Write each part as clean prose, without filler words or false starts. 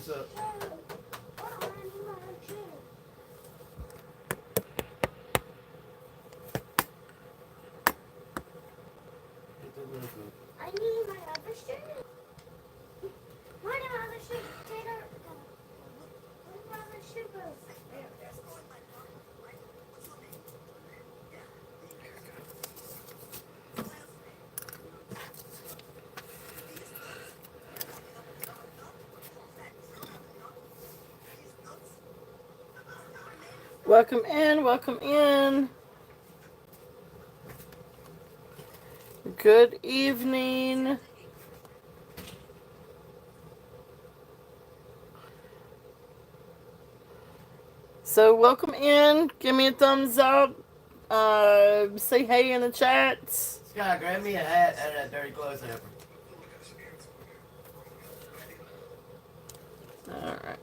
What's up? Get the logo. I need my other shirt. Where did my other shirt? Tater. Where did my other shirt go? Welcome in, welcome in. Good evening. So welcome in. Give me a thumbs up. Say hey in the chats. Scott, grab me a hat out of that dirty clothes hamper. Alright.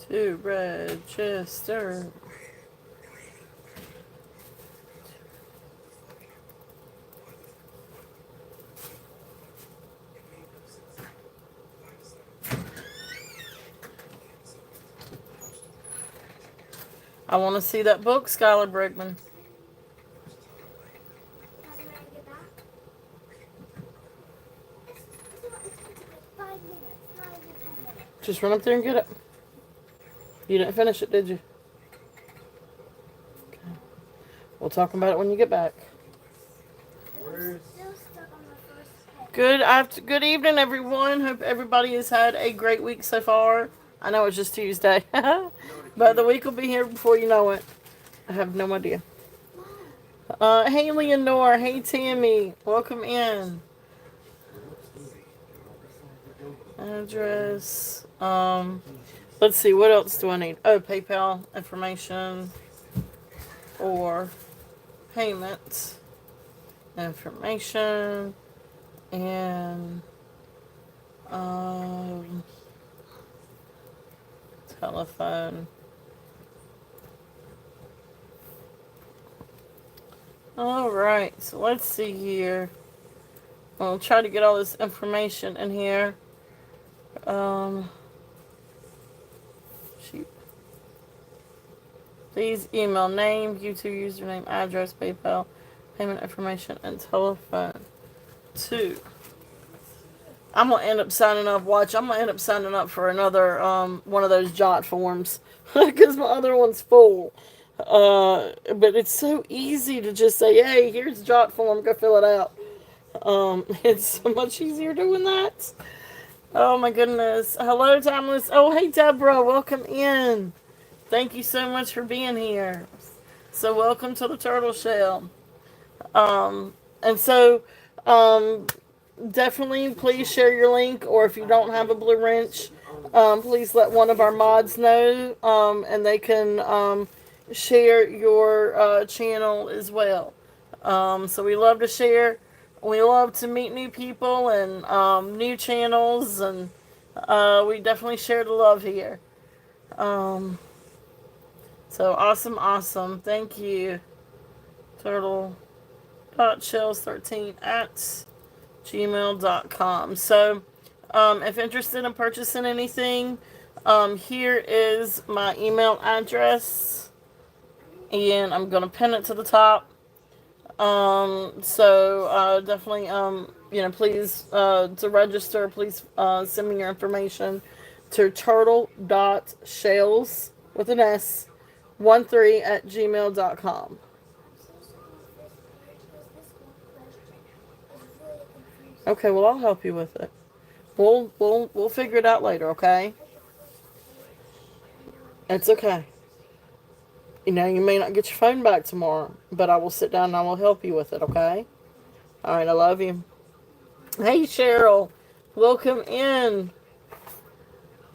To register. I want to see that book, Skylar Bregman. How do I get back? It's 5 minutes, not even 10 minutes. Just run up there and get it. You didn't finish it, did you? Okay. We'll talk about it when you get back. Where's... Still stuck on the first page. Good evening, everyone. Hope everybody has had a great week so far. I know it's just Tuesday, but the week will be here before you know it. I have no idea. Hey, Leonore. Hey, Tammy. Welcome in. Address. Let's see. What else do I need? Oh, PayPal information or payment information and telephone. Alright, so let's see here. I'll try to get all this information in here. Shoot. Please email name, YouTube username, address, PayPal, payment information, and telephone. 2. I'm gonna end up signing up. Watch, I'm gonna end up signing up for another one of those Jot forms because my other one's full. But it's so easy to just say, "Hey, here's a Jot form. Go fill it out." It's so much easier doing that. Oh my goodness! Hello, Timeless. Oh, hey, Deborah. Welcome in. Thank you so much for being here. So welcome to the Turtle Shell. And so, definitely please share your link, or if you don't have a blue wrench, please let one of our mods know, and they can share your channel as well. So we love to share. We love to meet new people and new channels, and we definitely share the love here. So awesome. Thank you. Turtle.shells13 at gmail.com. So, if interested in purchasing anything, here is my email address, and I'm gonna pin it to the top. So definitely, please to register, please send me your information to turtle.shells with an S 13 at gmail.com. Okay, well, I'll help you with it. We'll figure it out later, okay? It's okay. You may not get your phone back tomorrow, but I will sit down and I will help you with it, okay? All right, I love you. Hey, Cheryl. Welcome in.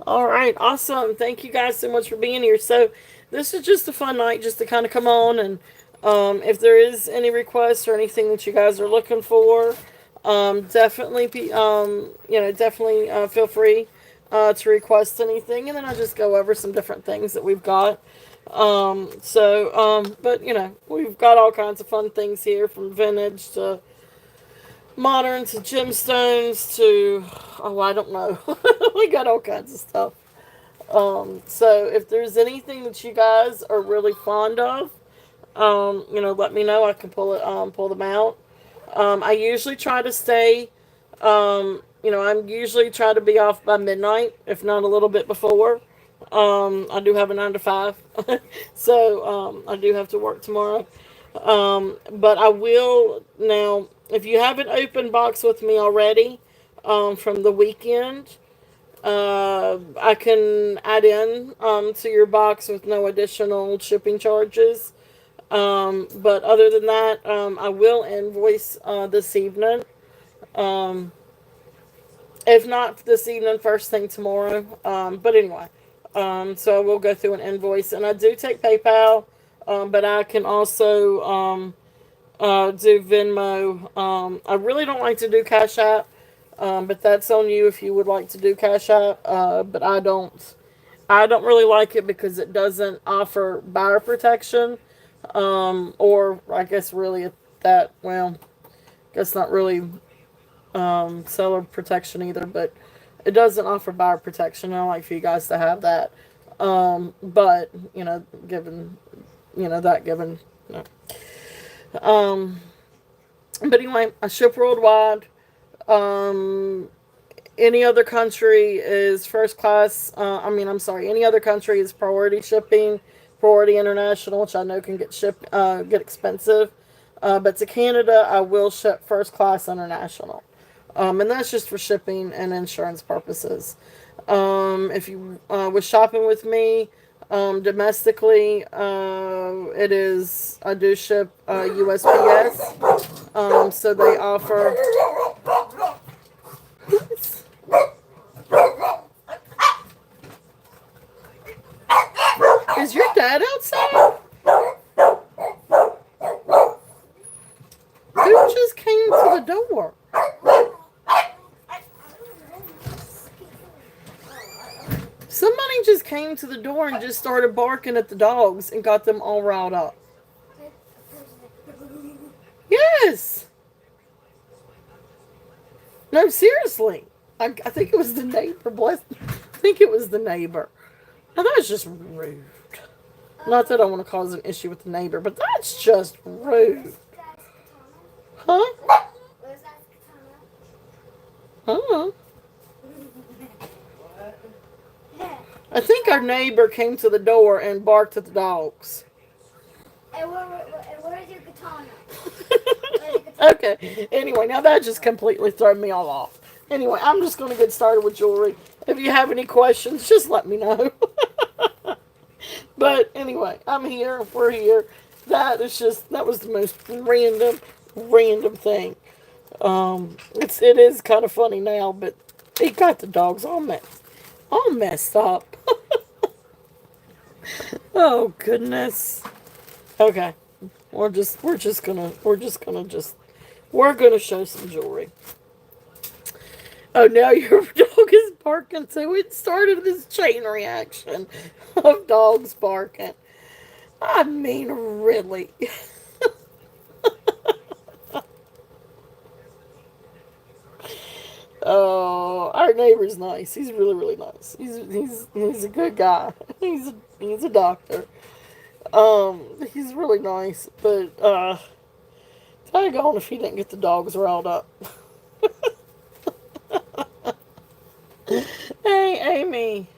All right, awesome. Thank you guys so much for being here. So this is just a fun night just to kind of come on, and if there is any requests or anything that you guys are looking for, definitely feel free to request anything, and then I'll just go over some different things that we've got. But we've got all kinds of fun things here, from vintage to modern to gemstones to, oh, I don't know. We got all kinds of stuff. So if there's anything that you guys are really fond of, let me know. I can pull them out. I usually try to stay, I'm usually try to be off by midnight, if not a little bit before. I do have a 9 to 5, so I do have to work tomorrow. But I will now. If you haven't opened box with me already, from the weekend, I can add in to your box with no additional shipping charges. But other than that, I will invoice this evening. Um, if not this evening, first thing tomorrow. But anyway, so I will go through an invoice, and I do take PayPal, but I can also do Venmo. I really don't like to do Cash App, but that's on you if you would like to do Cash App. But I don't. I don't really like it because it doesn't offer buyer protection, or I guess really that, well, I guess not really seller protection either, but it doesn't offer buyer protection. I like for you guys to have that. But given that given. You know. But anyway, I ship worldwide. Any other country is first class. I'm sorry. Any other country is priority shipping, priority international, which I know can get expensive. But to Canada, I will ship first class international, and that's just for shipping and insurance purposes. If you was shopping with me domestically, I do ship USPS. So they offer. Is your dad outside? Who just came to the door? Somebody just came to the door and just started barking at the dogs and got them all riled up. Yes. No, seriously. I think it was the neighbor. I think it was the neighbor. Now that's just rude. Not that I want to cause an issue with the neighbor, but that's just rude. Huh? Huh? I think our neighbor came to the door and barked at the dogs. And where's your katana? Okay. Anyway, now that just completely threw me all off. Anyway, I'm just going to get started with jewelry. If you have any questions, just let me know. But anyway, I'm here. We're here. That was the most random thing. It is kind of funny now, but it got the dogs all messed up. Oh goodness. Okay. We're gonna show some jewelry. Oh, now your dog is barking, so it started this chain reaction of dogs barking. I mean, really. Oh, our neighbor's nice. He's really, really nice. He's a good guy. He's a doctor. He's really nice, but daggone if he didn't get the dogs riled up. Hey, Amy.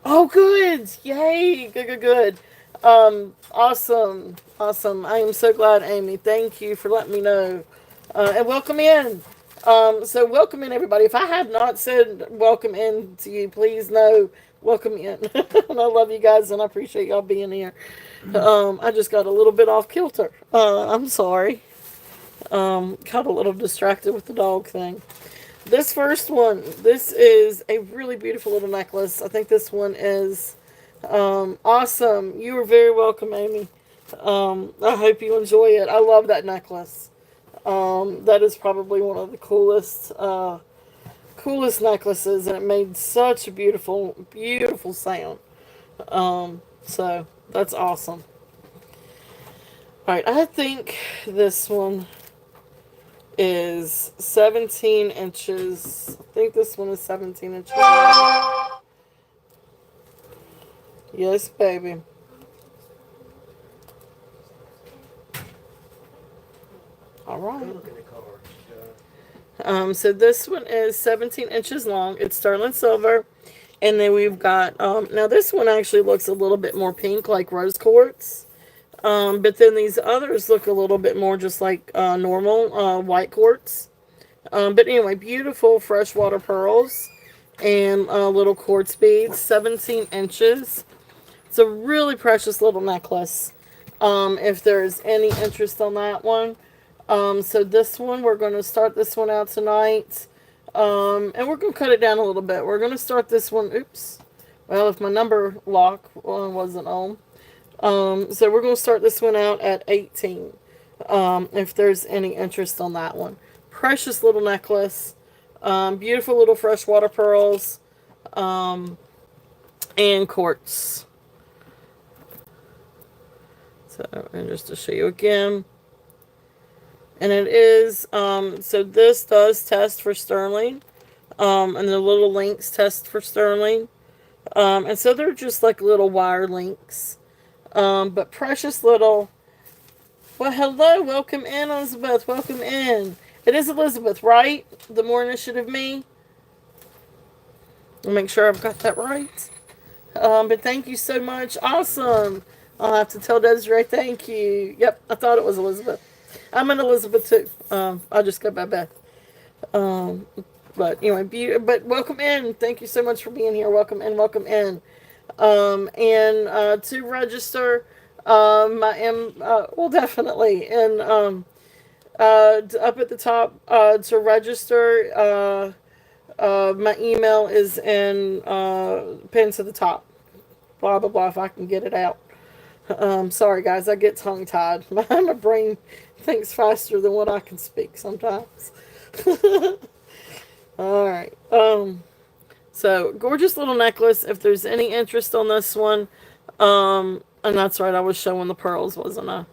Oh, good. Yay. Good. Awesome. I am so glad, Amy. Thank you for letting me know. And welcome in. So welcome in, everybody. If I have not said welcome in to you, please know, welcome in. And I love you guys, and I appreciate y'all being here. I just got a little bit off kilter. I'm sorry. Got a little distracted with the dog thing. This first one, this is a really beautiful little necklace. I think this one is awesome. You are very welcome, Amy. I hope you enjoy it. I love that necklace. That is probably one of the coolest necklaces, and it made such a beautiful sound. So that's awesome. Alright, I think this one is 17 inches. I think this one is 17 inches long. Yes, baby. All right. Look at the card. So this one is 17 inches long. It's sterling silver. And then we've got, now this one actually looks a little bit more pink, like rose quartz. But then these others look a little bit more just like normal white quartz. But anyway, beautiful freshwater pearls and little quartz beads, 17 inches. It's a really precious little necklace. If there's any interest on that one. So this one, we're going to start this one out tonight. And we're going to cut it down a little bit. We're going to start this one. Oops. Well, if my number lock wasn't on. So we're going to start this one out at 18. If there's any interest on that one. Precious little necklace. Beautiful little freshwater pearls. And quartz. So, and just to show you again. And it is, so this does test for sterling. And the little links test for sterling. And so they're just like little wire links. But precious little. Well, hello. Welcome in, Elizabeth. Welcome in. It is Elizabeth, right? The More Initiative Me. I'll make sure I've got that right. But thank you so much. Awesome. I'll have to tell Desiree thank you. Yep, I thought it was Elizabeth. I'm an Elizabeth too. I just got my Beth. But anyway, but welcome in. Thank you so much for being here. Welcome in. Welcome in. And to register, well, definitely. And up at the top, to register, my email is in pinned to the top. Blah blah blah. If I can get it out. Sorry guys, I get tongue tied. My brain thinks faster than what I can speak sometimes. All right. So gorgeous little necklace. If there's any interest on this one, and that's right, I was showing the pearls, wasn't I?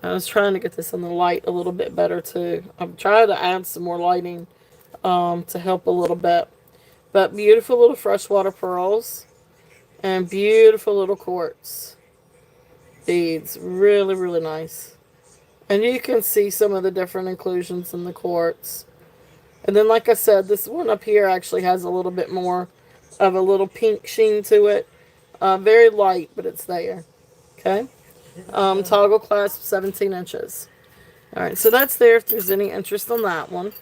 I was trying to get this in the light a little bit better too. I'm trying to add some more lighting, to help a little bit. But beautiful little freshwater pearls and beautiful little quartz beads. Really, really nice. And you can see some of the different inclusions in the quartz. And then, like I said, this one up here actually has a little bit more of a little pink sheen to it. Very light, but it's there. Okay. Toggle clasp, 17 inches. All right, so that's there if there's any interest on that one.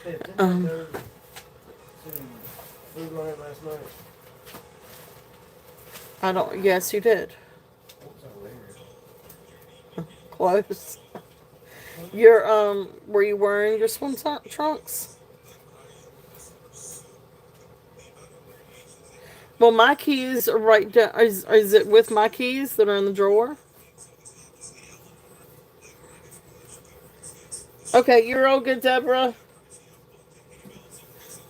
Hey, didn't I go to Food Lion last night? I don't, yes, you did. What was I wearing? Close. Your, were you wearing your swim trunks? Well, my keys are right down. Is it with my keys that are in the drawer? Okay, you're all good, Deborah.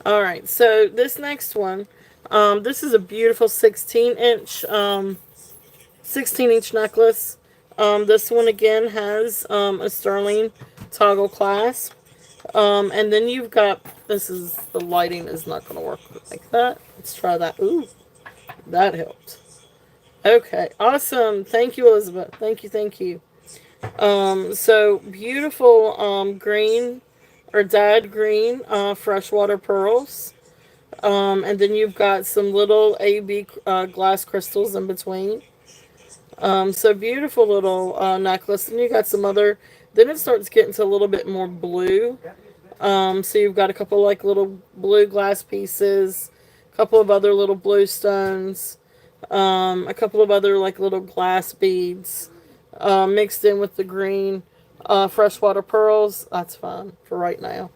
All right, so this next one, this is a beautiful 16-inch necklace. This one again has a sterling toggle clasp. And then you've got, the lighting is not going to work like that. Let's try that. Ooh, that helped. Okay, awesome. Thank you, Elizabeth. Thank you, thank you. So beautiful green or dyed green freshwater pearls. And then you've got some little AB glass crystals in between. So beautiful little necklace. And you got some other, then it starts getting to a little bit more blue. So you've got a couple like little blue glass pieces, a couple of other little blue stones, a couple of other like little glass beads, mixed in with the green freshwater pearls. That's fine for right now.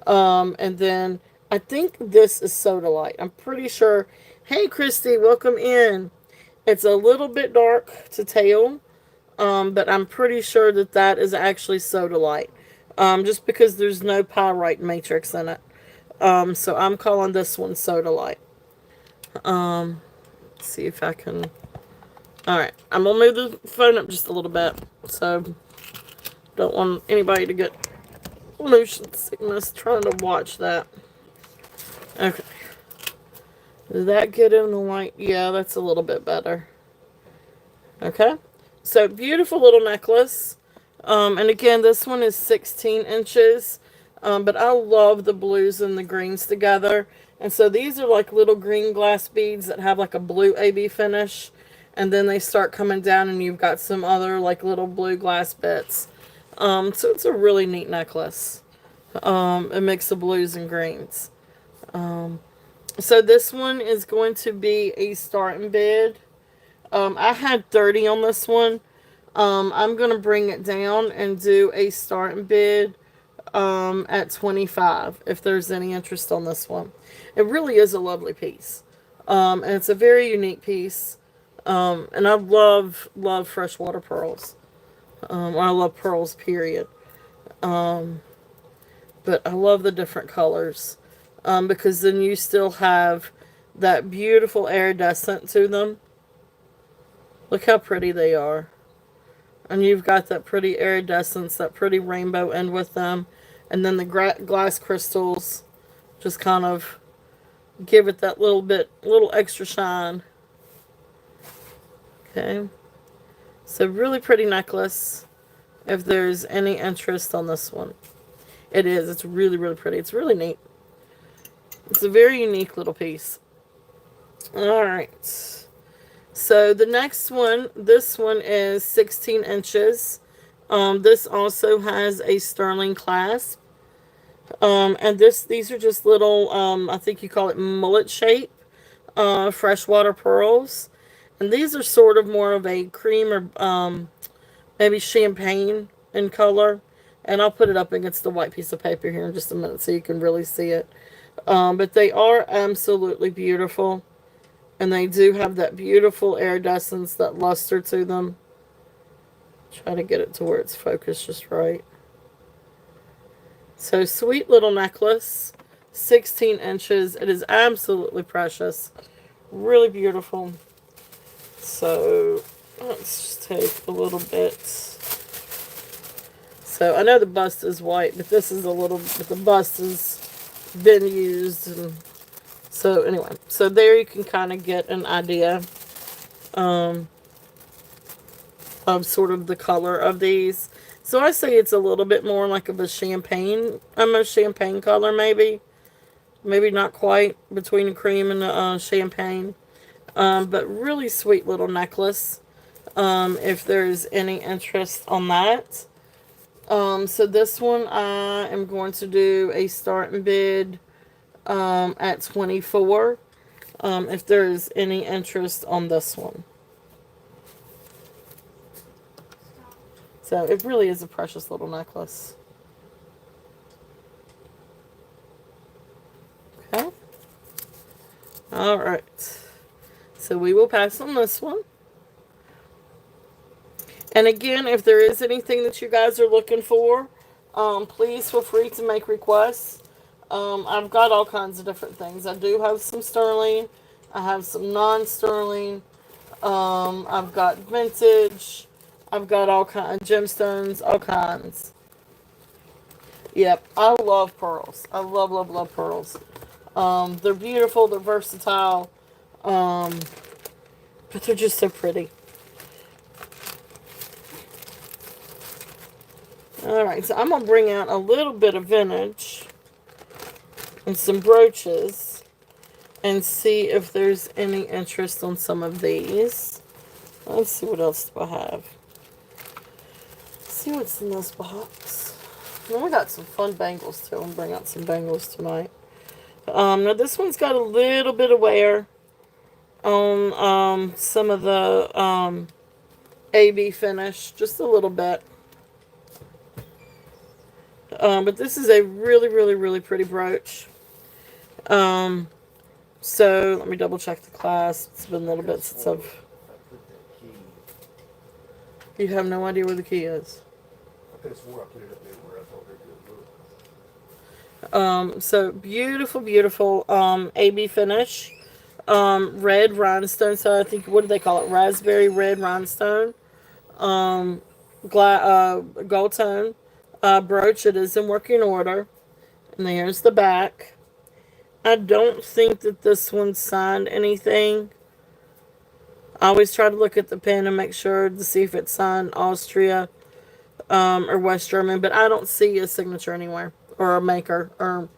And then I think this is Sodalite. I'm pretty sure. Hey, Christy, welcome in. It's a little bit dark to tell, but I'm pretty sure that is actually Sodalite. Just because there's no pyrite matrix in it. So I'm calling this one Sodalite. Let's see if I can. Alright, I'm going to move the phone up just a little bit. So, don't want anybody to get Motion sickness trying to watch that. Okay. Did that get in the light? Yeah, that's a little bit better. Okay. So, beautiful little necklace. And again, this one is 16 inches. But I love the blues and the greens together. And so these are like little green glass beads that have like a blue AB finish. And then they start coming down and you've got some other like little blue glass bits. So it's a really neat necklace. A mix of blues and greens. So this one is going to be a starting bid. I had 30 on this one. I'm going to bring it down and do a starting bid at 25 if there's any interest on this one. It really is a lovely piece. And it's a very unique piece. And I love freshwater pearls. I love pearls, period. But I love the different colors. Because then you still have that beautiful iridescent to them. Look how pretty they are. And you've got that pretty iridescence, that pretty rainbow end with them. And then the glass crystals just kind of give it that little extra shine. Okay. So really pretty necklace. If there's any interest on this one. It is. It's really, really pretty. It's really neat. It's a very unique little piece. Alright. So the next one, this one is 16 inches. This also has a sterling clasp. And these are just little, I think you call it mullet shape, freshwater pearls. And these are sort of more of a cream or maybe champagne in color. And I'll put it up against the white piece of paper here in just a minute so you can really see it. But they are absolutely beautiful. And they do have that beautiful iridescence, that luster to them. Try to get it to where it's focused just right. So, sweet little necklace. 16 inches. It is absolutely precious. Really beautiful. So, let's just take a little bit. So, I know the bust is white, but this is but the bust has been used. And so, anyway. So, there you can kind of get an idea of sort of the color of these. So, I say it's a little bit more like of a champagne, almost champagne color, maybe. Maybe not quite between a cream and a champagne. But really sweet little necklace. If there's any interest on that. So this one I am going to do a starting bid at 24. If there's any interest on this one. So it really is a precious little necklace. Okay. Alright. So we will pass on this one. And again, if there is anything that you guys are looking for, please feel free to make requests. I've got all kinds of different things. I do have some sterling. I have some non-sterling. I've got vintage. I've got all kinds of gemstones, all kinds. Yep, I love pearls. I love, love, love pearls. They're beautiful. They're versatile. But they're just so pretty. Alright, so I'm going to bring out a little bit of vintage and some brooches and see if there's any interest on some of these. Let's see what else do I have. Let's see what's in this box. And we got some fun bangles too. I'm going to bring out some bangles tonight. Now this one's got a little bit of wear on some of the AB finish, just a little bit. But this is a really, really, really pretty brooch. So let me double check the clasp. It's been a little bit since I've... You have no idea where the key is. I could have swore I put it up there where I thought they could look. So beautiful, beautiful AB finish. Red rhinestone. So I think, what do they call it? Raspberry red rhinestone. Gold tone. brooch. It is in working order. And there's the back. I don't think that this one signed anything. I always try to look at the pen and make sure to see if it's signed Austria or West German, but I don't see a signature anywhere or a maker or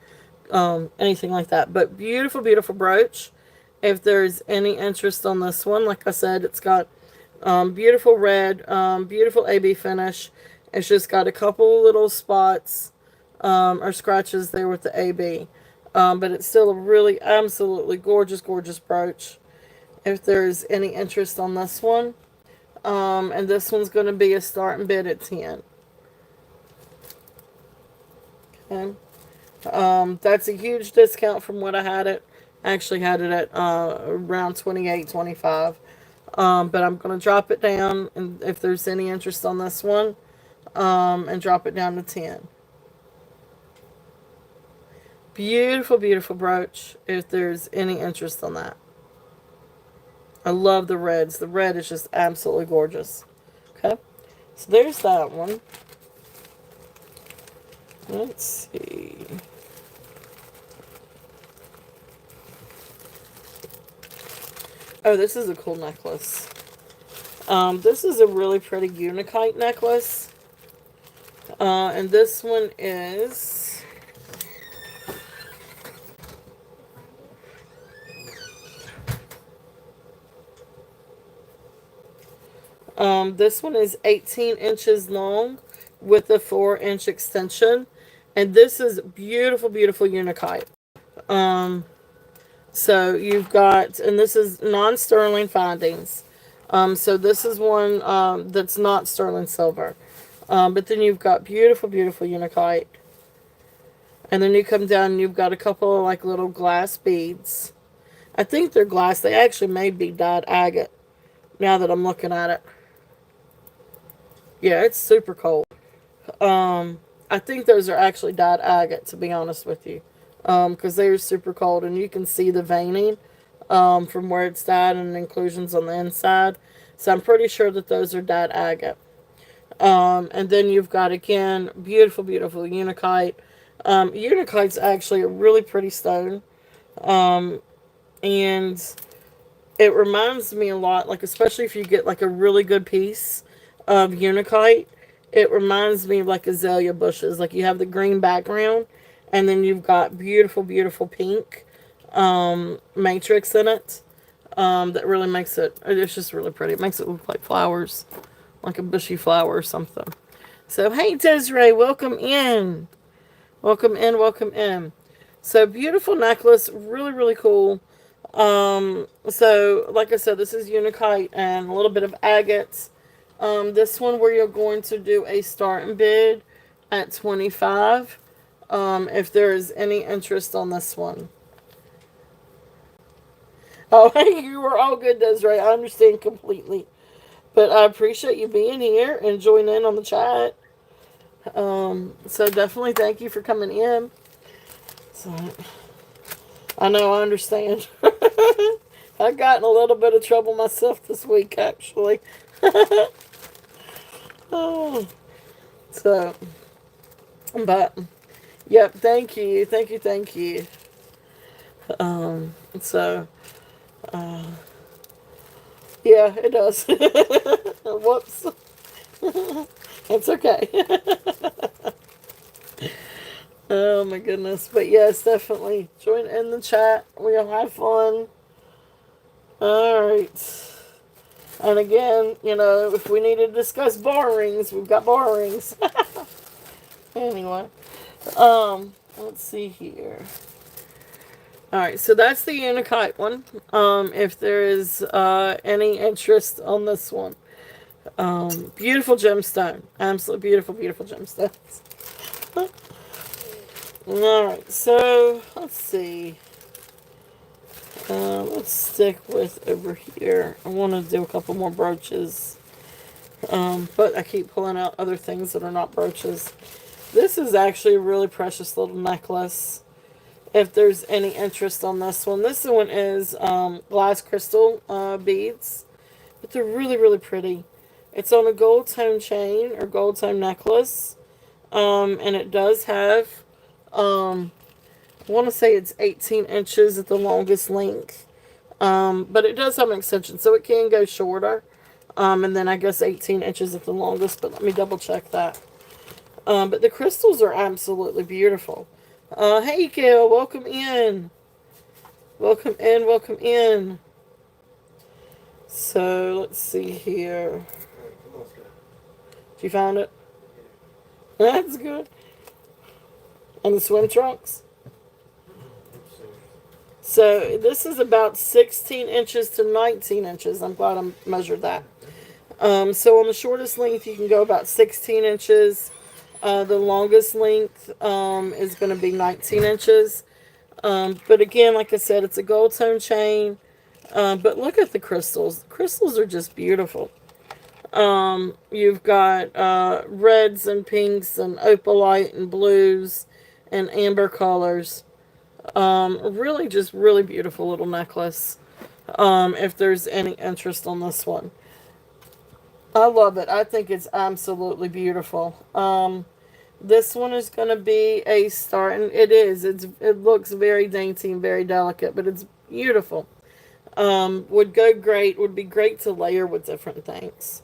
anything like that. But beautiful, beautiful brooch. If there's any interest on this one, like I said, it's got beautiful red, beautiful AB finish. It's just got a couple little spots or scratches there with the AB. But it's still a really absolutely gorgeous, gorgeous brooch. If there's any interest on this one. And this one's going to be a starting bid at 10. Okay. That's a huge discount from what I had it. I actually had it at around $28, $25. But I'm going to drop it down, and if there's any interest on this one, and drop it down to 10. Beautiful, beautiful brooch, if there's any interest on that. I love the reds. The red is just absolutely gorgeous. Okay, so there's that one. Let's see. Oh, this is a cool necklace. This is a really pretty Unikite necklace. And this one is... this one is 18 inches long with a 4-inch extension. And this is beautiful, beautiful Unikite. So you've got, and this is non-sterling findings. So this is one that's not sterling silver. But then you've got beautiful, beautiful Unikite. And then you come down and you've got a couple of like little glass beads. I think they're glass. They actually may be dyed agate now that I'm looking at it. Yeah, it's super cold. I think those are actually dyed agate, to be honest with you. Because they're super cold, and you can see the veining from where it's dyed and inclusions on the inside. So I'm pretty sure that those are dyed agate. And then you've got, again, beautiful, beautiful Unikite. Unikite's actually a really pretty stone. And it reminds me a lot, like especially if you get like a really good piece of Unikite, it reminds me of like azalea bushes. Like you have the green background, and then you've got beautiful, beautiful pink matrix in it. That really makes it, it's just really pretty. It makes it look like flowers, like a bushy flower or something. So, hey Desiree, welcome in. Welcome in, welcome in. So, beautiful necklace, really, really cool. So, like I said, this is Unikite and a little bit of agates. This one where you're going to do a starting bid at 25. If there is any interest on this one. Oh, hey, you were all good, Desiree. I understand completely. But I appreciate you being here and joining in on the chat. So definitely thank you for coming in. So, I know, I understand. I've gotten a little bit of trouble myself this week, actually. Oh, so, but, yep, thank you, thank you, thank you. So, yeah, it does. Whoops. It's okay. Oh my goodness. But yes, definitely join in the chat. We'll have fun. Alright. And again, you know, if we need to discuss bar rings, we've got bar rings. Anyway. Let's see here. Alright, so that's the Unikite one. If there is any interest on this one. Beautiful gemstone. Absolutely beautiful, beautiful gemstones. Alright, so let's see. Let's stick with over here. I want to do a couple more brooches. But I keep pulling out other things that are not brooches. This is actually a really precious little necklace. If there's any interest on this one. This one is glass crystal beads. But they're really, really pretty. It's on a gold tone chain or gold tone necklace. And it does have, I want to say it's 18 inches at the longest length. But it does have an extension, so it can go shorter. And then I guess 18 inches at the longest, but let me double check that. But the crystals are absolutely beautiful. Hey, Gail, welcome in. Welcome in, welcome in. So, let's see here. You found it? That's good. And the swim trunks? So, this is about 16 inches to 19 inches. I'm glad I measured that. So, on the shortest length, you can go about 16 inches. The longest length is going to be 19 inches. But again, like I said, it's a gold tone chain. But look at the crystals. The crystals are just beautiful. You've got reds and pinks and opalite and blues and amber colors. Really just really beautiful little necklace. If there's any interest on this one. I love it. I think it's absolutely beautiful. This one is going to be a star, and it is. It looks very dainty and very delicate, but it's beautiful. Would be great to layer with different things.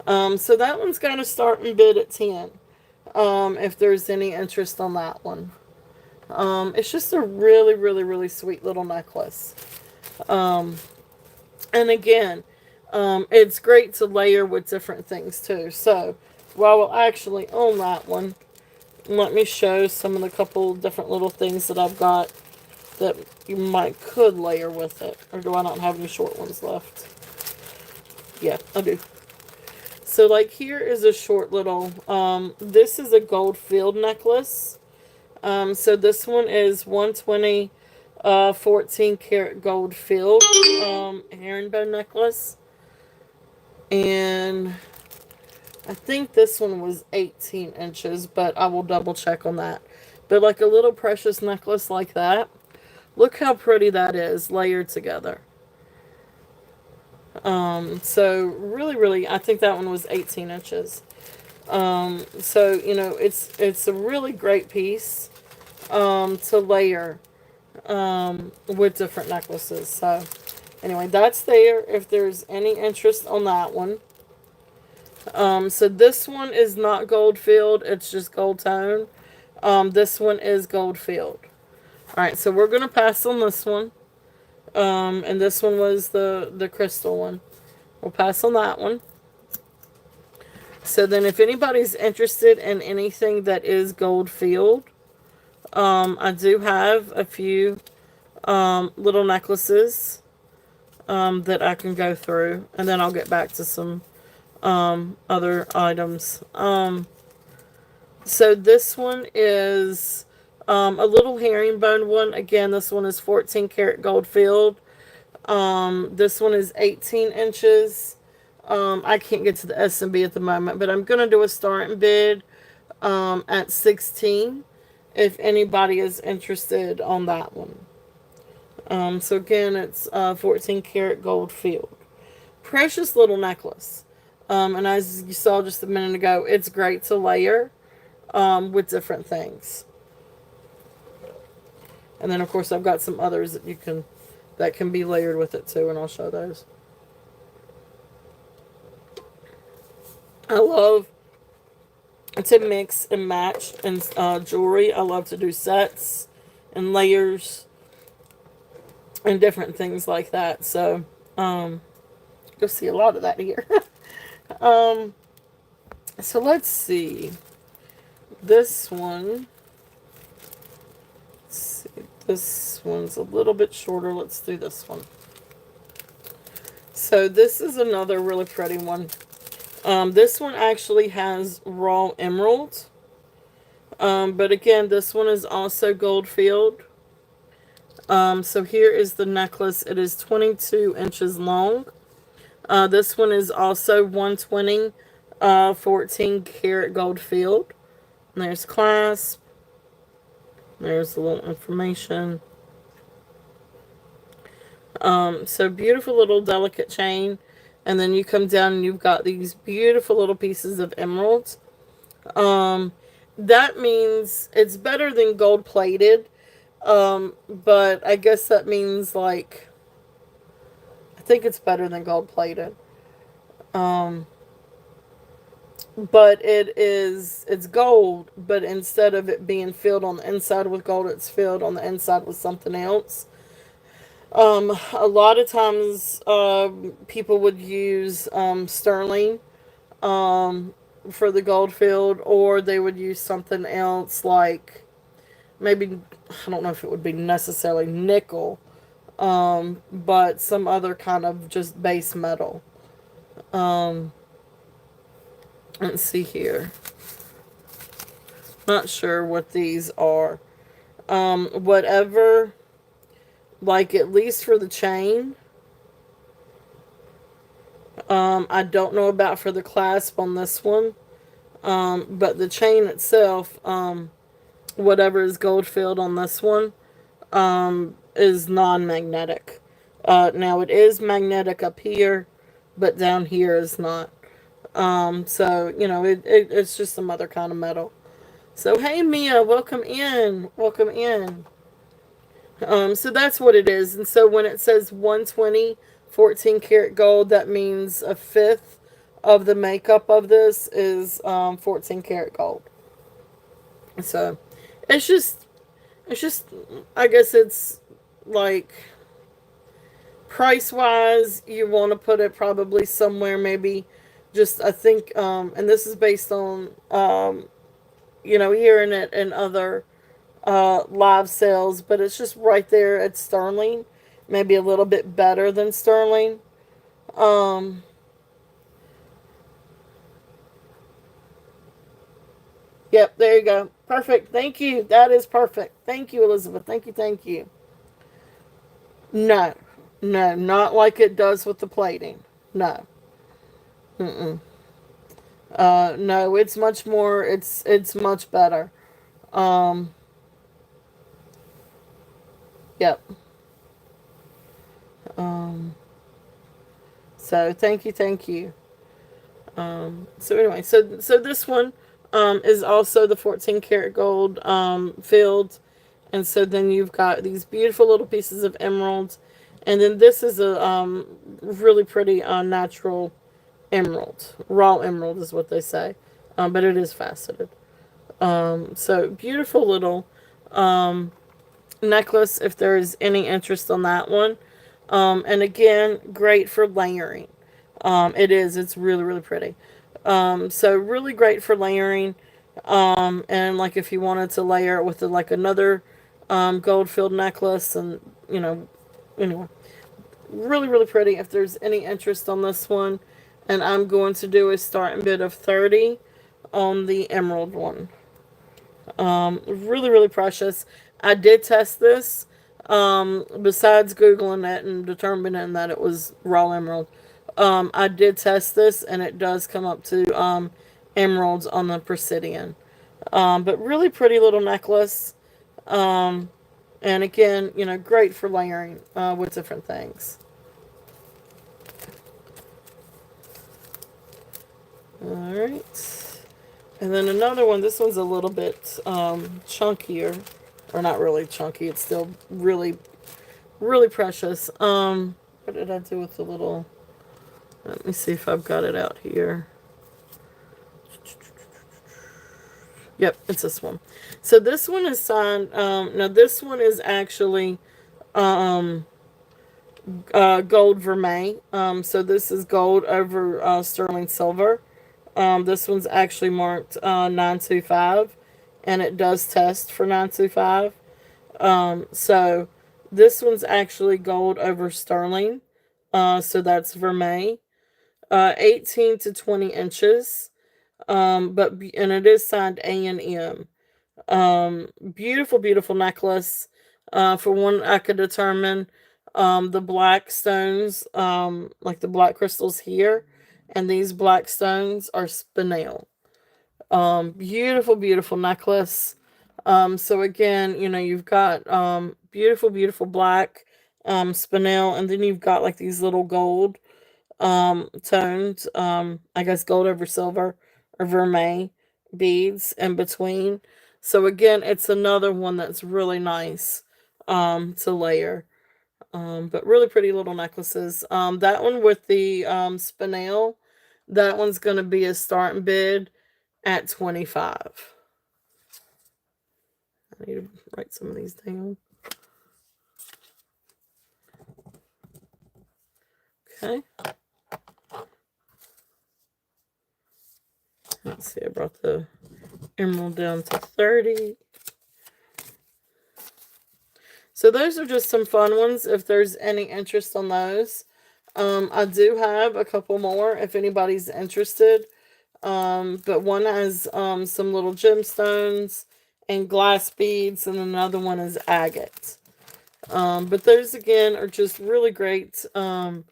So that one's got a starting bid at 10. If there's any interest on that one. It's just a really, really, really sweet little necklace. And again, it's great to layer with different things too. So while we'll actually own that one, let me show some of the couple different little things that I've got that you could layer with it. Or do I not have any short ones left? Yeah, I do. So like here is a short little, this is a gold field necklace. So this one is 120 14 karat gold field herringbone necklace. And I think this one was 18 inches, but I will double check on that. But like a little precious necklace like that. Look how pretty that is layered together. So really, really, I think that one was 18 inches. So, you know, it's a really great piece, to layer, with different necklaces. So anyway, that's there if there's any interest on that one. So this one is not gold field. It's just gold tone. This one is gold field. Alright, so we're going to pass on this one. And this one was the crystal one. We'll pass on that one. So then if anybody's interested in anything that is gold field, I do have a few little necklaces that I can go through. And then I'll get back to some other items. So this one is a little herringbone one. Again, this one is 14 karat gold field. This one is 18 inches. I can't get to the S&B at the moment, but I'm going to do a starting bid at 16 if anybody is interested on that one. So again, it's 14 karat gold field. Precious little necklace. And as you saw just a minute ago, it's great to layer with different things. And then, of course, I've got some others that can be layered with it too, and I'll show those. I love to mix and match in jewelry. I love to do sets and layers and different things like that. So, you'll see a lot of that here. So let's see. This one. Let's see. This one's a little bit shorter. Let's do this one. So this is another really pretty one. This one actually has raw emerald. But again, this one is also gold field. So here is the necklace. It is 22 inches long. This one is also 120 14 karat gold field. And there's clasp. There's a little information. So beautiful little delicate chain. And then you come down and you've got these beautiful little pieces of emerald. And that means it's better than gold plated. But I guess that means like I think it's better than gold plated. Um, but it's gold, but instead of it being filled on the inside with gold, it's filled on the inside with something else. A lot of times, people would use sterling um, for the gold field, or they would use something else like maybe I don't know if it would be necessarily nickel, but some other kind of just base metal. Um, let's see here. Not sure what these are. Whatever, like at least for the chain. I don't know about for the clasp on this one. But the chain itself, whatever is gold filled on this one, is non-magnetic. Now it is magnetic up here, but down here is not. So it's just some other kind of metal. So hey Mia, welcome in, welcome in. So that's what it is. And so when it says 120 14 karat gold, that means a fifth of the makeup of this is 14 karat gold. So it's just, it's just, I guess it's like price wise, you want to put it probably somewhere maybe just, I think, and this is based on, hearing it in other live sales, but it's just right there at sterling, maybe a little bit better than sterling. Um, yep, there you go. Perfect. Thank you. That is perfect. Thank you, Elizabeth. Thank you. Thank you. No, no, not like it does with the plating. No. Mm-mm. No, it's much more. It's much better. Um, yep. Um, so thank you, thank you. So anyway, so this one is also the 14 karat gold filled, and so then you've got these beautiful little pieces of emeralds, and then this is a really pretty natural emerald, raw emerald is what they say, but it is faceted. So beautiful little um, necklace if there is any interest on that one. And again, great for layering. It is. It's really, really pretty. So really great for layering. And like if you wanted to layer it with like another gold filled necklace, and anyway, really, really pretty. If there's any interest on this one, and I'm going to do a starting bid of 30 on the emerald one. Really, really precious. I did test this. Besides Googling it and determining that it was raw emerald, I did test this and it does come up to emeralds on the Presidian. But really pretty little necklace. Um, and again, great for layering with different things. Alright. And then another one, this one's a little bit chunkier. Or not really chunky, it's still really, really precious. What did I do with the little... Let me see if I've got it out here. Yep, it's this one. So this one is signed... now this one is actually gold vermeil. So this is gold over sterling silver. This one's actually marked 925, and it does test for 925. So this one's actually gold over sterling. So that's vermeil. 18 to 20 inches. And it is signed A&M. Beautiful, beautiful necklace. For one, I could determine the black stones, like the black crystals here, and these black stones are spinel. Beautiful, beautiful necklace. So again, you've got beautiful, beautiful black spinel, and then you've got like these little gold tones. I guess gold over silver or vermeil. beads in between. So again, it's another one that's really nice to layer. But really pretty little necklaces. That one with the spinel, that one's going to be a starting bid at $25. I need to write some of these down. Okay. Let's see, I brought the emerald down to 30. So those are just some fun ones if there's any interest on those. I do have a couple more if anybody's interested. But one has some little gemstones and glass beads, and another one is agate. But those again are just really great to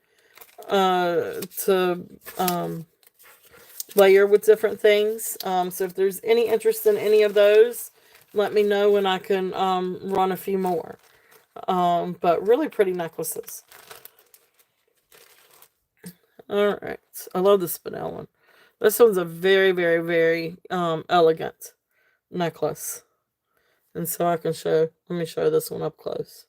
layer with different things. So if there's any interest in any of those, let me know and I can run a few more. But really pretty necklaces. Alright. I love the spinel one. This one's a very, very, very elegant necklace. And so I can show, let me show this one up close.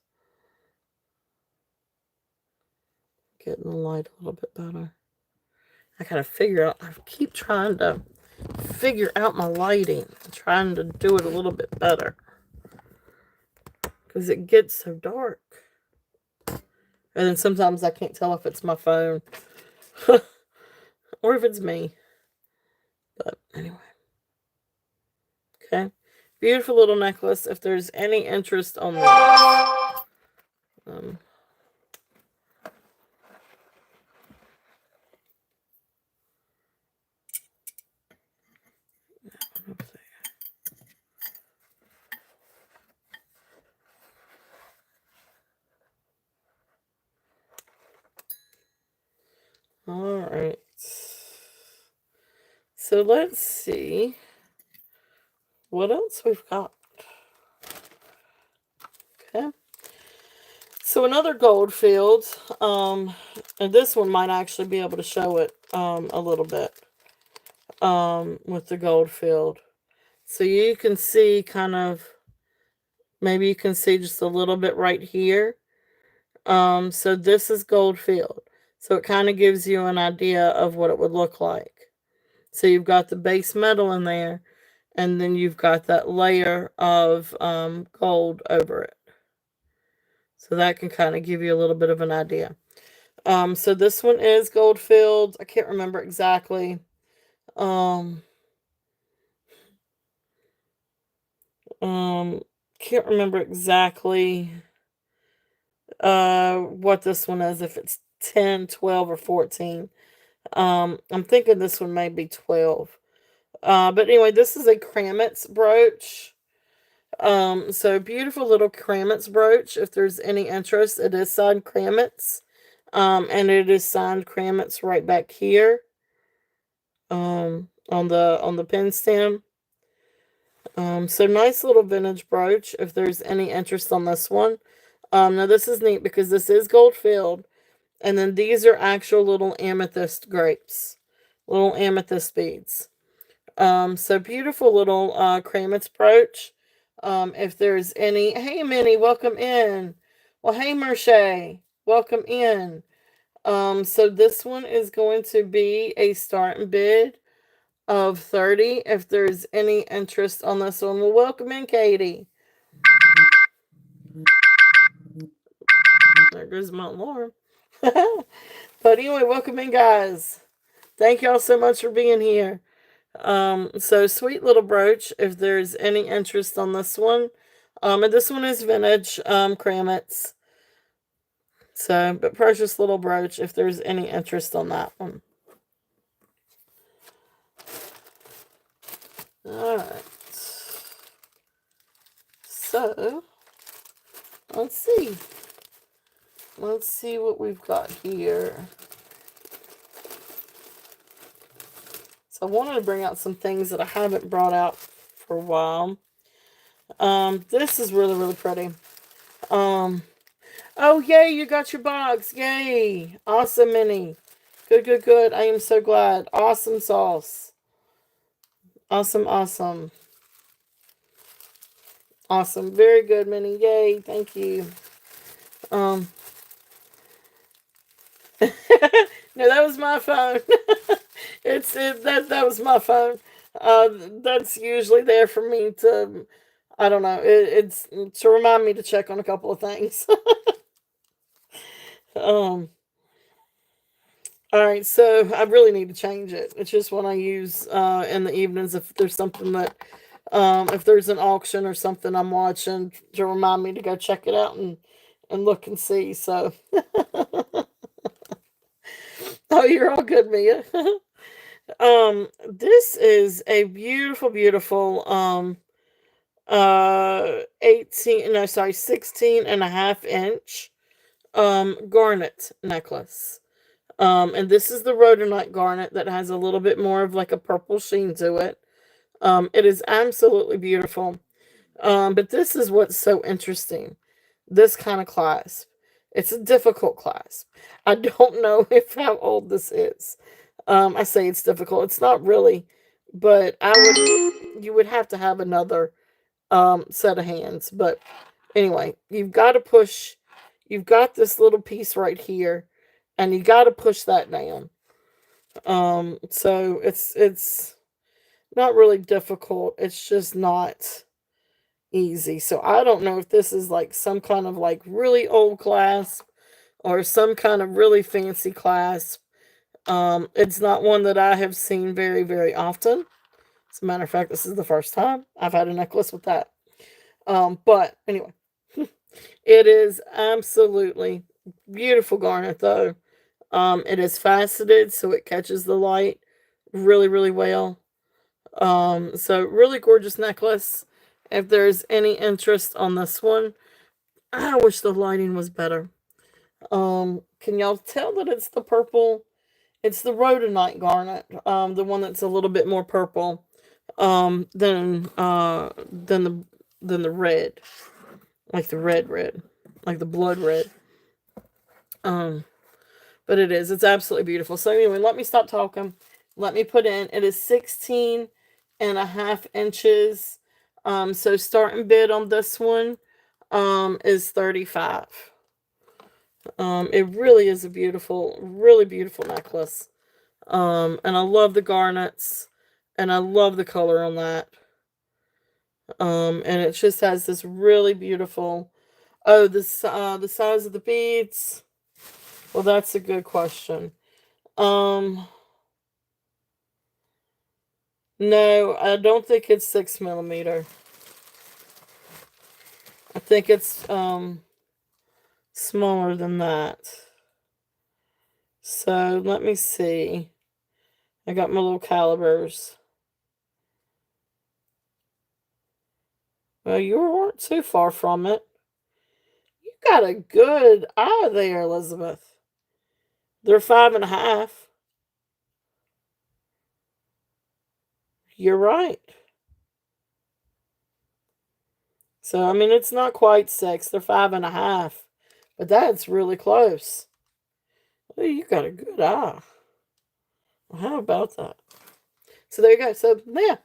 Getting the light a little bit better. I gotta figure out, I keep trying to figure out my lighting. I'm trying to do it a little bit better. Because it gets so dark. And then sometimes I can't tell if it's my phone. Or if it's me. But anyway. Okay. Beautiful little necklace. If there's any interest on that. Alright. So let's see what else we've got. Okay. So another gold field. And this one might actually be able to show it a little bit. With the gold field. So you can see kind of, maybe you can see just a little bit right here. So this is gold field. So it kind of gives you an idea of what it would look like. So you've got the base metal in there, and then you've got that layer of gold over it. So that can kind of give you a little bit of an idea. So this one is gold filled. I can't remember exactly. Can't remember exactly what this one is, if it's 10, 12, or 14. I'm thinking this one may be 12. But anyway, this is a Kramitz brooch. So beautiful little Kramitz brooch. If there's any interest, it is signed Kramitz. And it is signed Kramitz right back here. On the pin stem. So nice little vintage brooch if there's any interest on this one. Now this is neat because this is gold filled. And then these are actual little amethyst grapes. Little amethyst beads. So beautiful little Kramitz brooch. If there's any... Hey, Minnie, welcome in. Well, hey, Merche, welcome in. So this one is going to be a starting bid of 30. If there's any interest on this one, well, welcome in, Katie. There goes my alarm. But anyway, welcome in, guys. Thank y'all so much for being here. So sweet little brooch, if there's any interest on this one. And this one is vintage, Kramitz. So, but precious little brooch, if there's any interest on that one. Alright. So, let's see. Let's see what we've got here. So I wanted to bring out some things that I haven't brought out for a while. This is really, really pretty. Oh, yay, you got your box. Yay. Awesome, Minnie. Good, good, good. I am so glad. Awesome sauce. Awesome, awesome. Awesome. Very good, Minnie. Yay. Thank you. Um, no, that was my phone. That was my phone. That's usually there for me to, I don't know. It's to remind me to check on a couple of things. um, all right, so I really need to change it. It's just what I use in the evenings if there's something that, if there's an auction or something I'm watching to remind me to go check it out and look and see. So, oh, you're all good, Mia. This is a beautiful, beautiful 18, no, sorry, 16.5 inch garnet necklace. And this is the rhodonite garnet that has a little bit more of like a purple sheen to it. It is absolutely beautiful. But this is what's so interesting. This kind of clasp. It's a difficult clasp. I don't know if how old this is. I say it's difficult. It's not really, but you would have to have another set of hands. But anyway, you've got to push. You've got this little piece right here, and you got to push that down. So it's not really difficult. It's just not easy. So I don't know if this is like some kind of like really old clasp or some kind of really fancy clasp. It's not one that I have seen very, very often. As a matter of fact, this is the first time I've had a necklace with that. But anyway, it is absolutely beautiful garnet though. It is faceted, so it catches the light really, really well. So really gorgeous necklace. If there's any interest on this one, I wish the lighting was better. Can y'all tell that it's the purple? It's the rhodonite garnet, the one that's a little bit more purple, than the red, like the red, like the blood red. But it's absolutely beautiful. So anyway, let me stop talking. Let me put in. It is 16.5 inches. So starting bid on this one, is $35. It really is a beautiful, really beautiful necklace. And I love the garnets, and I love the color on that. And it just has this really beautiful. Oh, the size of the beads. Well, that's a good question. No, I don't think it's 6 millimeter. I think it's smaller than that. So let me see. I got my little calibers. Well, you weren't too far from it. You got a good eye there, Elizabeth. They're 5.5. You're right. So, I mean, it's not quite 6. They're 5.5. But that's really close. Oh, you got a good eye. Well, how about that? So, there you go. So, yeah.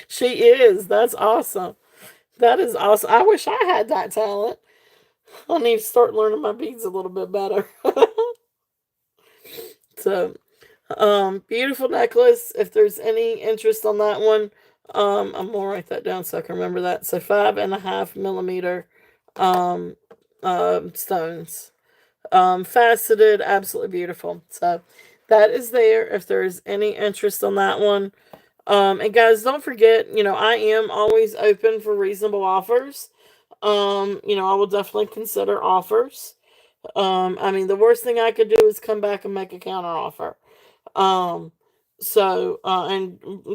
She is. That's awesome. That is awesome. I wish I had that talent. I need to start learning my beads a little bit better. So, beautiful necklace. If there's any interest on that one, I'm gonna write that down so I can remember that. So 5.5 millimeter stones. Faceted, absolutely beautiful. So that is there if there's any interest on that one. And guys, don't forget, I am always open for reasonable offers. I will definitely consider offers. I mean, the worst thing I could do is come back and make a counter offer. And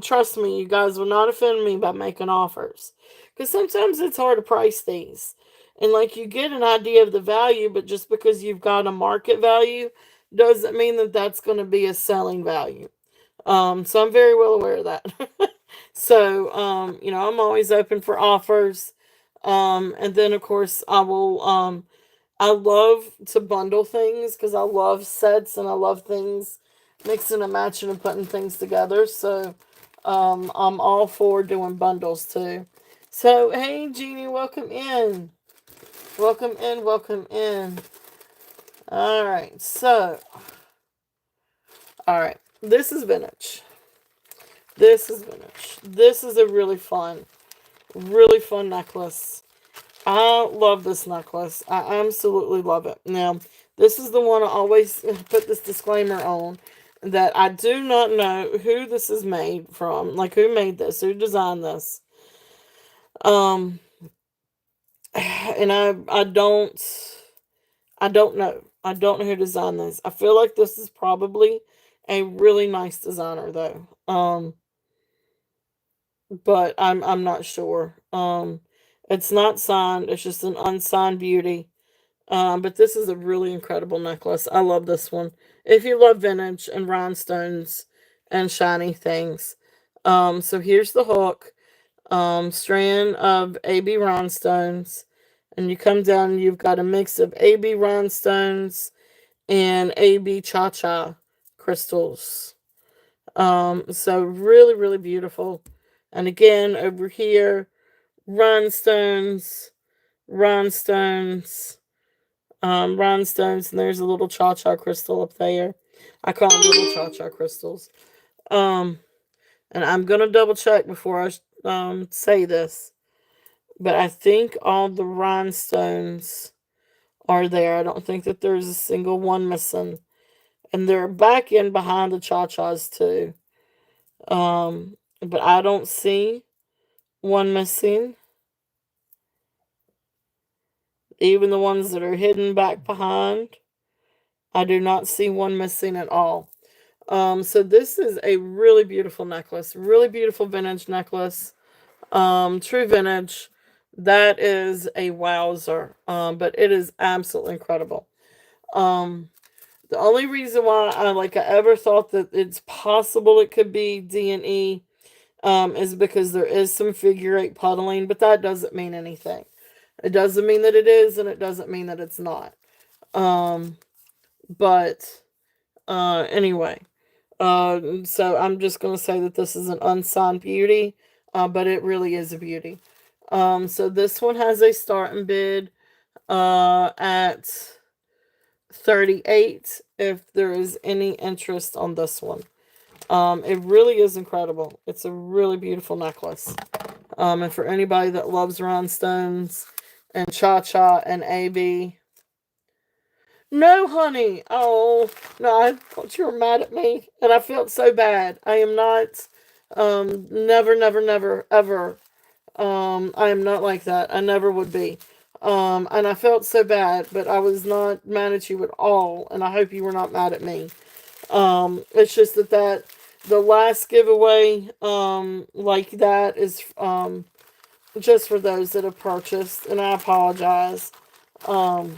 trust me, you guys will not offend me by making offers. Because sometimes it's hard to price these. And like you get an idea of the value, but just because you've got a market value doesn't mean that that's going to be a selling value. So I'm very well aware of that. So, I'm always open for offers. And then of course I love to bundle things because I love sets and I love things mixing and matching and putting things together. So, I'm all for doing bundles too. So, hey, Jeannie, welcome in. Welcome in, welcome in. All right, so, all right, this is vintage. This is vintage. This is a really fun necklace. I love this necklace. I absolutely love it. Now, this is the one I always put this disclaimer on, that I do not know who this is made from. Like, who made this? Who designed this? And I don't know. I don't know who designed this. I feel like this is probably a really nice designer though. But I'm not sure. It's not signed. It's just an unsigned beauty. But this is a really incredible necklace. I love this one. If you love vintage and rhinestones and shiny things. So here's the hook. Strand of AB rhinestones. And you come down and you've got a mix of AB rhinestones and AB cha-cha crystals. So really, really beautiful. And again, over here, rhinestones, rhinestones, rhinestones, and there's a little cha-cha crystal up there. I call them little cha-cha crystals. And I'm going to double check before I say this. But I think all the rhinestones are there. I don't think that there's a single one missing. And they're back in behind the cha-chas too. But I don't see one missing. Even the ones that are hidden back behind, I do not see one missing at all. So this is a really beautiful necklace. Really beautiful vintage necklace. True vintage. That is a wowzer. But it is absolutely incredible. The only reason why I ever thought that it's possible it could be D&E is because there is some figure 8 puddling, but that doesn't mean anything. It doesn't mean that it is, and it doesn't mean that it's not. But anyway, so I'm just going to say that this is an unsigned beauty, but it really is a beauty. So this one has a starting bid at $38 if there is any interest on this one. It really is incredible. It's a really beautiful necklace. And for anybody that loves rhinestones and cha-cha and AB. No, honey. Oh, no, I thought you were mad at me. And I felt so bad. I am not, never, never, never, ever. I am not like that. I never would be. And I felt so bad, but I was not mad at you at all. And I hope you were not mad at me. It's just that the last giveaway, like that is, just for those that have purchased, and I apologize. And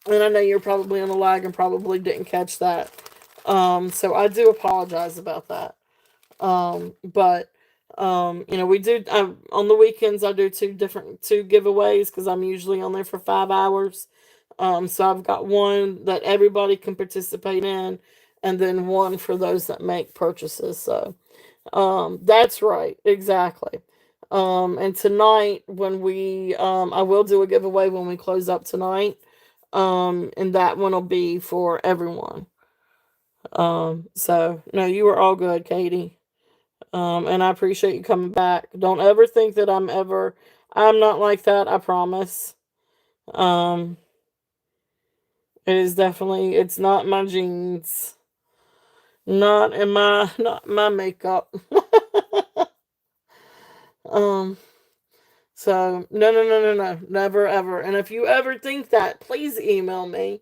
I know you're probably on the lag and probably didn't catch that. So I do apologize about that. But we do, on the weekends, I do two giveaways because I'm usually on there for 5 hours. So I've got one that everybody can participate in, and then one for those that make purchases. So, that's right. Exactly. And tonight when I will do a giveaway when we close up tonight. And that one will be for everyone. So no, you were all good, Katie. And I appreciate you coming back. Don't ever think that I'm not like that, I promise. It is definitely, it's not my jeans. Not my makeup. So no, never ever. And if you ever think that, please email me.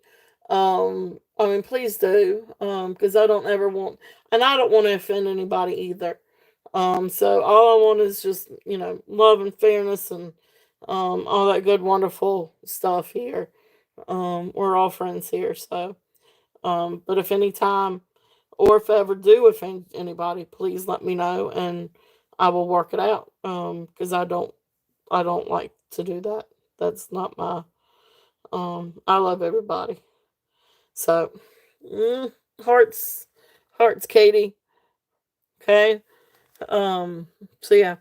Please do. Because I don't ever want, and I don't want to offend anybody either. So all I want is just, love and fairness and all that good, wonderful stuff here. We're all friends here, so but if any time or if I ever do offend anybody, please let me know and I will work it out. Because I don't like to do that. That's not my I love everybody. So hearts, Katie. Okay. So yeah.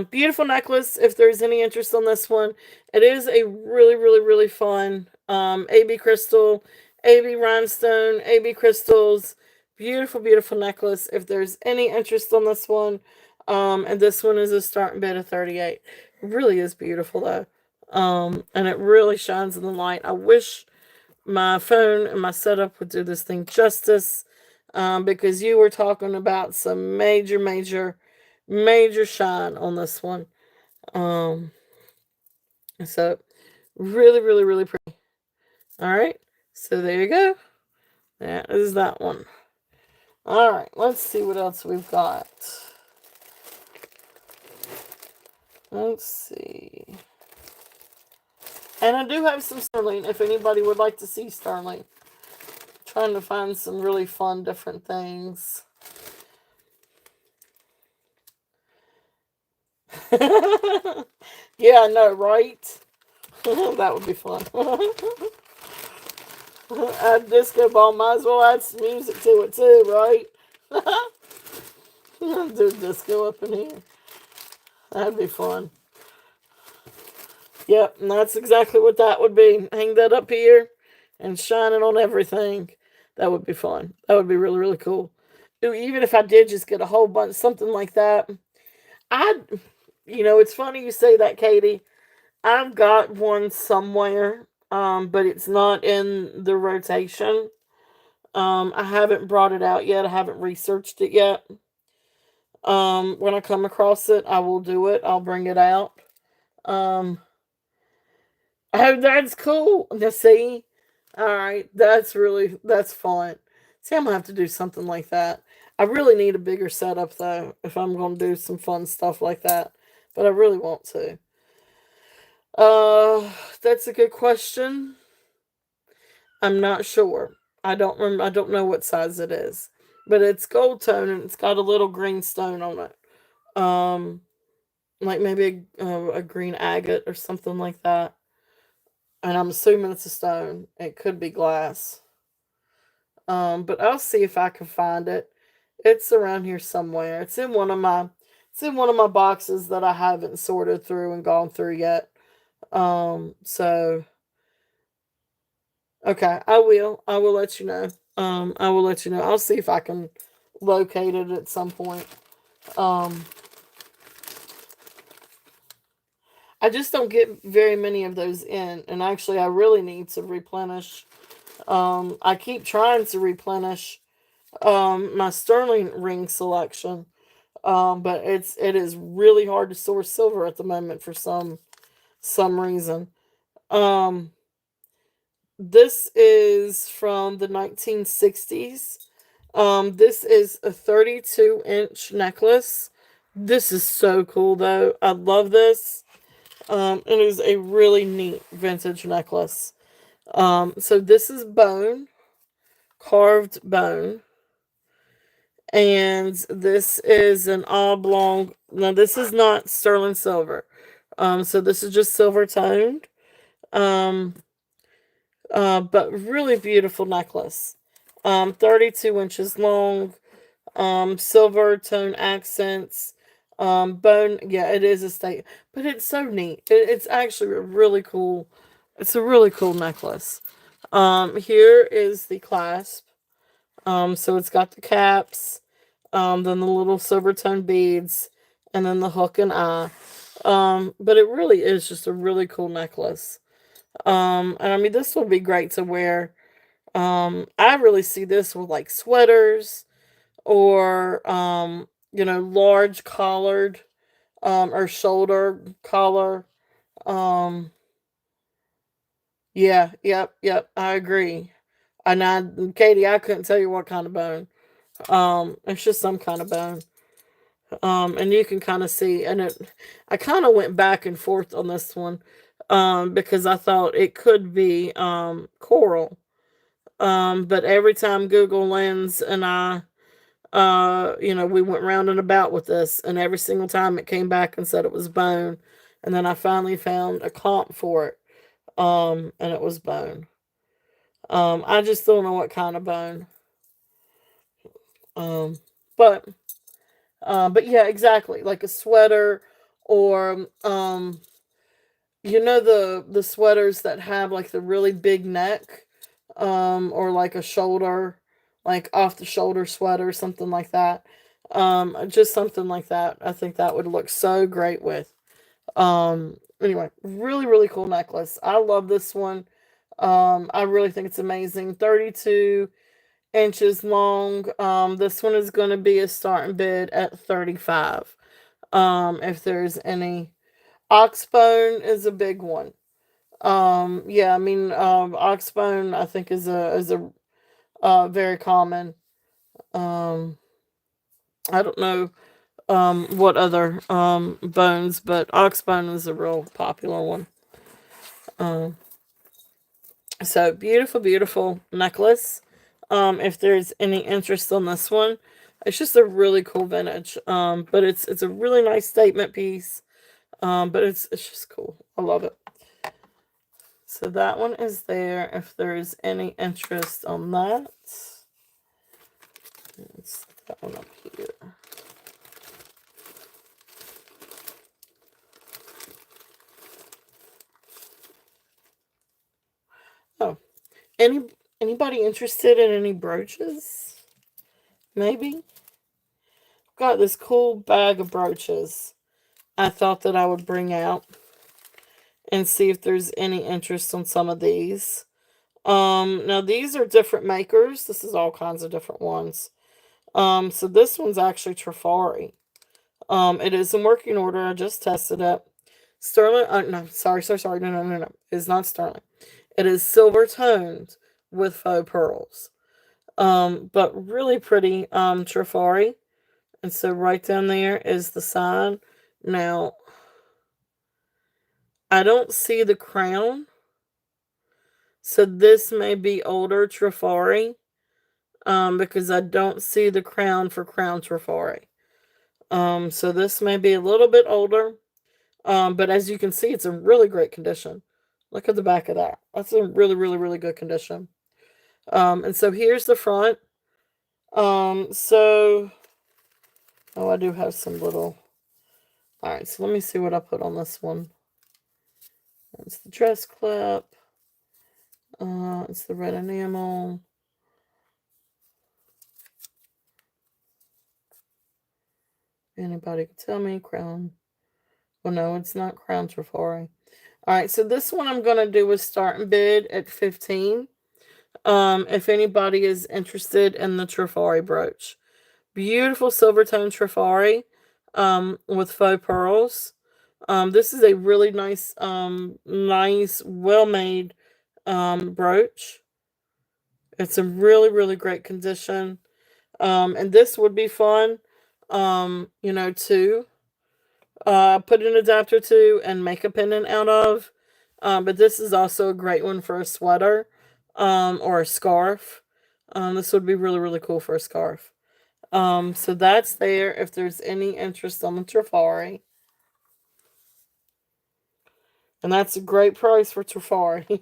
Beautiful necklace. If there's any interest on this one, it is a really, really, really fun AB crystal, AB rhinestone, AB crystals. Beautiful, beautiful necklace. If there's any interest on this one, and this one is a starting bid of 38. It really is beautiful though. And it really shines in the light. I wish my phone and my setup would do this thing justice, because you were talking about some major, major, major shine on this one. Um, so really, really, really pretty. All right, so there you go. That is that one. All right, let's see what else we've got. Let's see. And I do have some sterling if anybody would like to see sterling. Trying to find some really fun different things. Yeah, I know, right? That would be fun. Add disco ball, might as well add some music to it too, right? Do disco up in here. That'd be fun. Yep, and that's exactly what that would be. Hang that up here and shine it on everything. That would be fun. That would be really, really cool. Ooh, even if I did just get a whole bunch, something like that. It's funny you say that, Katie. I've got one somewhere, but it's not in the rotation. I haven't brought it out yet. I haven't researched it yet. When I come across it, I will do it. I'll bring it out. Um, oh, that's cool. Now, see, all right, that's fun. See, I'm gonna have to do something like that. I really need a bigger setup though, if I'm gonna do some fun stuff like that. But I really want to. That's a good question. I'm not sure. I don't remember. I don't know what size it is, but it's gold tone and it's got a little green stone on it. Um, like maybe a green agate or something like that. And I'm assuming it's a stone. It could be glass. But I'll see if I can find it. It's around here somewhere. It's in one of my boxes that I haven't sorted through and gone through yet. So okay, I will. I will let you know. I will let you know. I'll see if I can locate it at some point. Um, I just don't get very many of those in, and actually, I really need to replenish. I keep trying to replenish my sterling ring selection, but it is really hard to source silver at the moment for some reason. Um, this is from the 1960s. This is a 32-inch necklace. This is so cool, though. I love this. It is a really neat vintage necklace. So this is bone, carved bone. And this is an oblong. Now, this is not sterling silver. So this is just silver toned. Um, but really beautiful necklace. 32 inches long. Silver tone accents. Bone. Yeah, it is a state, but it's so neat. It's actually a really cool. It's a really cool necklace. Here is the clasp. So it's got the caps, then the little silver tone beads, and then the hook and eye. But it really is just a really cool necklace. And I mean, this will be great to wear. I really see this with like sweaters or, large collared, or shoulder collar. Um, yeah, yep, I agree. Katie, I couldn't tell you what kind of bone. It's just some kind of bone. And you can kind of see, I kind of went back and forth on this one, because I thought it could be, coral. But every time Google Lens and I, we went round and about with this, and every single time it came back and said it was bone, and then I finally found a comp for it, and it was bone. I just don't know what kind of bone. Um, but But yeah, exactly. Like a sweater or the sweaters that have like the really big neck, or like a shoulder, like off the shoulder sweater, something like that. Just something like that. I think that would look so great with. Anyway, really, really cool necklace. I love this one. I really think it's amazing. 32 inches long. This one is going to be a starting bid at 35. If there's any, oxbone is a big one. Yeah, I mean, oxbone I think is a very common. Um, I don't know what other bones, but oxbone is a real popular one. Um, so beautiful, beautiful necklace. If there's any interest on this one, it's just a really cool vintage. But it's a really nice statement piece. But it's just cool. I love it. So that one is there. If there's any interest on that, let's set that one up here. Oh, anybody interested in any brooches? Maybe. Got this cool bag of brooches. I thought that I would bring out and see if there's any interest on some of these. Now these are different makers. This is all kinds of different ones. So this one's actually Trifari. It is in working order. I just tested it. Sterling, no, sorry. No. It's not sterling. It is silver toned with faux pearls. But really pretty, Trifari. And so right down there is the sign. Now, I don't see the crown. So this may be older Trifari. Because I don't see the crown for Crown Trifari. So this may be a little bit older. But as you can see, it's in really great condition. Look at the back of that. That's in really, really, really good condition. And so here's the front. Oh, I do have some little. All right, so let me see what I put on this one. It's the dress clip. It's the red enamel. Anybody can tell me crown. Well, no, it's not Crown Trifari. All right, so this one I'm going to do a starting bid at 15. If anybody is interested in the Trifari brooch. Beautiful silver tone Trifari with faux pearls. This is a really nice, well-made brooch. It's in really, really great condition. And this would be fun, to put an adapter to and make a pendant out of. But this is also a great one for a sweater or a scarf. This would be really, really cool for a scarf. So that's there if there's any interest on the Trifari. And that's a great price for Trifari.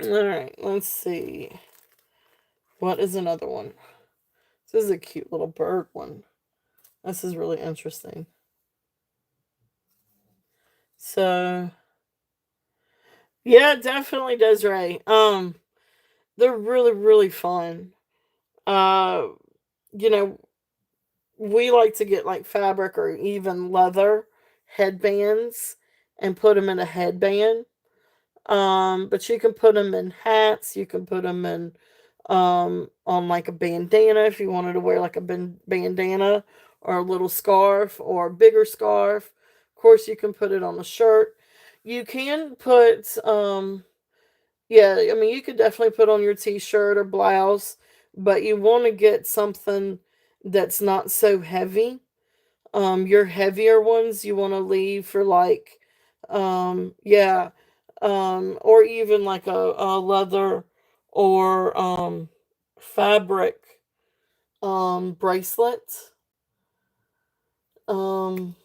Alright, let's see. What is another one? This is a cute little bird one. This is really interesting. So, yeah, definitely Desiree. They're really, really fun. Uh, you know, we like to get like fabric or even leather headbands and put them in a headband. But you can put them in hats. You can put them in on like a bandana if you wanted to wear like a bandana or a little scarf or a bigger scarf. Of course, you can put it on a shirt. You can put yeah, I mean you could definitely put on your t-shirt or blouse, but you want to get something that's not so heavy. Your heavier ones you want to leave for like yeah, or even like a leather or fabric bracelet. Um,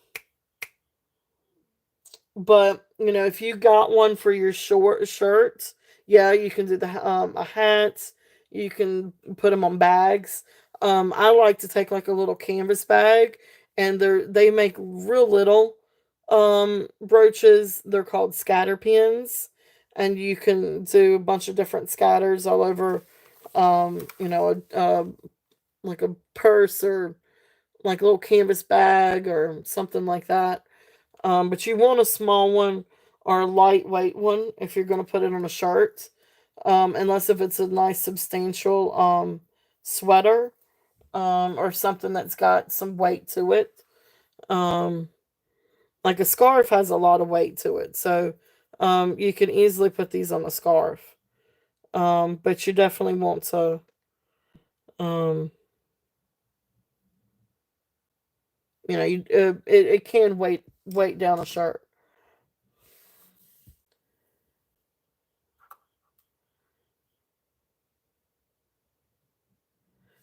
but if you got one for your short shirts, yeah, you can do a hat. You can put them on bags. I like to take like a little canvas bag, and they make real little brooches. They're called scatter pins, and you can do a bunch of different scatters all over. Like a purse or like a little canvas bag or something like that. But you want a small one or a lightweight one if you're going to put it on a shirt. Unless if it's a nice substantial sweater or something that's got some weight to it. Um, like a scarf has a lot of weight to it, so you can easily put these on a scarf. But you definitely want to, um, it can weight down a shirt.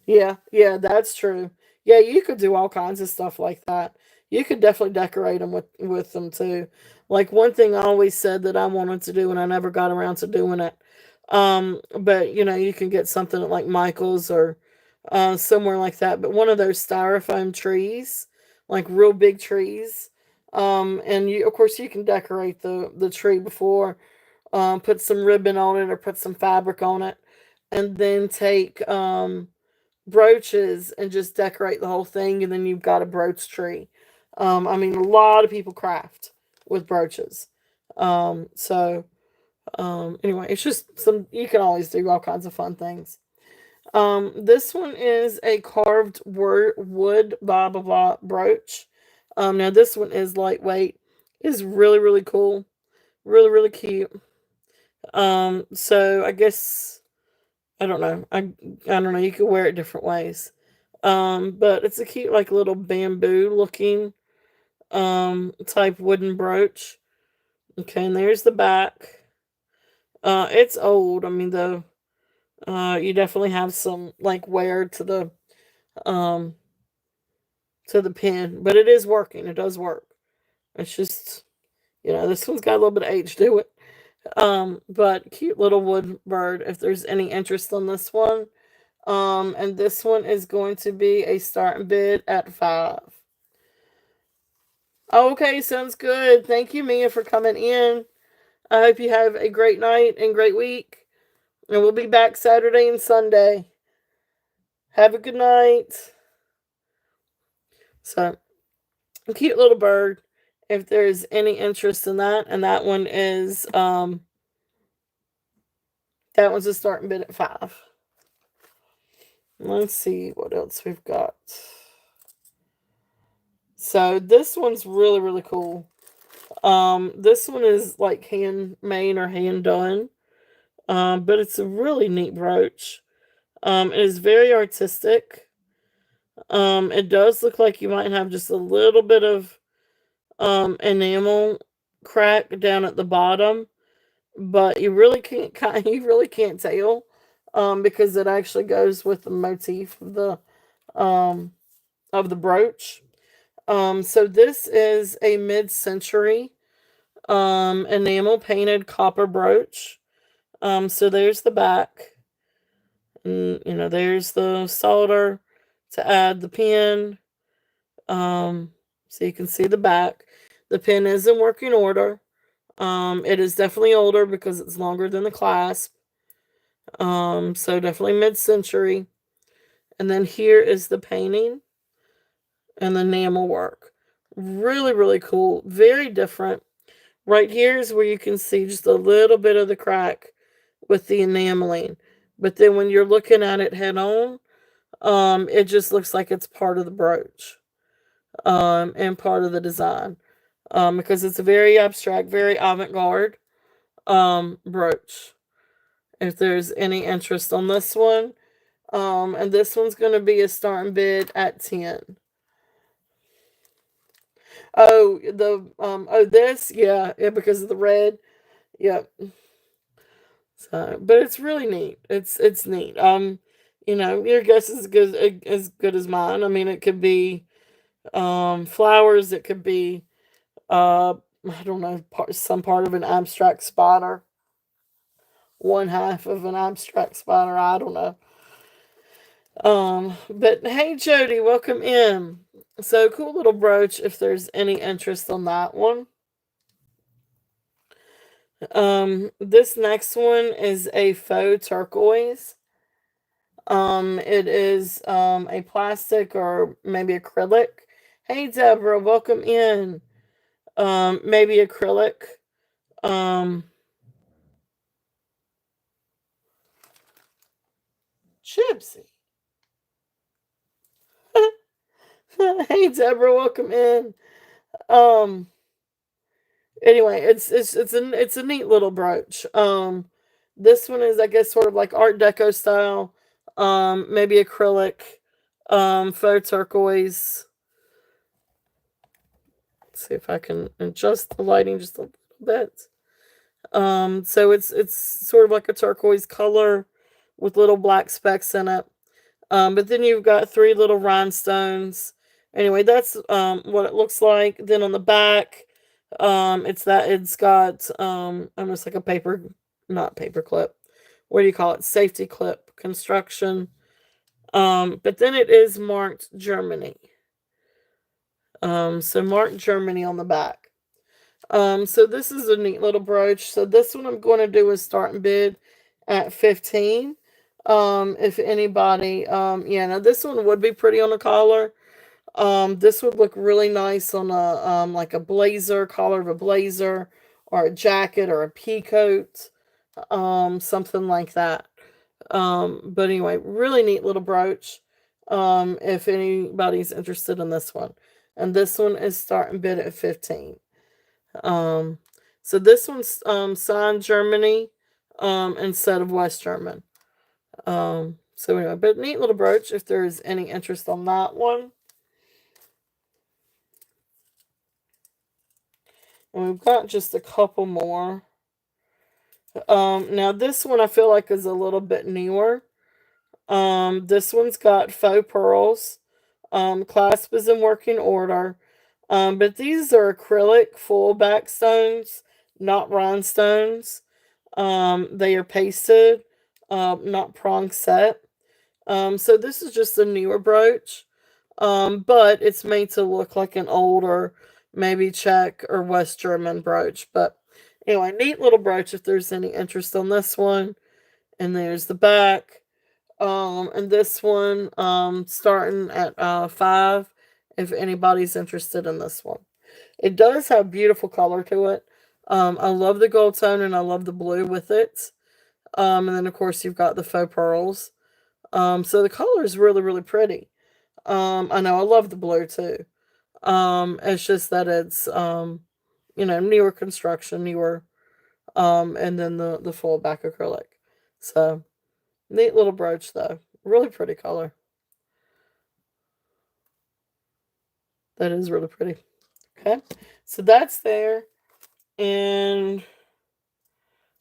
Yeah, yeah, that's true. Yeah, you could do all kinds of stuff like that. You could definitely decorate them with them too. Like one thing I always said that I wanted to do and I never got around to doing it. But you can get something at like Michael's or somewhere like that. But one of those styrofoam trees, like real big trees. And you of course you can decorate the tree before, put some ribbon on it or put some fabric on it, and then take brooches and just decorate the whole thing, and then you've got a brooch tree. I mean, a lot of people craft with brooches. Anyway, it's just some you can always do all kinds of fun things. This one is a carved wood blah blah blah brooch. Now this one is lightweight. It's really really cool, really really cute. So I guess I don't know. I don't know. You could wear it different ways. But it's a cute, like little bamboo looking type wooden brooch. Okay, and there's the back. It's old. I mean the you definitely have some like wear um to the pin, but it is working. It does work. It's just this one's got a little bit of age to it. But cute little wood bird. If there's any interest on this one. And this one is going to be a starting bid at 5. Okay, sounds good. Thank you, Mia, for coming in. I hope you have a great night and great week. And we'll be back Saturday and Sunday. Have a good night. So, a cute little bird. If there's any interest in that, and that one's a starting bid at 5. Let's see what else we've got. So this one's really, really cool. This one is like handmade or hand done. But it's a really neat brooch. It is very artistic. It does look like you might have just a little bit of enamel crack down at the bottom, but you really can't tell because it actually goes with the motif of the brooch. So this is a mid-century enamel painted copper brooch. So there's the back, and there's the solder to add the pin. So you can see the back. The pin is in working order. It is definitely older because it's longer than the clasp. So definitely mid-century. And then here is the painting and the enamel work. Really, really cool. Very different. Right here is where you can see just a little bit of the crack with the enameling. But then when you're looking at it head on, it just looks like it's part of the brooch. And part of the design. Because it's a very abstract, very avant-garde brooch. If there's any interest on this one. And this one's going to be a starting bid at 10. Oh, this, yeah, because of the red. Yep. So, but it's really neat. It's neat. Your guess is good as mine. I mean, it could be flowers. It could be I don't know, some part of an abstract spotter. One half of an abstract spotter. I don't know. But hey, Jody, welcome in. So cool little brooch. If there's any interest on that one. This next one is a faux turquoise. It is a plastic or maybe acrylic. Hey, Deborah, welcome in. Maybe acrylic. Um, Gypsy. Hey, Deborah, welcome in. Um, anyway, it's a neat little brooch. This one is, I guess, sort of like Art Deco style. Maybe acrylic. Faux turquoise. Let's see if I can adjust the lighting just a little bit. So it's sort of like a turquoise color with little black specks in it. But then you've got three little rhinestones. Anyway, that's what it looks like. Then on the back, it's got almost like a paper, not paper clip. What do you call it? Safety clip construction. But then it is marked Germany. So marked Germany on the back. So this is a neat little brooch. So this one I'm going to do is start and bid at 15. If anybody, yeah, now this one would be pretty on a collar. This would look really nice on a, like a blazer, collar of a blazer, or a jacket, or a pea coat, something like that. But anyway, really neat little brooch. If anybody's interested in this one. And this one is starting bid at 15. Um, so this one's signed Germany instead of West German. So anyway, but neat little brooch if there's any interest on that one. And we've got just a couple more. Now this one I feel like is a little bit newer. This one's got faux pearls. Clasp is in working order. But these are acrylic full back stones, not rhinestones. They are pasted, not prong set. So this is just a newer brooch. But it's made to look like an older, maybe Czech or West German brooch. But anyway, neat little brooch if there's any interest on this one. And there's the back. And this one, starting at 5, if anybody's interested in this one. It does have beautiful color to it. I love the gold tone and I love the blue with it. And then of course you've got the faux pearls. So the color is really, really pretty. I know I love the blue too. It's just that it's newer construction, newer, and then the full back acrylic. So neat little brooch though. Really pretty color. That is really pretty. Okay. So that's there. And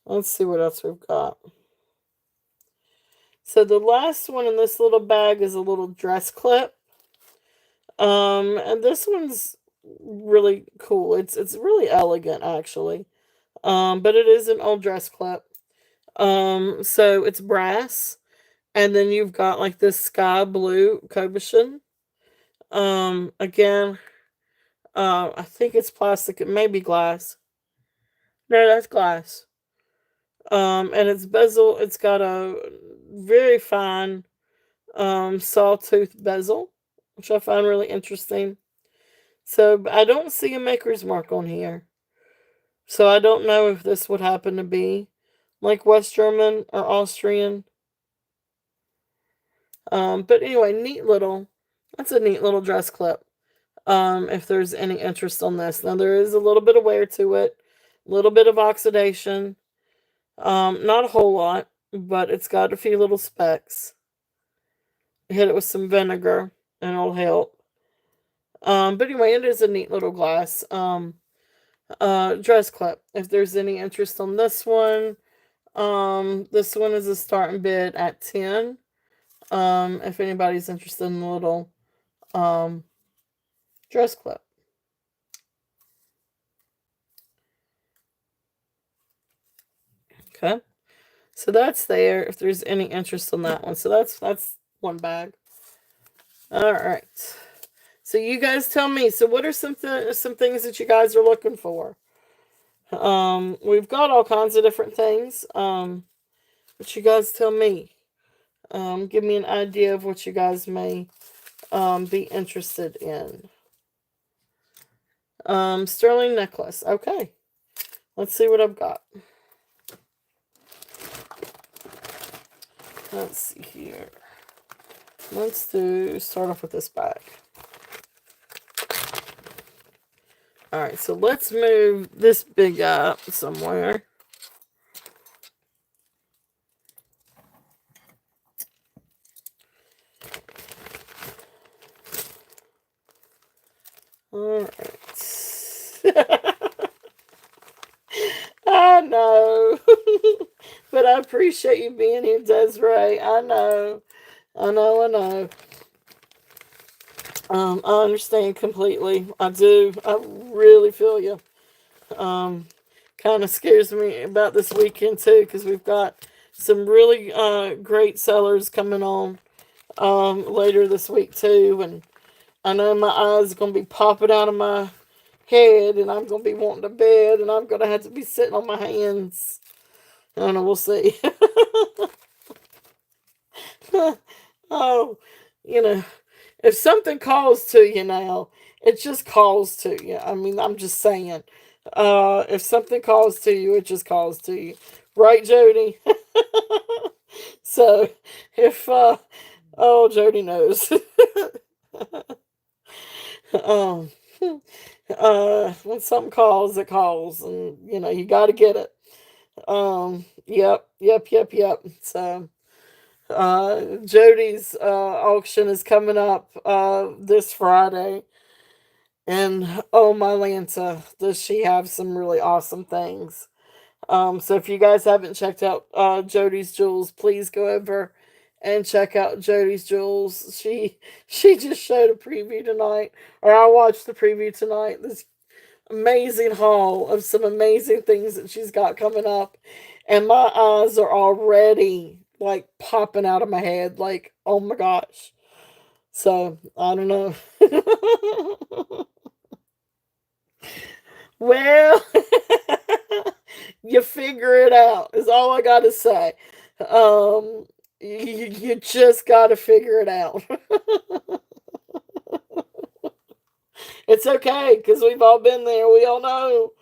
let's see what else we've got. So the last one in this little bag is a little dress clip. And this one's really cool. It's really elegant actually. But it is an old dress clip. So it's brass. And then you've got like this sky blue cabochon. Again, I think it's plastic. It may be glass. No, that's glass. And it's bezel. It's got a very fine sawtooth bezel, which I find really interesting. So I don't see a maker's mark on here. So I don't know if this would happen to be like West German or Austrian. But anyway, that's a neat little dress clip. If there's any interest on this. Now there is a little bit of wear to it, a little bit of oxidation. Not a whole lot, but it's got a few little specks. Hit it with some vinegar and it'll help. But anyway, it is a neat little glass dress clip. If there's any interest on this one is a starting bid at 10. If anybody's interested in the little dress clip. Okay. So that's there if there's any interest on that one. So that's one bag. All right. So you guys tell me. So what are some things that you guys are looking for? We've got all kinds of different things. But you guys tell me. Give me an idea of what you guys may be interested in. Sterling necklace. Okay. Let's see what I've got. Let's see here. Let's start off with this bag. Alright, so let's move this big guy up somewhere. Alright. I know. But I appreciate you being here, Desiree. I know. I know. I understand completely. I do. I really feel you. Kind of scares me about this weekend too, because we've got some really great sellers coming on later this week too, and I know my eyes are gonna be popping out of my head, and I'm gonna be wanting to bed, and I'm gonna have to be sitting on my hands. I don't know. We'll see. Oh, you know. If something calls to you now, it just calls to you. I mean, I'm just saying. If something calls to you, it just calls to you. Right, Jody? So, if, oh, Jody knows. um, when something calls, it calls. And, you got to get it. Yep. So, Jody's auction is coming up this Friday, and oh my Lanta, does she have some really awesome things. So if you guys haven't checked out Jody's Jewels, please go over and check out Jody's Jewels. She just showed a preview tonight, or I watched the preview tonight. This amazing haul of some amazing things that she's got coming up, and my eyes are already like popping out of my head, like, oh my gosh. So I don't know. Well, you figure it out is all I gotta say. You just gotta figure it out. It's okay, because we've all been there. We all know.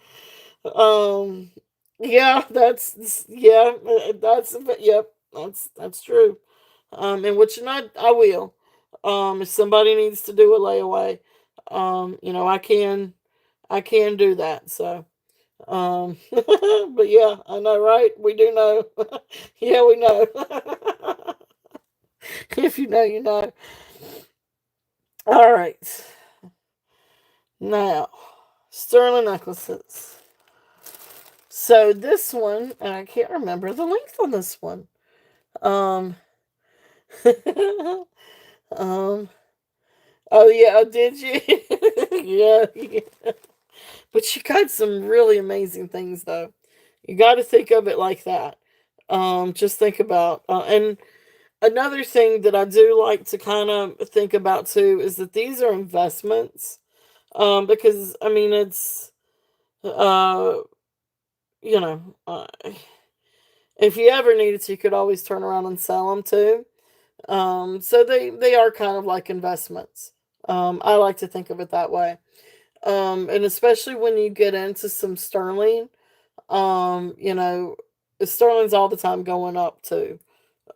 Yeah, that's true. And which not I will. If somebody needs to do a layaway, I can do that. So, but yeah, I know, right? We do know. Yeah, we know. If you know, you know. All right. Now, sterling necklaces. So this one, and I can't remember the length on this one. Um, um, oh yeah, did you? Yeah. But you got some really amazing things, though. You got to think of it like that. Just think about, and another thing that I do like to kind of think about too is that these are investments. Because I mean, it's, uh, you know, if you ever needed to, you could always turn around and sell them too. So they are kind of like investments. I like to think of it that way. And especially when you get into some sterling, you know, sterling's all the time going up too.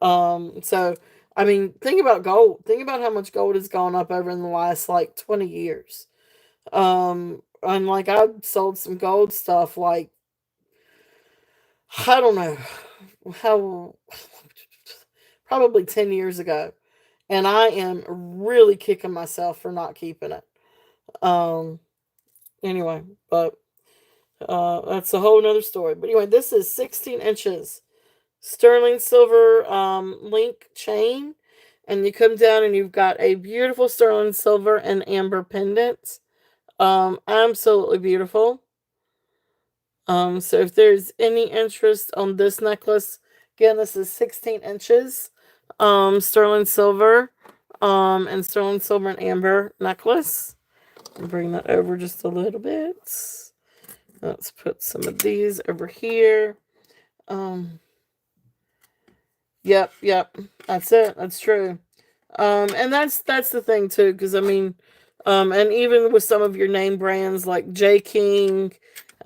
So I mean, think about gold. Think about how much gold has gone up over in the last like 20 years. And like I sold some gold stuff like I don't know how probably 10 years ago. And I am really kicking myself for not keeping it. Um anyway, but that's a whole nother story. But anyway, this is 16 inches sterling silver link chain, and you come down and you've got a beautiful sterling silver and amber pendant. Absolutely beautiful. So if there's any interest on this necklace, again, this is 16 inches. sterling silver, and sterling silver and amber necklace. Bring that over just a little bit. Let's put some of these over here. Yep, that's it. That's true. And that's the thing too, because I mean, and even with some of your name brands like J King,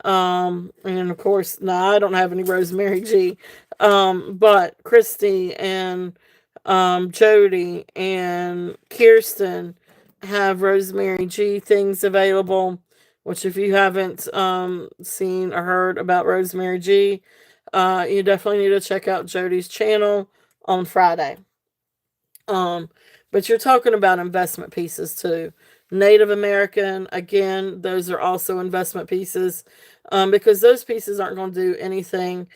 and of course, no, I don't have any Rosemary G, but Christy and Jody and Kirsten have Rosemary G things available. Which, if you haven't seen or heard about Rosemary G, you definitely need to check out Jody's channel on Friday. But you're talking about investment pieces too. Native American, again, those are also investment pieces, because those pieces aren't going to do anything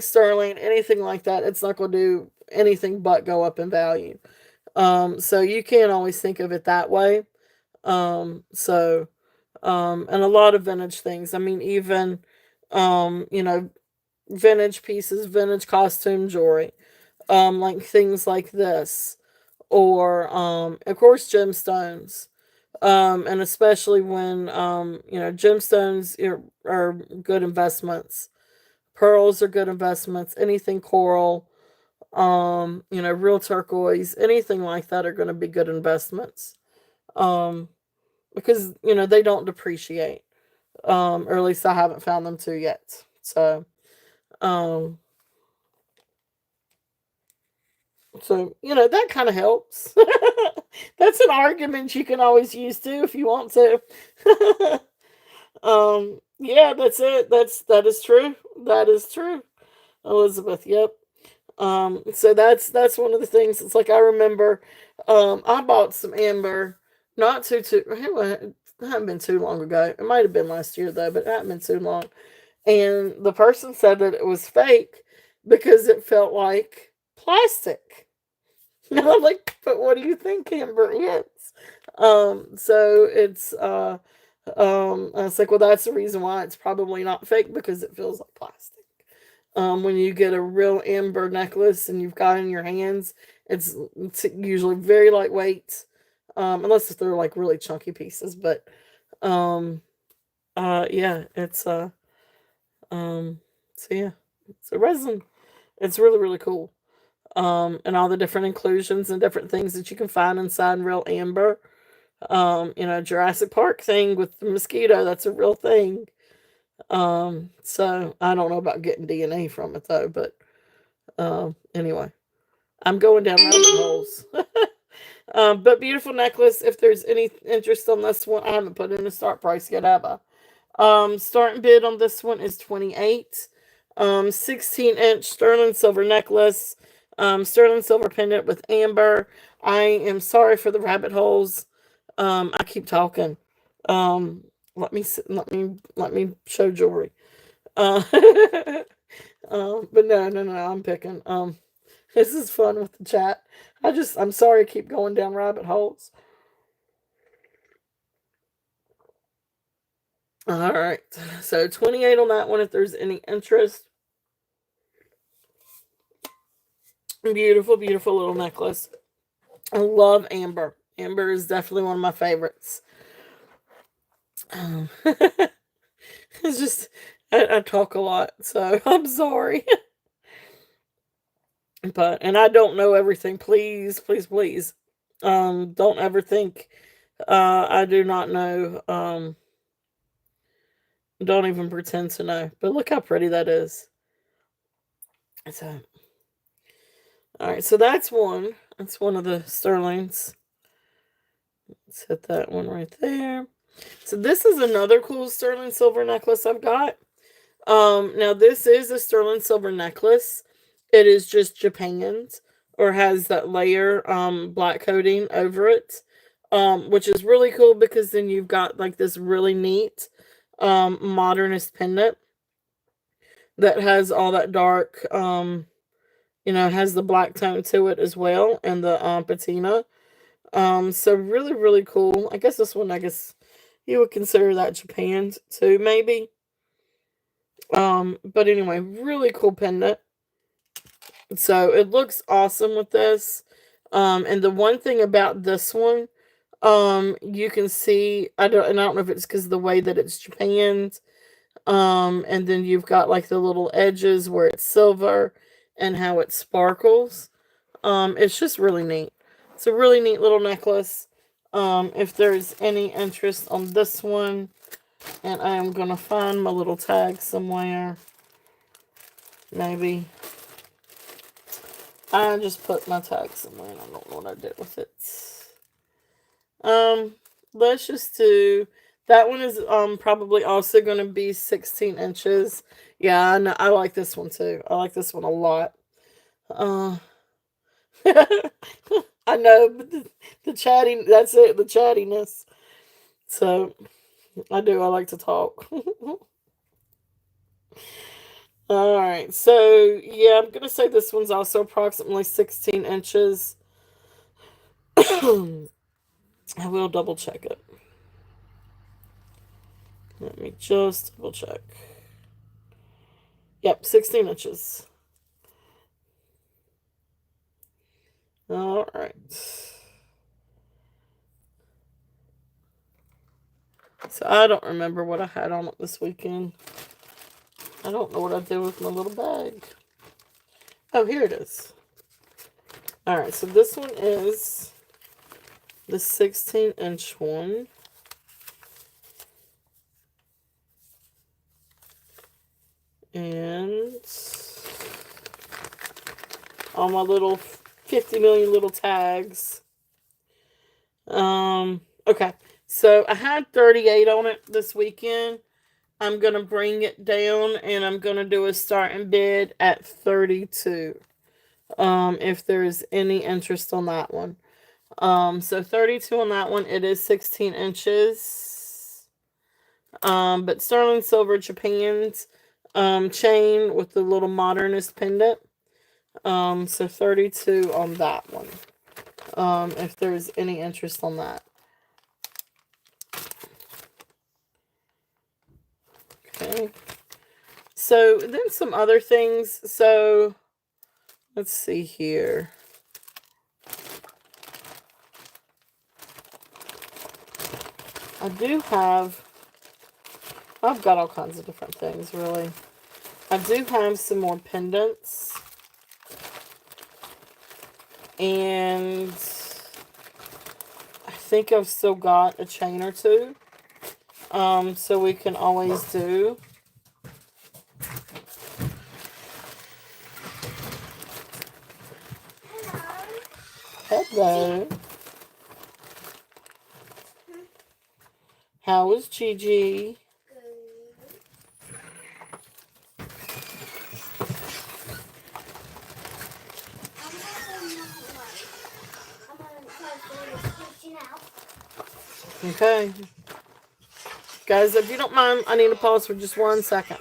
sterling, anything like that. It's not going to do anything but go up in value. So you can't always think of it that way. And a lot of vintage things. I mean, even, vintage pieces, vintage costume jewelry, like things like this, or, of course, gemstones. And especially when, gemstones are good investments. Pearls are good investments. Anything coral, real turquoise, anything like that are going to be good investments. Because, they don't depreciate. Or at least I haven't found them to yet. So, that kind of helps. That's an argument you can always use too if you want to. Yeah, that's it. That is true. That is true. Elizabeth, yep. So that's one of the things. It's like I remember, I bought some amber, not too it hadn't been too long ago. It might have been last year though, but it hadn't been too long. And the person said that it was fake because it felt like plastic. And I'm like, but what do you think amber is? So it's I was like, well, that's the reason why it's probably not fake, because it feels like plastic. When you get a real amber necklace and you've got it in your hands, it's usually very lightweight, unless they're like really chunky pieces. But yeah, it's so yeah, it's a resin. It's really, really cool. And all the different inclusions and different things that you can find inside real amber. Jurassic Park thing with the mosquito, that's a real thing. So I don't know about getting DNA from it though, but anyway, I'm going down rabbit holes. But beautiful necklace. If there's any interest on this one, I haven't put in a start price yet, have I? Starting bid on this one is $28. 16-inch sterling silver necklace. Sterling silver pendant with amber. I am sorry for the rabbit holes. I keep talking. Let me show jewelry. But no, I'm picking. This is fun with the chat. I'm sorry I keep going down rabbit holes. All right, so 28 on that one if there's any interest. Beautiful, beautiful little necklace. I love amber. Amber is definitely one of my favorites. It's just, I talk a lot, so I'm sorry. And I don't know everything. Please, please, please. Don't ever think I do not know. Don't even pretend to know. But look how pretty that is. So, all right, so that's one. That's one of the sterlings. Let's hit that one right there. So this is another cool sterling silver necklace I've got. Now this is a sterling silver necklace. It is just Japan's, or has that layer black coating over it, which is really cool because then you've got like this really neat modernist pendant that has all that dark, has the black tone to it as well, and the patina. So really, really cool. I guess this one, you would consider that Japan's too, maybe. But anyway, really cool pendant. So it looks awesome with this. And the one thing about this one, you can see, I don't know if it's because of the way that it's japanned. And then you've got like the little edges where it's silver and how it sparkles. It's just really neat. It's a really neat little necklace. If there's any interest on this one, and I am going to find my little tag somewhere. Maybe. I just put my tag somewhere and I don't know what I did with it. Let's just do, that one is probably also going to be 16 inches. Yeah, I know, I like this one too. I like this one a lot. I know, but the chatting, that's it, the chattiness. So, I like to talk. Alright, so, yeah, I'm going to say this one's also approximately 16 inches. I will double check it. Let me just double check. Yep, 16 inches. Alright. So I don't remember what I had on it this weekend. I don't know what I did with my little bag. Oh, here it is. Alright, so this one is the 16-inch one. And all my little 50 million little tags. Okay. So I had 38 on it this weekend. I'm going to bring it down and I'm going to do a starting bid at 32. If there's any interest on that one. So 32 on that one. It is 16 inches. But sterling silver Japan's chain with the little modernist pendant. So 32 on that one. If there's any interest on that. Okay. So then some other things. So let's see here. I've got all kinds of different things, really. I do have some more pendants. And I think I've still got a chain or two. So we can always do. Hello. How is Gigi? Okay. Guys, if you don't mind, I need to pause for just 1 second.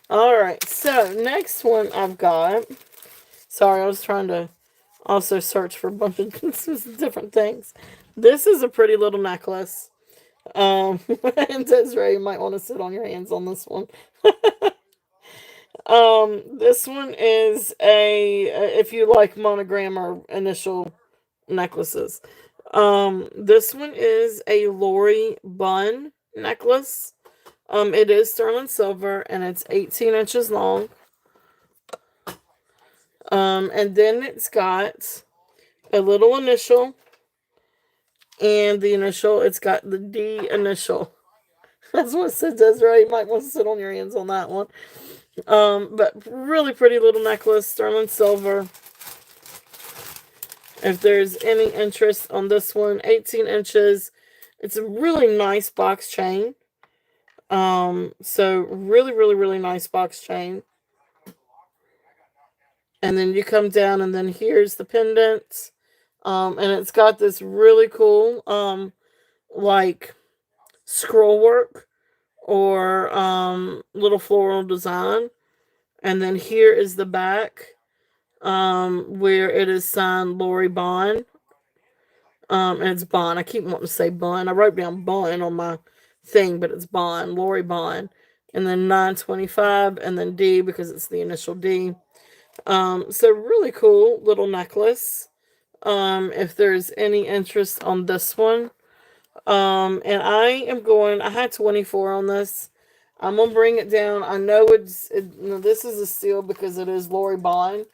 Alright, so next one I've got. Sorry, I was trying to also search for a bunch of different things. This is a pretty little necklace. And Desiree, you might want to sit on your hands on this one. This one is if you like monogram or initial necklaces. This one is a Lori Bun necklace. It is sterling silver and it's 18 inches long. And then it's got a little initial, and the initial, it's got the D initial. That's what it says, Desiree. You might want to sit on your hands on that one. But really pretty little necklace, sterling silver. If there's any interest on this one, 18 inches. It's a really nice box chain. So really, really, really nice box chain. And then you come down, and then here's the pendant. And it's got this really cool, like scroll work or little floral design. And then here is the back, where it is signed Lori Bond. And it's Bond. I keep wanting to say Bond. I wrote down Bond on my thing, but it's Bond, Lori Bond. And then 925, and then D because it's the initial D. So really cool little necklace. If there's any interest on this one. And I had 24 on this. I'm going to bring it down. I know this is a steal because it is Lori Bond.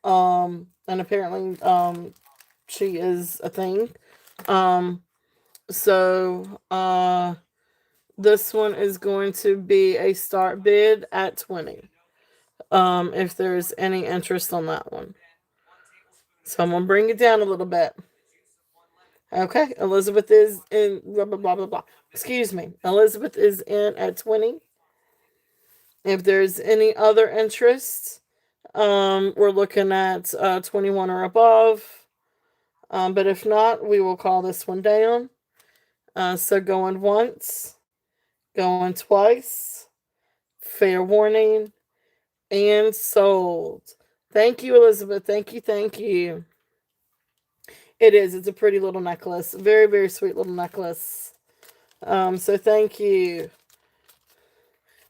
And apparently, she is a thing. So, this one is going to be a start bid at 20. If there's any interest on that one. So I'm going to bring it down a little bit. Okay, Elizabeth is in, blah, blah, blah, blah, blah. Excuse me. Elizabeth is in at 20. If there's any other interest, we're looking at 21 or above. But if not, we will call this one down. So going once, going twice, fair warning, and sold. Thank you, Elizabeth. Thank you, thank you. It is. It's a pretty little necklace. Very, very sweet little necklace. So thank you.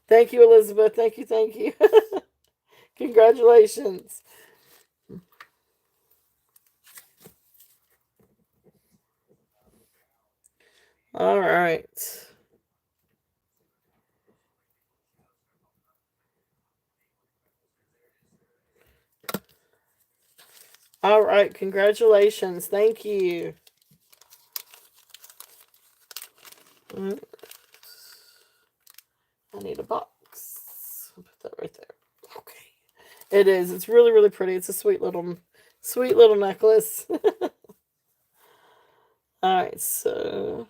Thank you, Elizabeth. Thank you, thank you. Congratulations. All right. All right. Congratulations. Thank you. I need a box. I'll put that right there. Okay. It is. It's really, really pretty. It's a sweet little necklace. All right. So.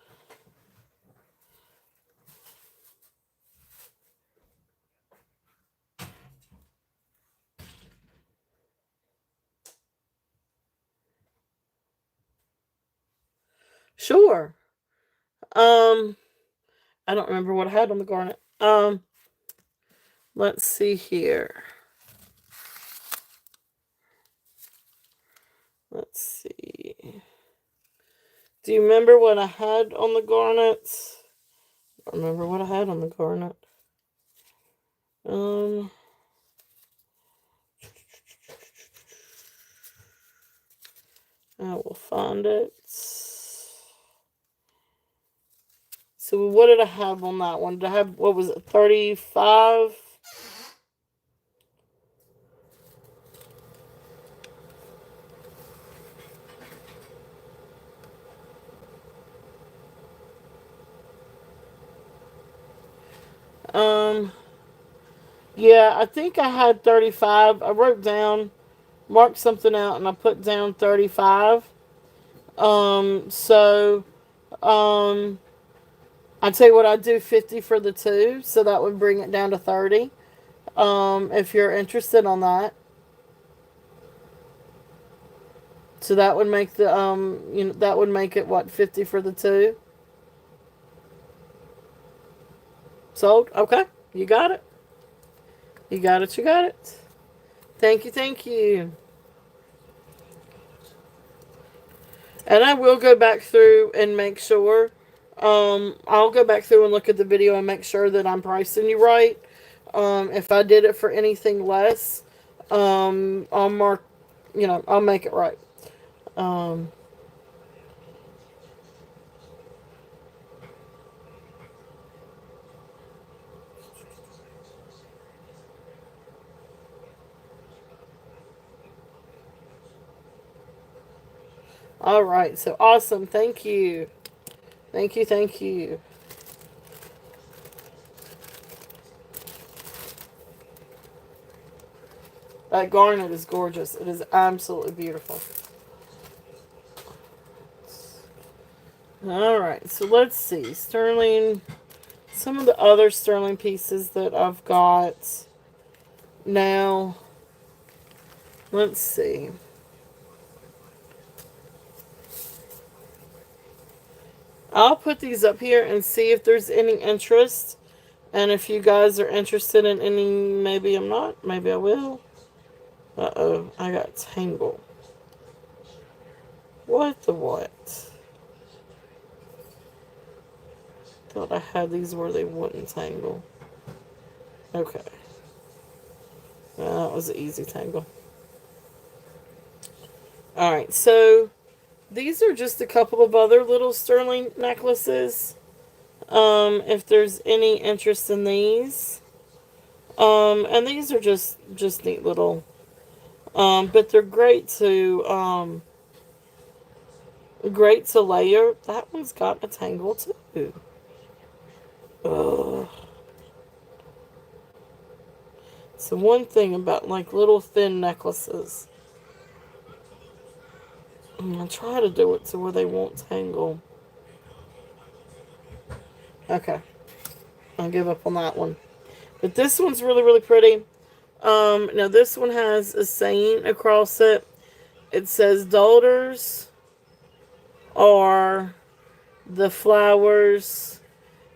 Sure. I don't remember what I had on the garnet. Let's see here. Let's see. Do you remember what I had on the garnet? I don't remember what I had on the garnet. I will find it. So what did I have on that one? Did I have, what was it, 35? Yeah, I think I had 35. I wrote down, marked something out, and I put down 35. So, I tell you what, I'd do 50 for the two, so that would bring it down to 30. If you're interested on that. So that would make the, that would make it, what, 50 for the two? Sold? Okay. You got it. You got it, you got it. Thank you, thank you. And I will go back through and make sure I'll go back through and look at the video and make sure that I'm pricing you right. If I did it for anything less, I'll mark, I'll make it right. All right, so awesome. Thank you. Thank you, thank you. That garnet is gorgeous. It is absolutely beautiful. All right, so let's see. Sterling, some of the other sterling pieces that I've got now. Let's see. I'll put these up here and see if there's any interest. And if you guys are interested in any, maybe I'm not, maybe I will. Uh-oh, I got tangled. What the what? Thought I had these where they wouldn't tangle. Okay. That was an easy tangle. Alright, so these are just a couple of other little sterling necklaces. If there's any interest in these. And these are just neat little, but they're great to layer. That one's got a tangle too. Ugh. So one thing about like little thin necklaces, I try to do it to where they won't tangle. Okay. I'll give up on that one. But this one's really, really pretty. Now this one has a saying across it. It says, daughters are the flowers.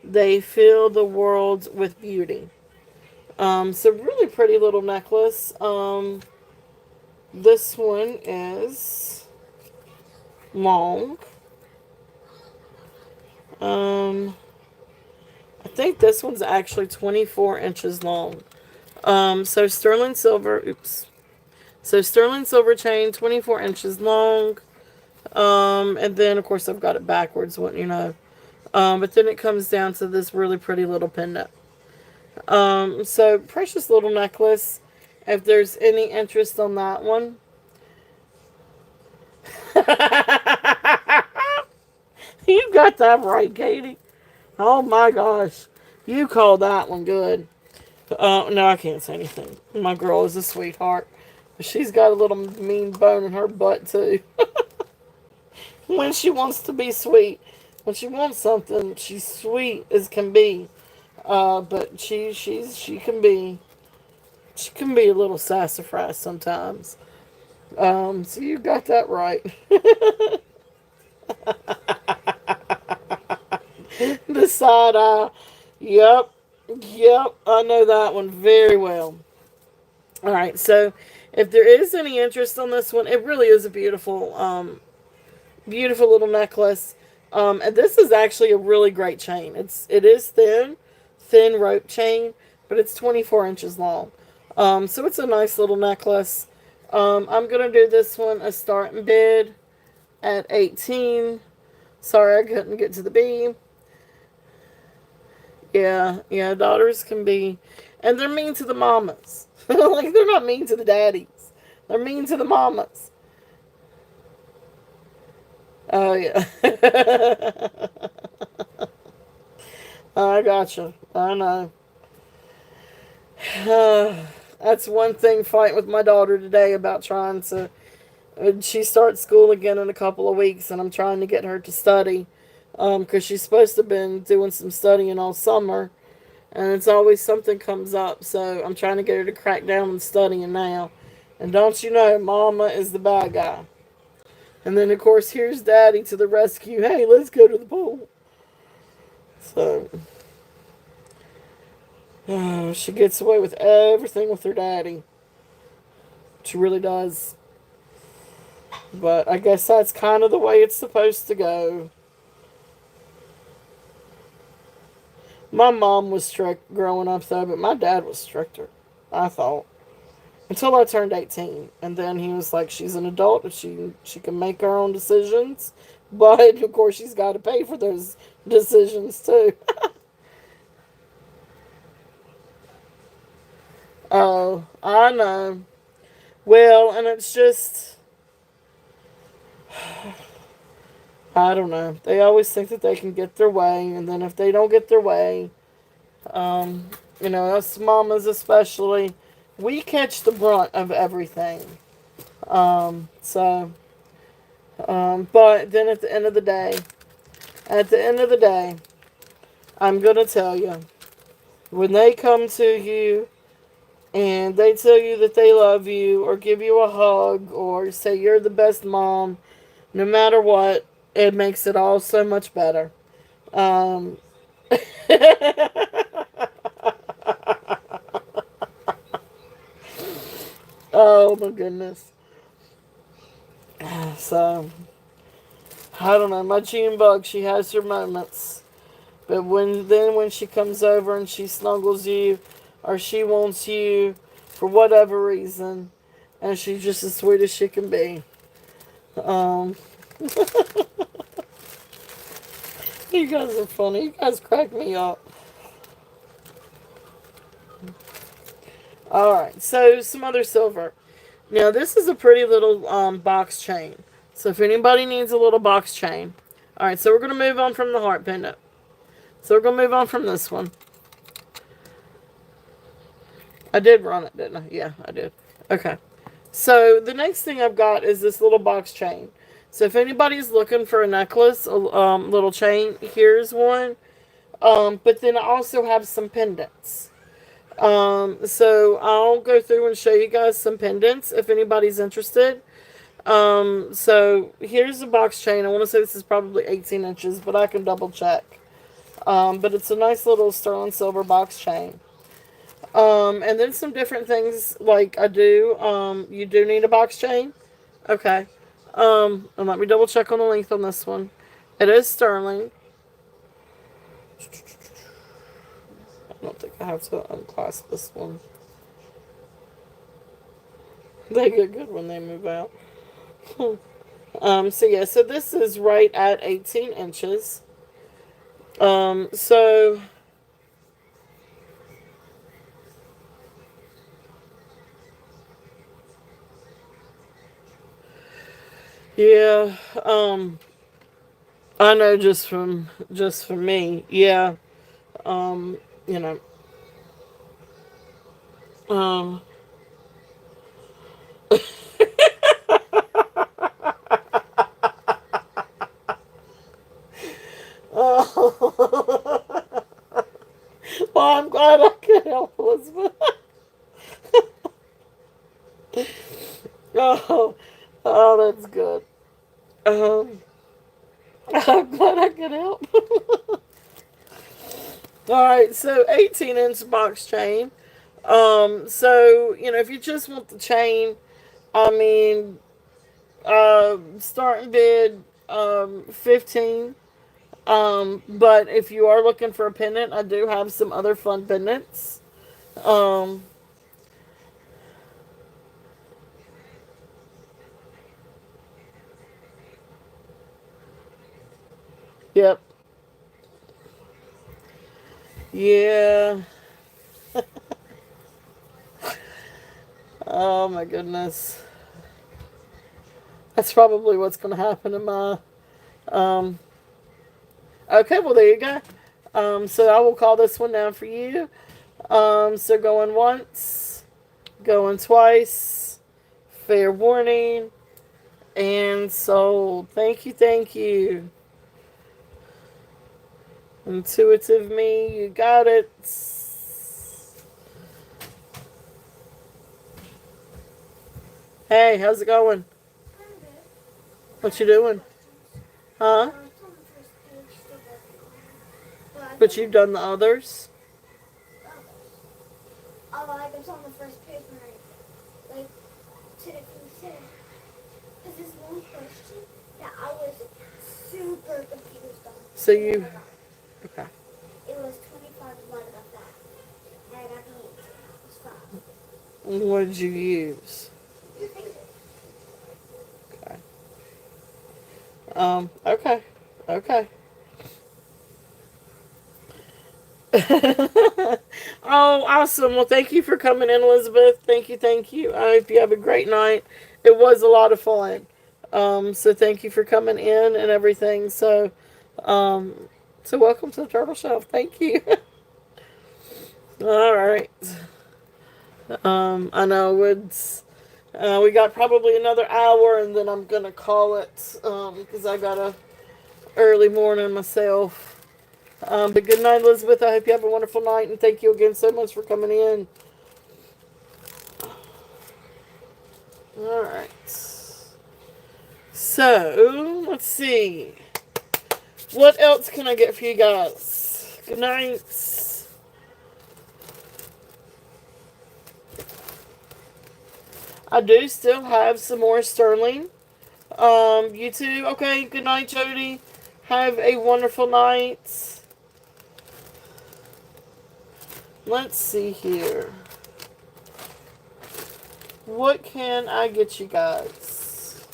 They fill the world with beauty. So really pretty little necklace. This one is long. I think this one's actually 24 inches long. So sterling silver, So sterling silver chain, 24 inches long. And then, of course, I've got it backwards, wouldn't you know. But then it comes down to this really pretty little pendant. So precious little necklace. If there's any interest on that one. You got that right, Katie. Oh my gosh. You called that one good. No, I can't say anything. My girl is a sweetheart. But she's got a little mean bone in her butt too. When she wants to be sweet. When she wants something, she's sweet as can be. But she can be a little sassafras sometimes. So you got that right. The side eye. Yep, I know that one very well. Alright, so if there is any interest on this one, it really is a beautiful, beautiful little necklace. And this is actually a really great chain. It is thin rope chain, but it's 24 inches long. So it's a nice little necklace. I'm going to do this one a starting bid at 18. Sorry, I couldn't get to the B. Yeah, daughters can be, and they're mean to the mamas. Like, they're not mean to the daddies. They're mean to the mamas. Oh, yeah. I gotcha. I know. That's one thing fighting with my daughter today about trying to, she starts school again in a couple of weeks, and I'm trying to get her to study. Because she's supposed to have been doing some studying all summer. And it's always something comes up. So I'm trying to get her to crack down on studying now. And don't you know, Mama is the bad guy. And then, of course, here's Daddy to the rescue. Hey, let's go to the pool. So, she gets away with everything with her daddy. She really does. But I guess that's kind of the way it's supposed to go. My mom was strict growing up, though, but my dad was stricter, I thought. Until I turned 18. And then he was like, she's an adult and she can make her own decisions. But, of course, she's got to pay for those decisions, too. Oh, I know. Well, and it's just, I don't know. They always think that they can get their way, and then if they don't get their way, um, us mamas especially, we catch the brunt of everything. So, but then at the end of the day, I'm gonna tell you, when they come to you and they tell you that they love you, or give you a hug, or say you're the best mom, no matter what, it makes it all so much better. Um, oh my goodness. So, I don't know. My June bug, she has her moments. But when she comes over and she snuggles you, or she wants you for whatever reason, and she's just as sweet as she can be. Um, you guys are funny. You guys crack me up. Alright, so some other silver. Now, this is a pretty little box chain. So if anybody needs a little box chain. Alright, so we're going to move on from the heart pendant. So we're going to move on from this one. I did run it, didn't I? Yeah, I did. Okay. So the next thing I've got is this little box chain. So if anybody's looking for a necklace, a little chain, here's one. But then I also have some pendants. So I'll go through and show you guys some pendants if anybody's interested. So here's the box chain. I want to say this is probably 18 inches, but I can double check. But it's a nice little sterling silver box chain. And then some different things like I do. You do need a box chain. Okay. And let me double check on the length on this one. It is sterling. I don't think I have to unclasp this one. They get good when they move out. So yeah, so this is right at 18 inches. So yeah, I know just from me, yeah. Um, you know, um, oh, well, I'm glad I could help, Elizabeth. Oh, oh, that's good. Um, I'm glad I could help. All right, so 18-inch box chain. So if you just want the chain, I mean, starting bid 15. But if you are looking for a pendant, I do have some other fun pendants. Um, yep. Yeah. Oh my goodness. That's probably what's going to happen in my. Um, okay, well, there you go. So I will call this one down for you. So going once, going twice, fair warning, and sold. Thank you, thank you. Intuitive me, you got it. Hey, how's it going? What you doing? Huh? But you've done the others? Oh, like it's on the first page when like, today, because this one question that I was super confused on. So you, okay. It was 25 What did you use? You think Okay. Okay. Okay. Oh, awesome. Well, thank you for coming in, Elizabeth. Thank you, thank you. I hope you have a great night. It was a lot of fun. So thank you for coming in and everything. Um, so welcome to the Turtle Shelf. Thank you. All right. I know it's, we got probably another hour and then I'm going to call it, because I got a early morning myself. But good night, Elizabeth. I hope you have a wonderful night, and thank you again so much for coming in. All right. So, let's see. What else can I get for you guys? Good night. I do still have some more sterling. You too. Okay, good night, Jody. Have a wonderful night. Let's see here. What can I get you guys?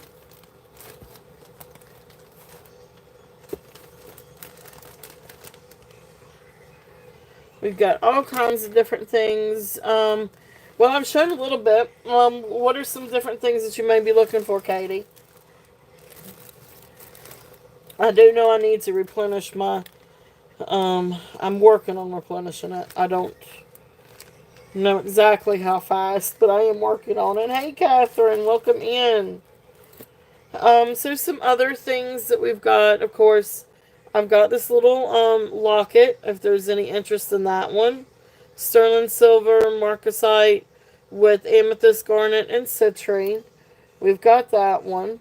We've got all kinds of different things. Well, I've shown a little bit. What are some different things that you may be looking for, Katie? I do know I need to replenish my, I'm working on replenishing it. I don't know exactly how fast, but I am working on it. Hey, Catherine, welcome in. So some other things that we've got, of course, I've got this little, locket, if there's any interest in that one. Sterling silver, marcasite with amethyst, garnet, and citrine. We've got that one.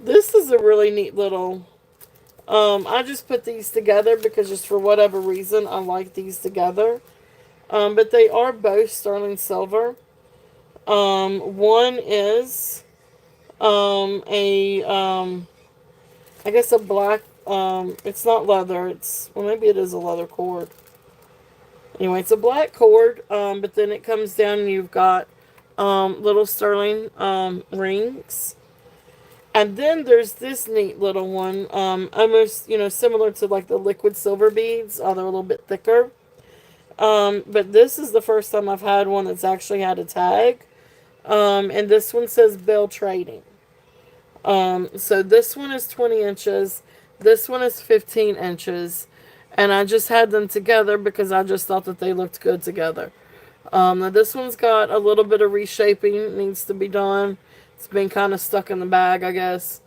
This is a really neat little, I just put these together because just for whatever reason, I like these together. But they are both sterling silver. One is, I guess a black, it's not leather, well, maybe it is a leather cord. Anyway, it's a black cord, but then it comes down and you've got, little sterling, rings. And then there's this neat little one, almost, similar to like the liquid silver beads, although a little bit thicker. But this is the first time I've had one that's actually had a tag. And this one says Bell Trading. So this one is 20 inches. This one is 15 inches. And I just had them together because I just thought that they looked good together. Now this one's got a little bit of reshaping needs to be done. It's been kind of stuck in the bag, I guess.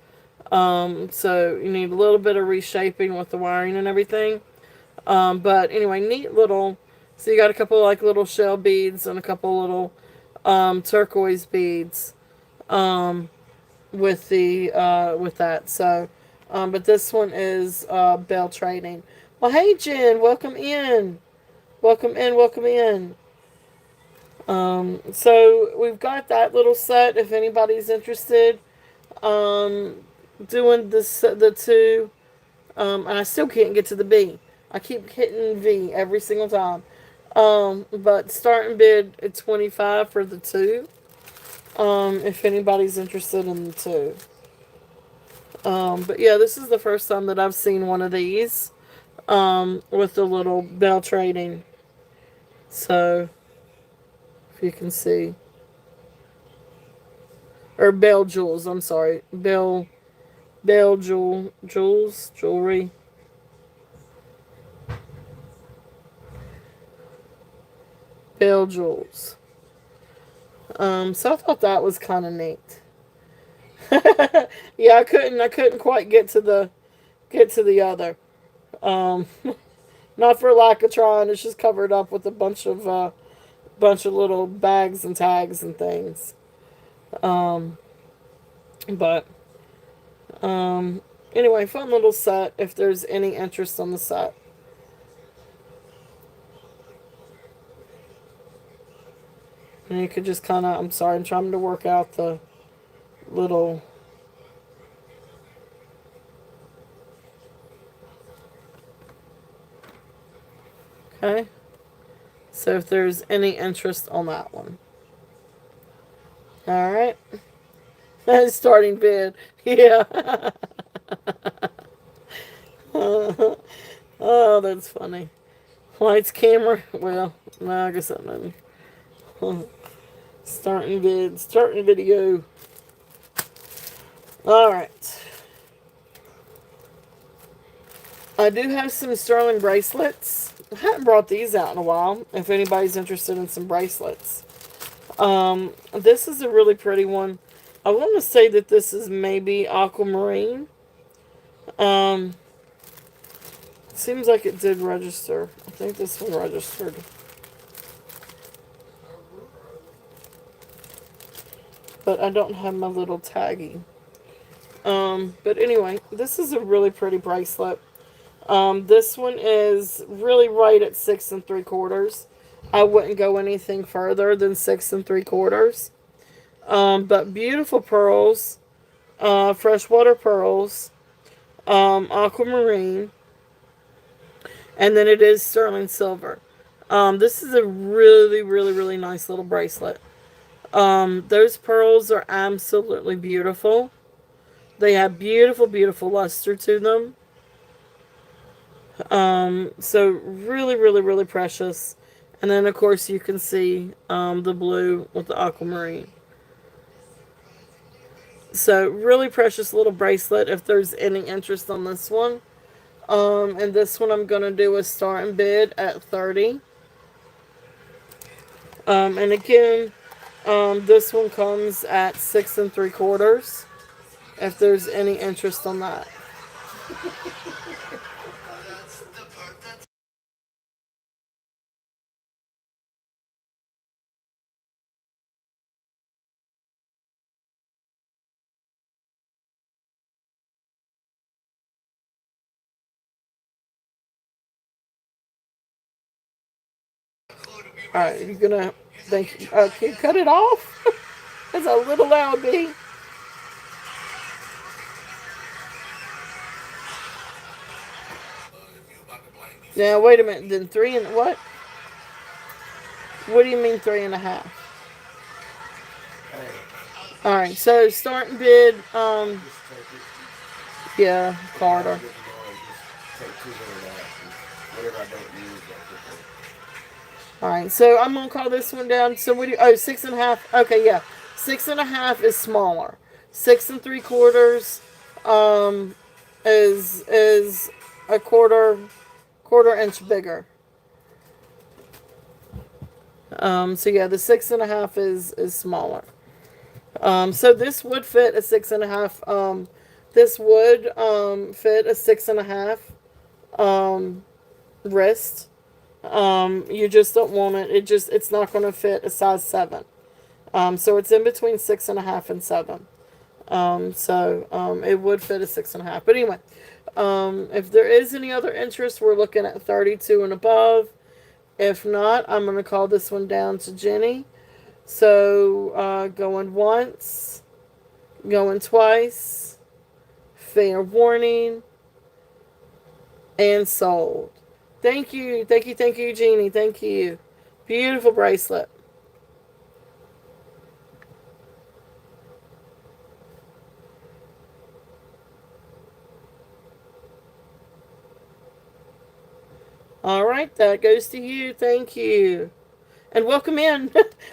So you need a little bit of reshaping with the wiring and everything. But anyway, neat little. So you got a couple like little shell beads and a couple little turquoise beads with that. So, but this one is Bell Trading. Well, hey Jen, welcome in. Welcome in. Welcome in. So we've got that little set if anybody's interested. Doing the two. And I still can't get to the B. I keep hitting V every single time. But starting bid at 25 for the two. If anybody's interested in the two. But yeah, this is the first time that I've seen one of these. With the little Bell Trading. So, if you can see. Or Bell Jewels, I'm sorry. Bell Jewelry. Bell Jewels. So I thought that was kind of neat. Yeah, I couldn't quite get to the other. Not for lack of trying. It's just covered up with a bunch of little bags and tags and things. But anyway, fun little set if there's any interest on the set. And you could just kind of, I'm sorry, I'm trying to work out the little. Okay. So if there's any interest on that one. All right. Starting bid. Yeah. Oh, that's funny. Lights, camera. Well, no, I guess that doesn't. Starting bid. Starting video. All right. I do have some sterling bracelets. I haven't brought these out in a while. If anybody's interested in some bracelets. This is a really pretty one. I want to say that this is maybe aquamarine. Seems like it did register. I think this one registered. But I don't have my little taggy. But anyway, this is a really pretty bracelet. This one is really right at 6 3/4. I wouldn't go anything further than 6 3/4. But beautiful pearls, freshwater pearls, aquamarine, and then it is sterling silver. This is a really, really, really nice little bracelet. Those pearls are absolutely beautiful. They have beautiful, beautiful luster to them. So really, really, really precious. And then, of course, you can see the blue with the aquamarine. So really precious little bracelet if there's any interest on this one. And this one I'm going to do a start and bid at 30. And again, this one comes at 6 3/4. If there's any interest on that. Alright, you're gonna think, can you cut it off? That's a little loud, B. Now, wait a minute, then 3 and what? What do you mean 3.5? Alright, so starting bid, yeah, Carter. Alright, so I'm going to call this one down. So what do you, 6.5. Okay, yeah. 6.5 is smaller. 6 3/4 is a quarter inch bigger. So yeah, the 6.5 is smaller. So this would fit a 6.5. This would fit a 6.5 wrist. You just don't want it. It's not going to fit a size 7. So it's in between 6.5 and 7. It would fit a 6.5. But anyway, if there is any other interest, we're looking at 32 and above. If not, I'm going to call this one down to Jenny. So, going once, going twice, fair warning, and sold. Thank you, Jeannie. Thank you. Beautiful bracelet. All right, that goes to you. Thank you. And welcome in.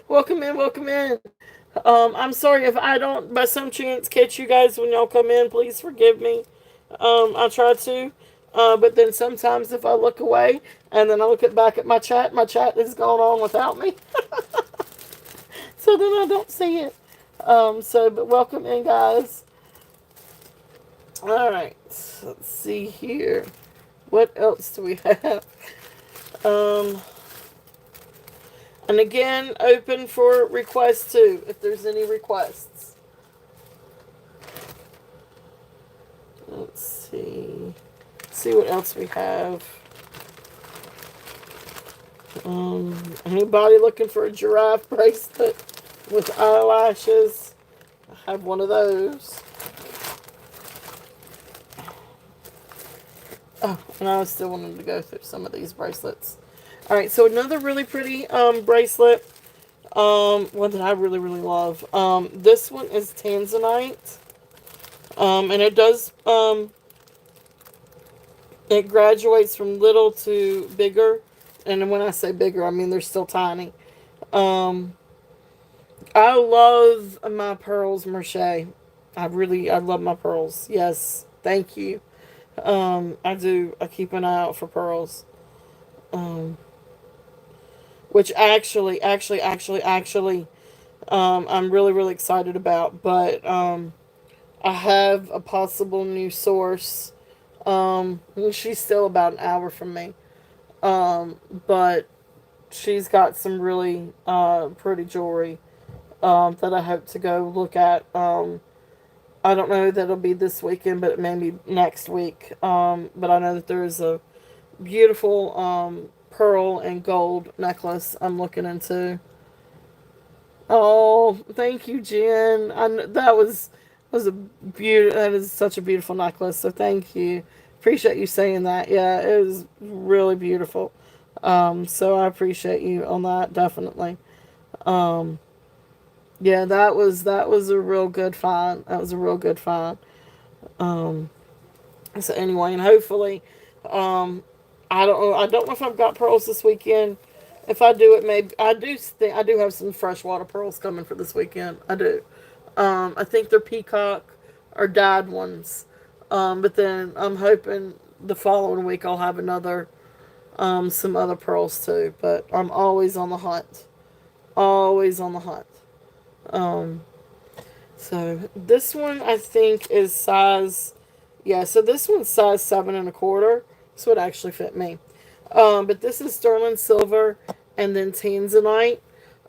welcome in. I'm sorry if I don't, by some chance, catch you guys when y'all come in. Please forgive me. I try to. But then sometimes if I look away and then I look back at my chat is going on without me. So then I don't see it. But welcome in, guys. All right. Let's see here. What else do we have? And again, open for requests too, if there's any requests. Let's see. See what else we have. Anybody looking for a giraffe bracelet with eyelashes? I have one of those. Oh, and I still wanted to go through some of these bracelets. Alright, so another really pretty bracelet. One that I really, really love. This one is Tanzanite. And it does, it graduates from little to bigger. And when I say bigger, I mean they're still tiny. I love my pearls, Merche. I love my pearls. Yes, thank you. I do. I keep an eye out for pearls. Which actually, I'm really, really excited about. But, I have a possible new source. She's still about an hour from me. But she's got some really, pretty jewelry, that I hope to go look at. I don't know that it'll be this weekend, but maybe next week. But I know that there is a beautiful, pearl and gold necklace I'm looking into. Oh, thank you, Jen. That was that is such a beautiful necklace. So thank you. Appreciate you saying that. Yeah, it was really beautiful. So I appreciate you on that, definitely. Um, yeah, that was a real good find. That was a real good find. Um, so anyway, and hopefully, um, I don't know if I've got pearls this weekend. If I do, it maybe I do have some freshwater pearls coming for this weekend. I do. I think they're peacock or dyed ones. But then I'm hoping the following week I'll have some other pearls too. But I'm always on the hunt. Always on the hunt. Um, so this one I think is size, yeah, so this one's size 7 1/4. This would actually fit me. But this is sterling silver and then tanzanite.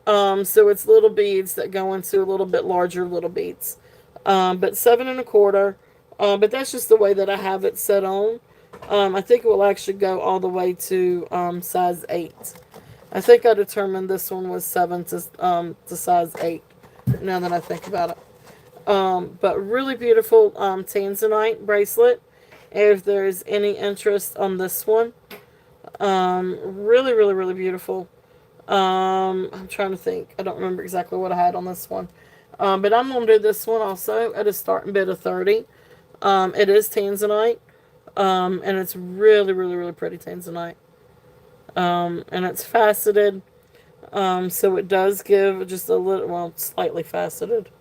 So it's little beads that go into a little bit larger little beads. But 7 1/4. But that's just the way that I have it set on. I think it will actually go all the way to size 8. I think I determined this one was 7 to size 8. Now that I think about it. But really beautiful tanzanite bracelet. If there's any interest on this one, really, really, really beautiful. I'm trying to think. I don't remember exactly what I had on this one. But I'm going to do this one also at a starting bid of 30. It is tanzanite. And it's really, really, really pretty tanzanite. And it's faceted. So it does give just a little, well, slightly faceted.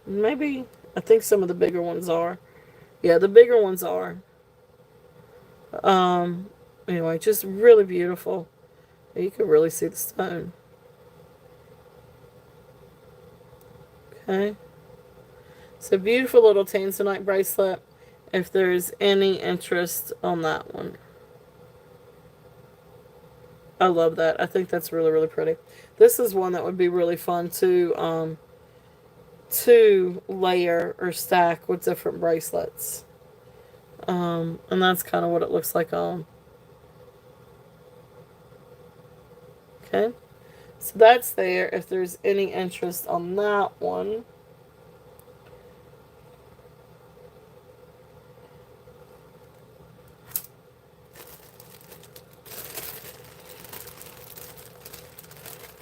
Maybe, I think some of the bigger ones are. Yeah, the bigger ones are. Anyway, just really beautiful. You can really see the stone. Okay. It's a beautiful little tanzanite bracelet. If there's any interest on that one. I love that. I think that's really, really pretty. This is one that would be really fun to layer or stack with different bracelets. And that's kind of what it looks like on. Okay. So that's there if there's any interest on that one.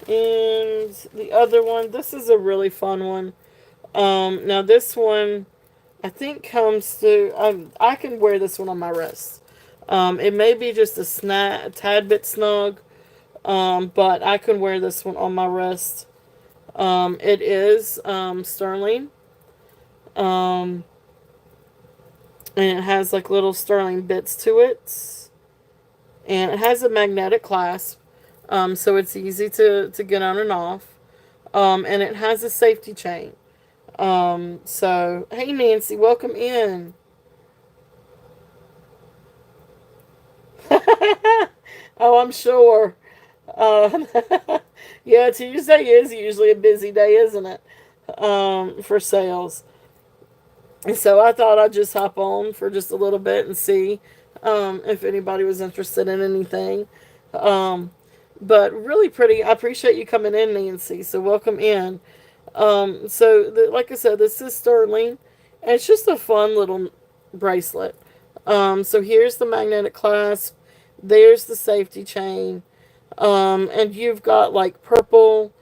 And the other one, this is a really fun one. Now this one, I think comes to, I can wear this one on my wrist. It may be just a tad bit snug, but I can wear this one on my wrist. It is sterling, and it has like little sterling bits to it, and it has a magnetic clasp, so it's easy to get on and off, and it has a safety chain. So, hey Nancy, welcome in. Oh, I'm sure. Uh, yeah, Tuesday is usually a busy day, isn't it? For sales. And so I thought I'd just hop on for just a little bit and see if anybody was interested in anything. But really pretty. I appreciate you coming in, Nancy. So welcome in. Like I said, this is sterling. And it's just a fun little bracelet. So here's the magnetic clasp. There's the safety chain. And you've got like purple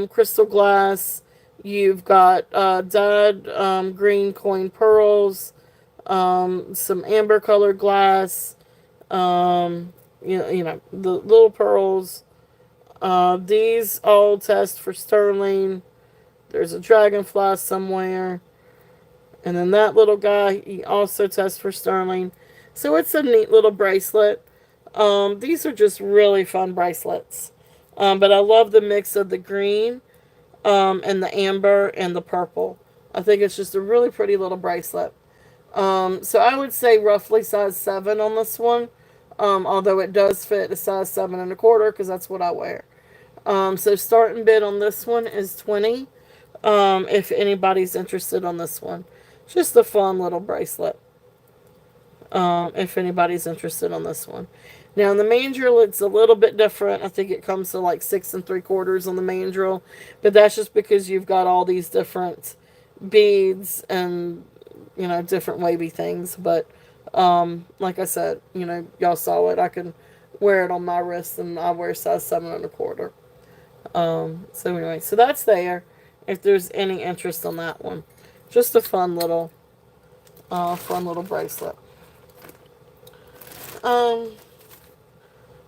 crystal glass. You've got dyed green coin pearls, some amber colored glass, you know the little pearls. These all test for sterling. There's a dragonfly somewhere. And then that little guy, he also tests for sterling. So it's a neat little bracelet. These are just really fun bracelets. But I love the mix of the green and the amber and the purple. I think it's just a really pretty little bracelet. So I would say roughly size 7 on this one. Although it does fit a size 7 1/4 because that's what I wear. So starting bid on this one is 20. If anybody's interested on this one. Just a fun little bracelet. If anybody's interested on this one. Now, the mandrel, it's a little bit different. I think it comes to like 6 3/4 on the mandrel. But that's just because you've got all these different beads and, you know, different wavy things. But, like I said, you know, y'all saw it. I can wear it on my wrist, and I wear size 7 1/4. So anyway, so that's there. If there's any interest on that one. Just a fun little bracelet.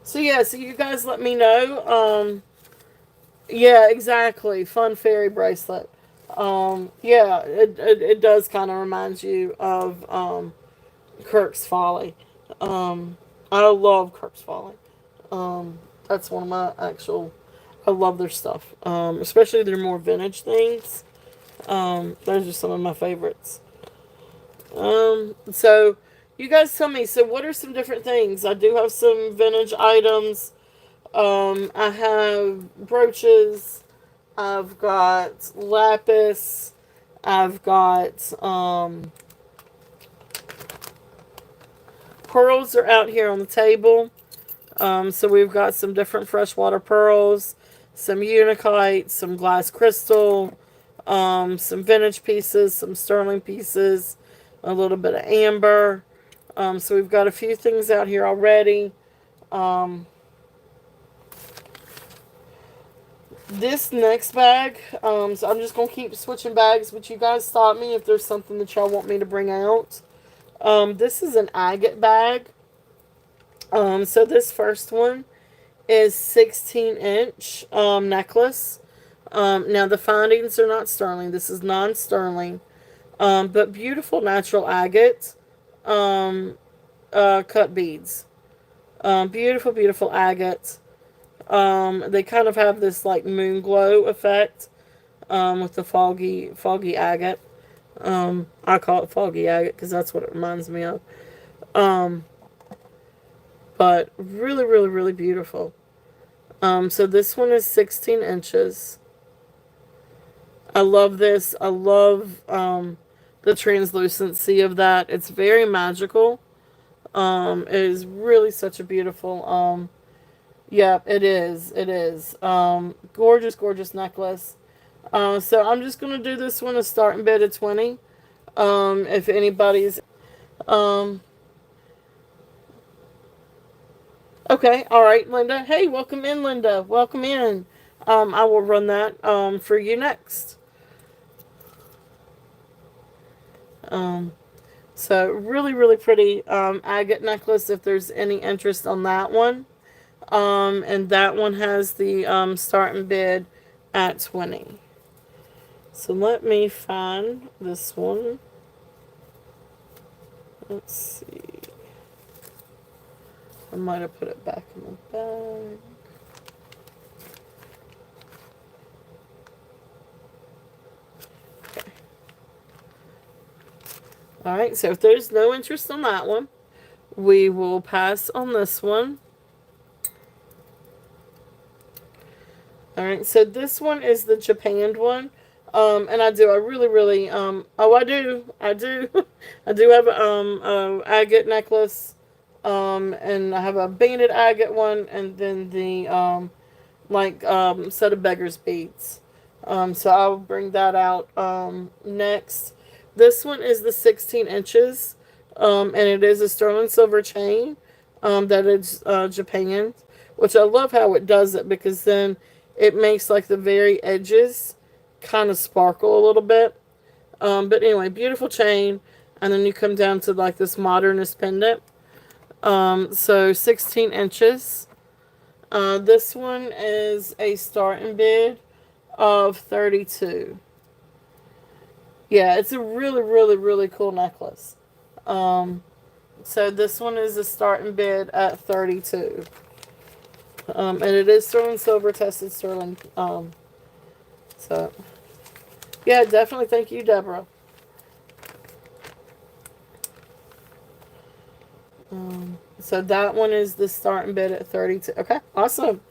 So yeah, so you guys let me know. Yeah, exactly. Fun fairy bracelet. Yeah, it does kind of remind you of Kirk's Folly. I love Kirk's Folly. That's one of my actual. I love their stuff. Especially their more vintage things. Those are some of my favorites. So you guys tell me, so what are some different things? I do have some vintage items. I have brooches. I've got lapis. I've got, pearls are out here on the table. So we've got some different freshwater pearls, some unakite, some glass crystal, some vintage pieces, some sterling pieces, a little bit of amber. So we've got a few things out here already. This next bag, so I'm just going to keep switching bags, but you guys stop me if there's something that y'all want me to bring out. This is an agate bag. So this first one is 16-inch necklace. Now the findings are not sterling. This is non-sterling. But beautiful natural agate cut beads. Beautiful, beautiful agate. They kind of have this like moon glow effect with the foggy agate. I call it foggy agate because that's what it reminds me of. But really, really, really beautiful. So this one is 16 inches. I love this. I love the translucency of that. It's very magical. It is really such a beautiful, yeah, it is. It is. Gorgeous, gorgeous necklace. So I'm just going to do this one a starting bid of 20. If anybody's, okay, all right, Linda. Hey, welcome in, Linda. Welcome in. I will run that for you next. So really, really pretty agate necklace if there's any interest on that one. And that one has the starting bid at 20. So let me find this one. Let's see. I might have put it back in the bag. Okay. Alright, so if there's no interest on that one, we will pass on this one. Alright, so this one is the japanned one. And I really, really, oh, I do I do have a agate necklace. And I have a banded agate one, and then the, set of beggar's beads. So I'll bring that out, next. This one is the 16 inches, and it is a sterling silver chain, that is, japanned, which I love how it does it, because then it makes like the very edges kind of sparkle a little bit. But anyway, beautiful chain. And then you come down to like this modernist pendant. So 16 inches. This one is a starting bid of 32. Yeah, it's a really, really, really cool necklace. So this one is a starting bid at 32. And it is sterling silver, tested sterling. So, yeah, definitely thank you, Deborah. So that one is the starting bid at 32. Okay, awesome.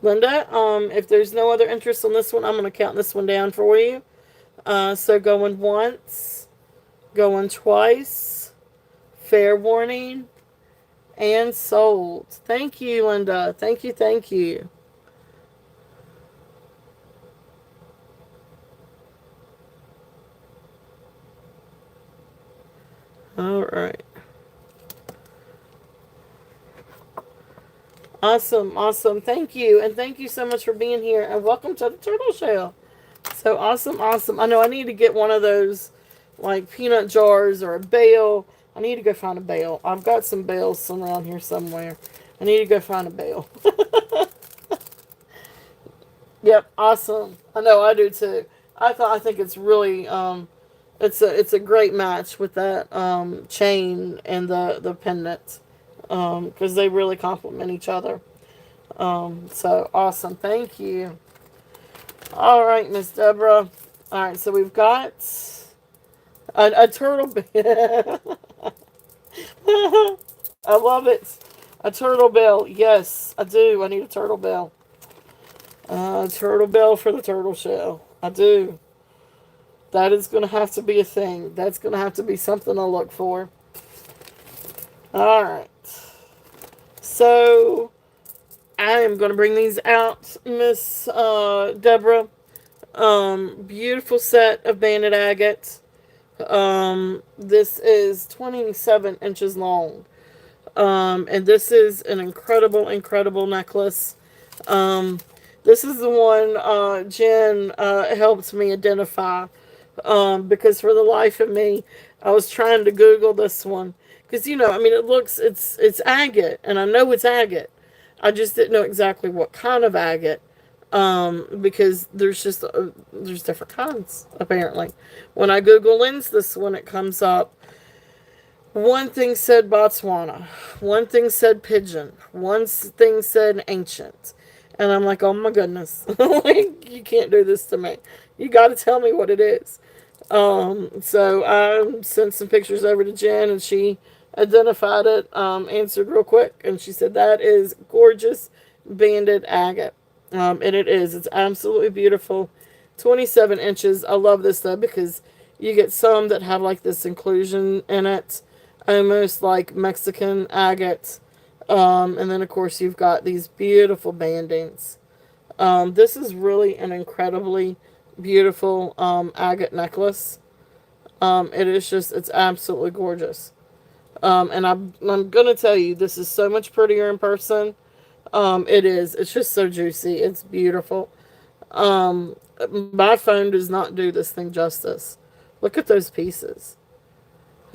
Linda, if there's no other interest on this one, I'm going to count this one down for you. So going once, going twice, fair warning, and sold. Thank you, Linda. Thank you, thank you. All right. Awesome, awesome. Thank you. And thank you so much for being here. And welcome to the Turtle Shell. So awesome, awesome. I know I need to get one of those, like, peanut jars or a bale. I need to go find a bale. I've got some bales around here somewhere. I need to go find a bale. Yep, awesome. I know, I do too. I think it's really, it's a great match with that chain and the pendant. Because they really complement each other. So awesome. Thank you. All right, Miss Deborah. All right, so we've got a turtle bell. I love it. A turtle bell. Yes, I do. I need a turtle bell. Turtle bell for the turtle shell. I do. That is going to have to be a thing. That's going to have to be something I look for. All right. So, I am going to bring these out, Miss Deborah. Beautiful set of banded agate. This is 27 inches long. And this is an incredible, incredible necklace. This is the one Jen helped me identify. Because for the life of me, I was trying to Google this one. Because, you know, I mean, it's agate, and I know it's agate. I just didn't know exactly what kind of agate, because there's different kinds, apparently. When I Google lens this one, it comes up. One thing said Botswana. One thing said pigeon. One thing said ancient. And I'm like, oh my goodness. Like, you can't do this to me. You got to tell me what it is. So I sent some pictures over to Jen, and she identified it, answered real quick, and she said that is gorgeous banded agate. And it is. It's absolutely beautiful. 27 inches. I love this though, because you get some that have like this inclusion in it, almost like Mexican agate. And then of course you've got these beautiful bandings. This is really an incredibly beautiful agate necklace. It is just, it's absolutely gorgeous. And I'm going to tell you, this is so much prettier in person. It is. It's just so juicy. It's beautiful. My phone does not do this thing justice. Look at those pieces.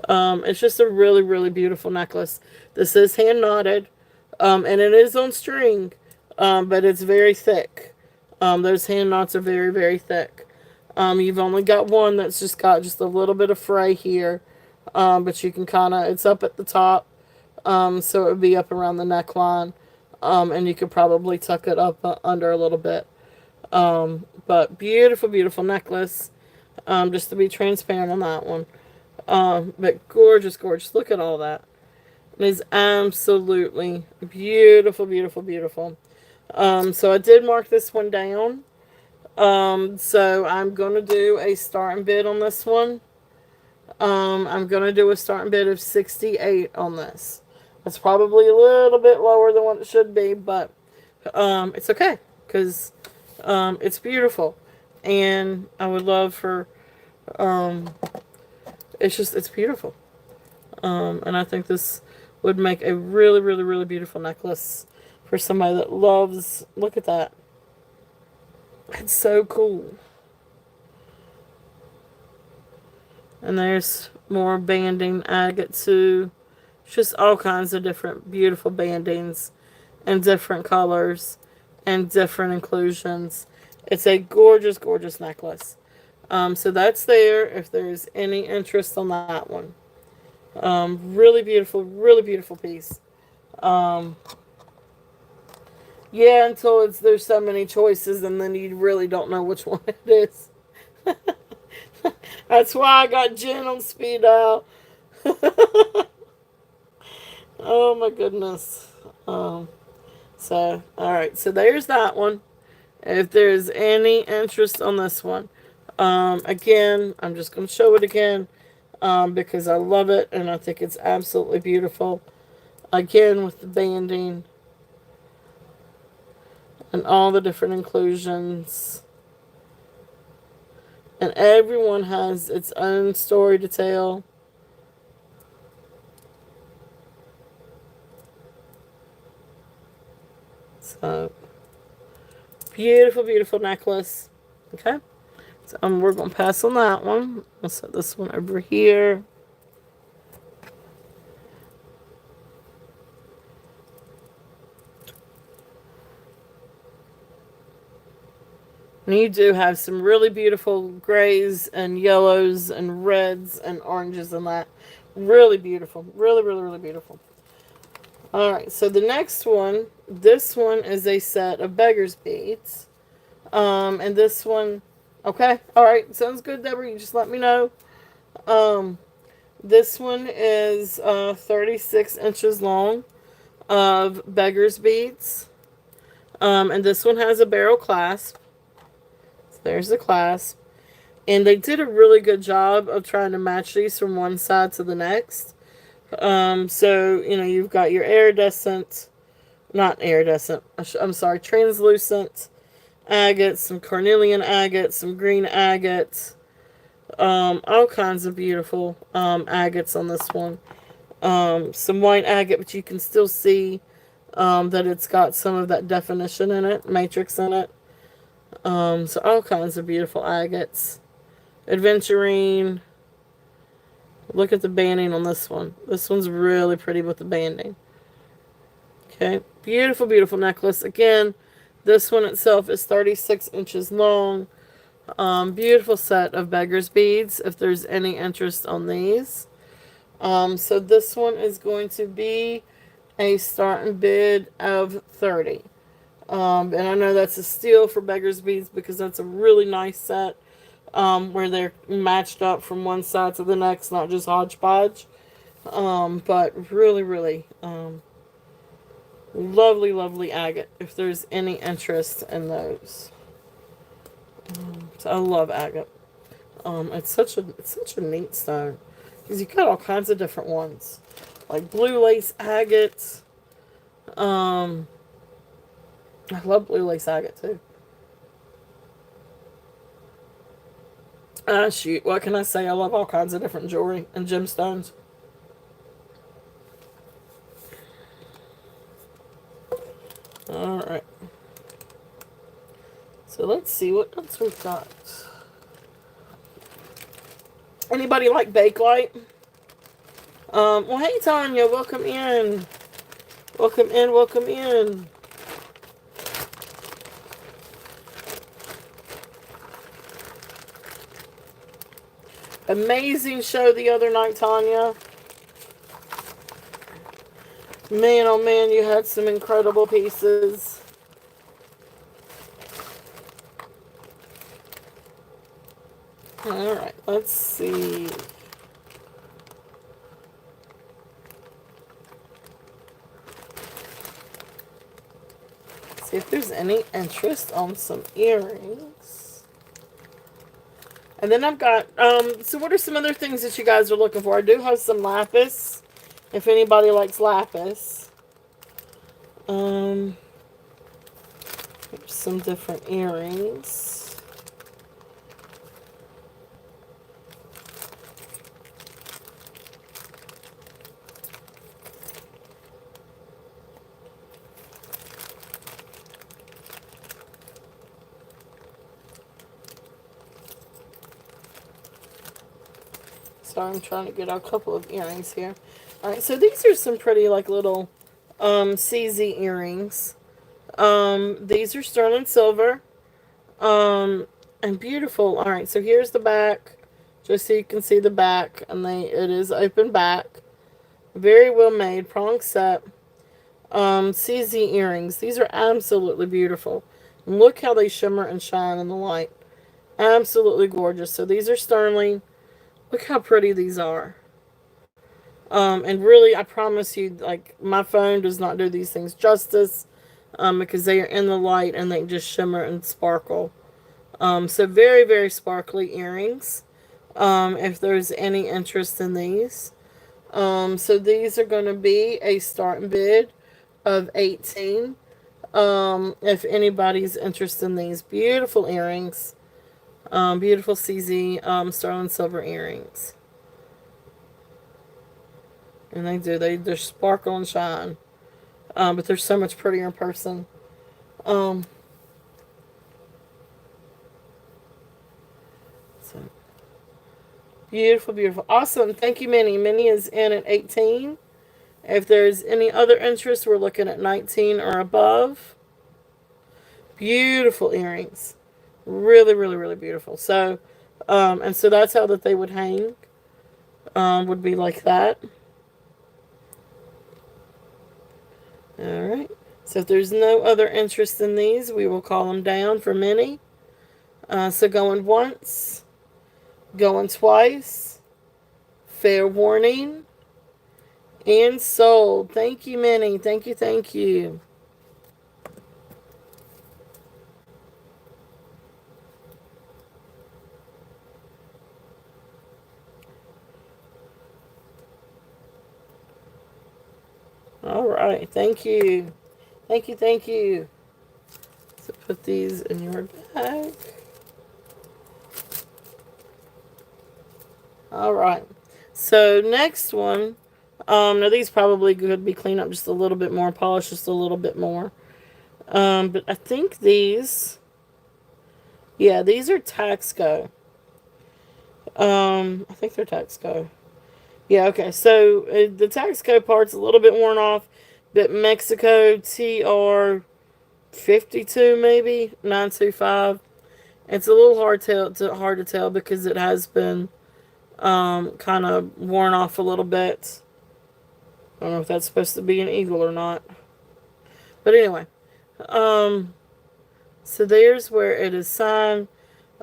It's just a really, really beautiful necklace. This is hand knotted. And it is on string. But it's very thick. Those hand knots are very, very thick. You've only got one that's just got just a little bit of fray here. But you can kind of, it's up at the top, so it would be up around the neckline, and you could probably tuck it up under a little bit. But beautiful, beautiful necklace, just to be transparent on that one. But gorgeous, gorgeous. Look at all that. It is absolutely beautiful, beautiful, beautiful. So I did mark this one down. So I'm going to do a starting bid on this one. I'm going to do a starting bid of 68 on this. That's probably a little bit lower than what it should be, but it's okay, because it's beautiful. And I would love for, it's beautiful. And I think this would make a really, really, really beautiful necklace. for somebody that loves. Look at that. It's so cool. And there's more banding agate too. Just all kinds of different beautiful bandings and different colors and different inclusions. It's a gorgeous, gorgeous necklace. So that's there if there's any interest on that one. Really beautiful piece. Yeah, until there's so many choices and then you really don't know which one it is. That's why I got Jen on speed dial. Oh my goodness. Alright, so there's that one. If there's any interest on this one. Again, I'm just going to show it again. Because I love it and I think it's absolutely beautiful. Again, with the banding. And all the different inclusions. And everyone has its own story to tell. So, beautiful necklace. Okay. So we're going to pass on that one. I'll set this one over here. And you do have some really beautiful grays and yellows and reds and oranges and that. Really beautiful. Really beautiful. Alright, so the next one, this one is a set of beggar's beads. And this one, okay, alright, sounds good, Deborah, you just let me know. This one is 36 inches long of beggar's beads. And this one has a barrel clasp. So there's the clasp. And they did a really good job of trying to match these from one side to the next. So, you know, you've got your translucent agates, some carnelian agates, some green agates, all kinds of beautiful, agates on this one. Some white agate, but you can still see, that it's got some of that definition in it, matrix in it. So all kinds of beautiful agates. Aventurine. Look at the banding on this one. This one's really pretty with the banding. Okay. Beautiful necklace. Again, this one itself is 36 inches long. Beautiful set of beggar's beads if there's any interest on these. So this one is going to be a starting bid of 30. And I know that's a steal for beggar's beads because that's a really nice set. Where they're matched up from one side to the next, not just hodgepodge. But really, lovely agate, if there's any interest in those. So I love agate. It's such a neat stone. Because you've got all kinds of different ones. Like blue lace agate. I love blue lace agate too. Shoot, what can I say? I love all kinds of different jewelry and gemstones. Alright. So let's see what else we've got. Anybody like Bakelite? Well, hey, Tanya, welcome in. Welcome in. Amazing show the other night, Tanya. Man, oh man, you had some incredible pieces. Alright, let's see. See if there's any interest on some earrings. And then I've got, so what are some other things that you guys are looking for? I do have some lapis, if anybody likes lapis. Some different earrings. Sorry, I'm trying to get a couple of earrings here. Alright, so these are some pretty, like, little CZ earrings. These are sterling silver. And beautiful. Alright, so here's the back. Just so you can see the back. And it is open back. Very well made. Prong set. CZ earrings. These are absolutely beautiful. And look how they shimmer and shine in the light. Absolutely gorgeous. So these are sterling. Look how pretty these are. And really, I promise you, like, my phone does not do these things justice. Because they are in the light and they just shimmer and sparkle. So very, very sparkly earrings. If there's any interest in these. So these are going to be a starting bid of $18. If anybody's interested in these beautiful earrings. Beautiful CZ sterling silver earrings. And they just sparkle and shine. But they're so much prettier in person. So beautiful, beautiful. Awesome. Thank you, Minnie. Minnie is in at 18. If there's any other interest, we're looking at 19 or above. Beautiful earrings. Really, really, really beautiful. So, and so that's how that they would hang. Would be like that. Alright. So if there's no other interest in these, we will call them down for Minnie. So going once. Going twice. Fair warning. And sold. Thank you, Minnie. Thank you, thank you. Alright, thank you. Thank you, thank you. So put these in your bag. Alright. So next one. Now these probably could be cleaned up just a little bit more, polished just a little bit more. But I think these, yeah, these are Taxco. I think they're Taxco. Yeah, okay. So the Taxco part's a little bit worn off, but Mexico TR 52 maybe 925. It's a little hard to tell because it has been kind of worn off a little bit. I don't know if that's supposed to be an eagle or not. But anyway. So there's where it is signed.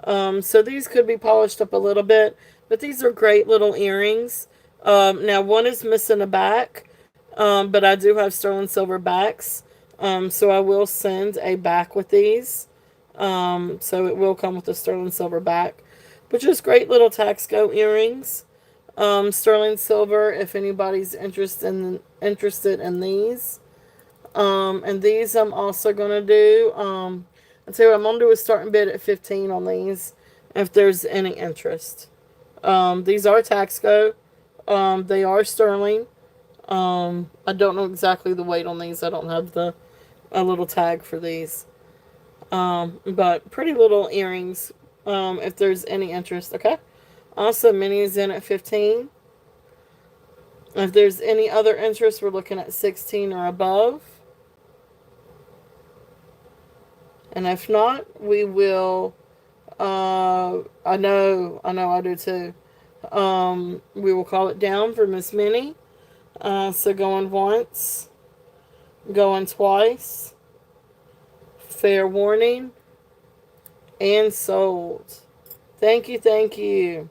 So these could be polished up a little bit. But these are great little earrings. Now one is missing a back. But I do have sterling silver backs. So I will send a back with these. So it will come with a sterling silver back. But just great little Taxco earrings. Sterling silver, if anybody's interested in these. And these I'm also going to do. I'll tell you what, I'm going to do a starting bid at 15 on these. If there's any interest. These are Taxco. They are sterling. I don't know exactly the weight on these. I don't have a little tag for these. But pretty little earrings. If there's any interest. Okay. Awesome. Minnie's in at 15. If there's any other interest, we're looking at 16 or above. And if not, we will, I know I do too. We will call it down for Miss Minnie. So going once, going twice, fair warning, and sold. Thank you, thank you.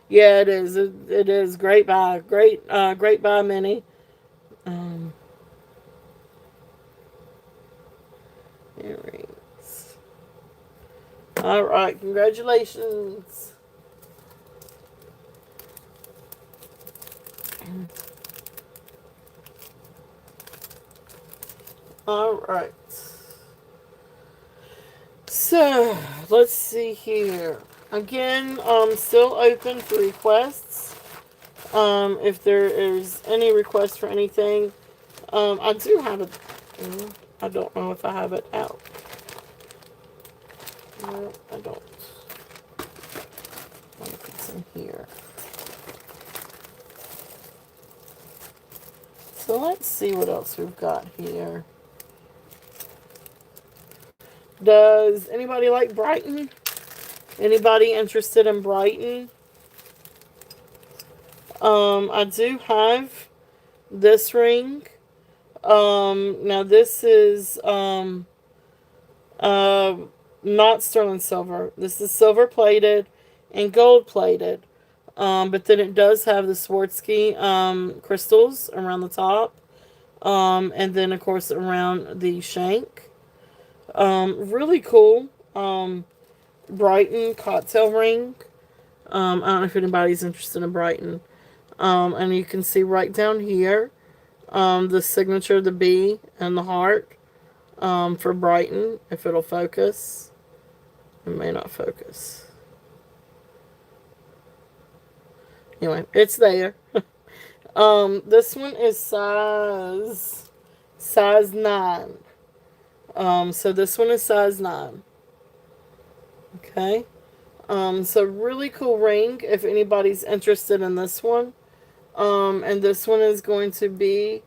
Yeah, it is. It is. Great buy. Great buy, Minnie. Earrings. Alright, congratulations. Alright. So, let's see here. Again, still open for requests. If there is any request for anything. I do have it. I don't know if I have it out. No, I don't. If it's in here. let's see what else we've got here. Does anybody like Brighton? Anybody interested in Brighton? I do have this ring. Now this is not sterling silver. This is silver plated and gold plated. But then it does have the Swarovski crystals around the top. And then of course around the shank. Really cool. Brighton cocktail ring. I don't know if anybody's interested in Brighton. And you can see right down here, the signature, the B and the heart, for Brighton, if it'll focus. It may not focus. Anyway, it's there. This one is size 9. So this one is size 9. Okay. So really cool ring if anybody's interested in this one. And this one is going to be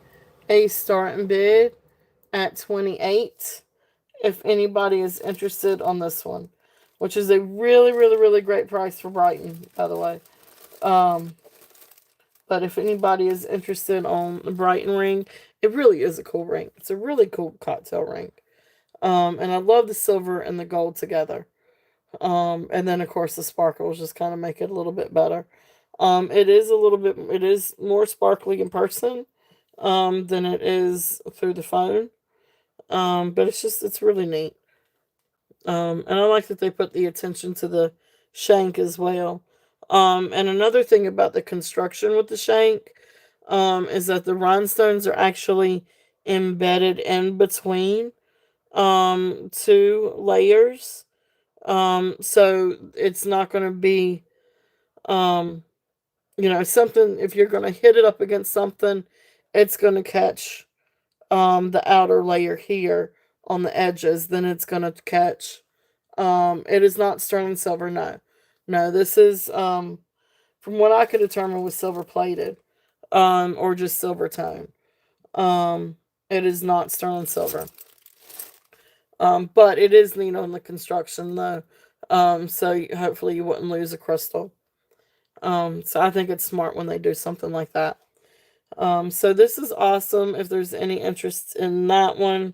a starting bid at $28 if anybody is interested on this one, which is a really, really, really great price for Brighton, by the way. But if anybody is interested on the Brighton ring, it really is a cool ring. It's a really cool cocktail ring. And I love the silver and the gold together. And then of course the sparkles just kind of make it a little bit better. It is more sparkly in person, than it is through the phone. But it's really neat. And I like that they put the attention to the shank as well. And another thing about the construction with the shank, is that the rhinestones are actually embedded in between, 2 layers. So it's not going to be, something, if you're going to hit it up against something, it's going to catch, the outer layer here on the edges, then it's going to catch, it is not sterling silver, no. No, this is, from what I could determine, was silver plated, or just silver tone. It is not sterling silver. But it is neat on the construction though. So hopefully you wouldn't lose a crystal. So I think it's smart when they do something like that. So this is awesome. If there's any interest in that one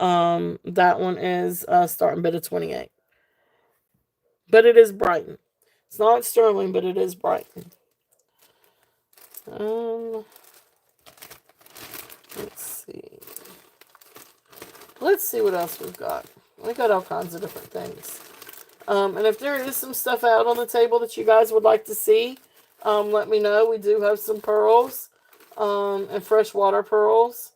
is starting bid of $28. But it is Brighton. It's not sterling, but it is Brighton. Let's see. Let's see what else we've got. We got all kinds of different things. And if there is some stuff out on the table that you guys would like to see, let me know. We do have some pearls, and freshwater pearls.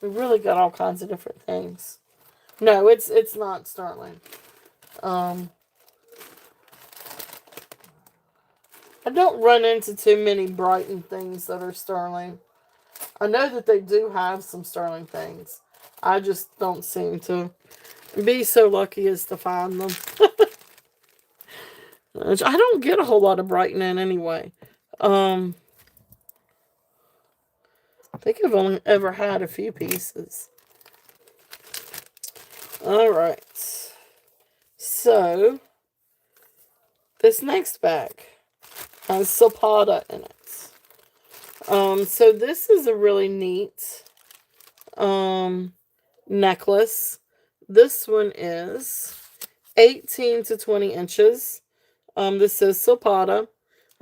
We really got all kinds of different things. No, it's not sterling. I don't run into too many Brighton things that are sterling. I know that they do have some sterling things. I just don't seem to be so lucky as to find them. I don't get a whole lot of Brighton in anyway. I think I've only ever had a few pieces. Alright. So, this next bag has Sappada in it. So this is a really neat necklace. This one is 18 to 20 inches. This says Sappada.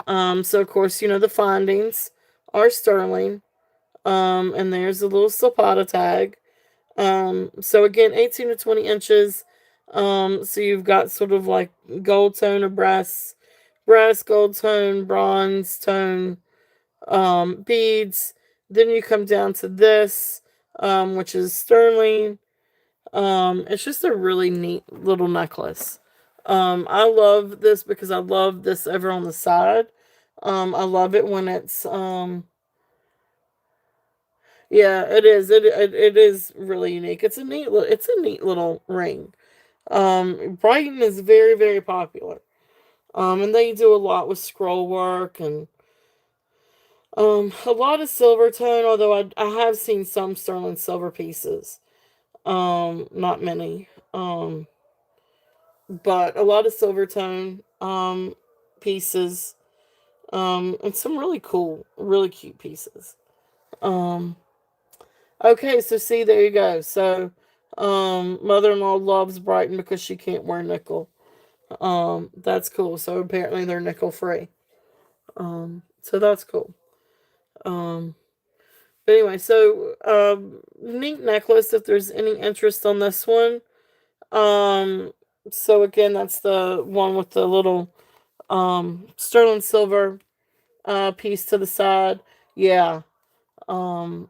So of course, the findings are sterling. And there's a little Sappada tag. So again, 18 to 20 inches. So you've got sort of like gold tone or brass, gold tone, bronze tone, beads. Then you come down to this, which is sterling. It's just a really neat little necklace. I love this because I love this over on the side. I love it when it's, yeah, it is. It is really unique. It's a neat little ring. Brighton is very, very popular. And they do a lot with scroll work and a lot of silver tone, although I have seen some sterling silver pieces. Not many. But a lot of silver tone pieces. And some really cool, really cute pieces. Um, okay, so see, there you go. So, mother-in-law loves Brighton because she can't wear nickel. That's cool. So apparently they're nickel free. So that's cool. Um, but anyway, so neat necklace. If there's any interest on this one, um, so again, that's the one with the little sterling silver piece to the side. Yeah,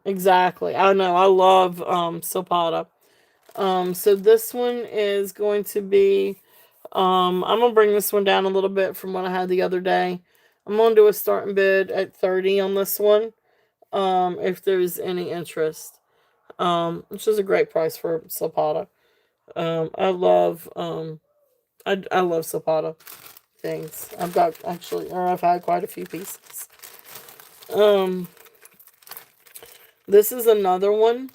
exactly. I know. I love Zapata. So this one is going to be. I'm gonna bring this one down a little bit from what I had the other day. I'm gonna do a starting bid at 30 on this one. If there's any interest. Which is a great price for Zapata. I love I love Zapata things. I've got actually, or I've had quite a few pieces. Um, this is another one.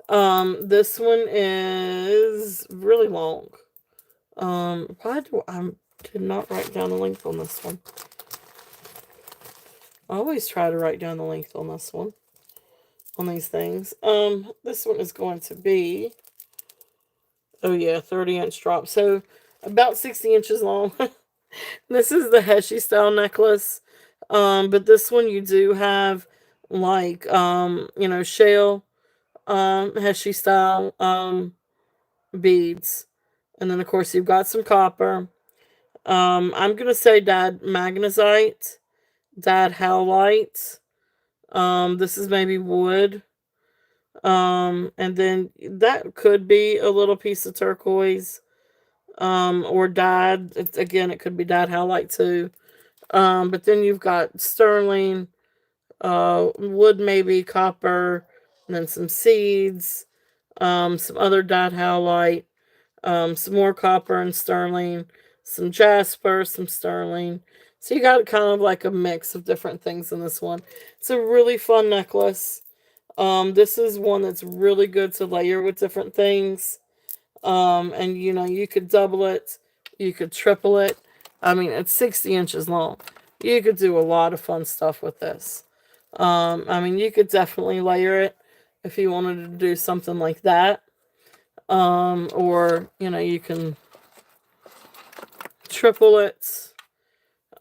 This one is really long. I did not write down the length on this one. I always try to write down the length on this one, on these things. This one is going to be, oh yeah, 30-inch drop. So about 60 inches long. This is the Heshi style necklace. But this one you do have like, shell, Heshi style, beads. And then of course you've got some copper. I'm going to say Dad Magnesite, Dad Howlite. This is maybe wood. And then that could be a little piece of turquoise. Or dyed. Again, it could be dyed howlite too. But then you've got sterling, wood maybe, copper, and then some seeds, some other dyed howlite, some more copper and sterling, some jasper, some sterling. So you got kind of like a mix of different things in this one. It's a really fun necklace. This is one that's really good to layer with different things. And you could double it, you could triple it. I mean, it's 60 inches long. You could do a lot of fun stuff with this. I mean, you could definitely layer it if you wanted to do something like that. Or, you can triple it,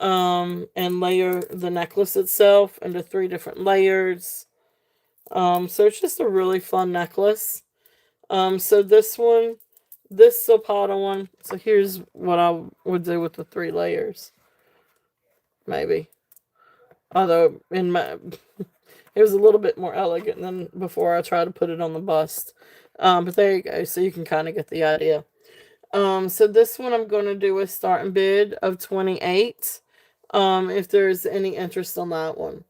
and layer the necklace itself into 3 different layers. So it's just a really fun necklace. So this Zapata one, so here's what I would do with the 3 layers. Maybe. Although, it was a little bit more elegant than before I tried to put it on the bust. But there you go, so you can kind of get the idea. So this one I'm going to do a starting bid of 28. If there's any interest on that one.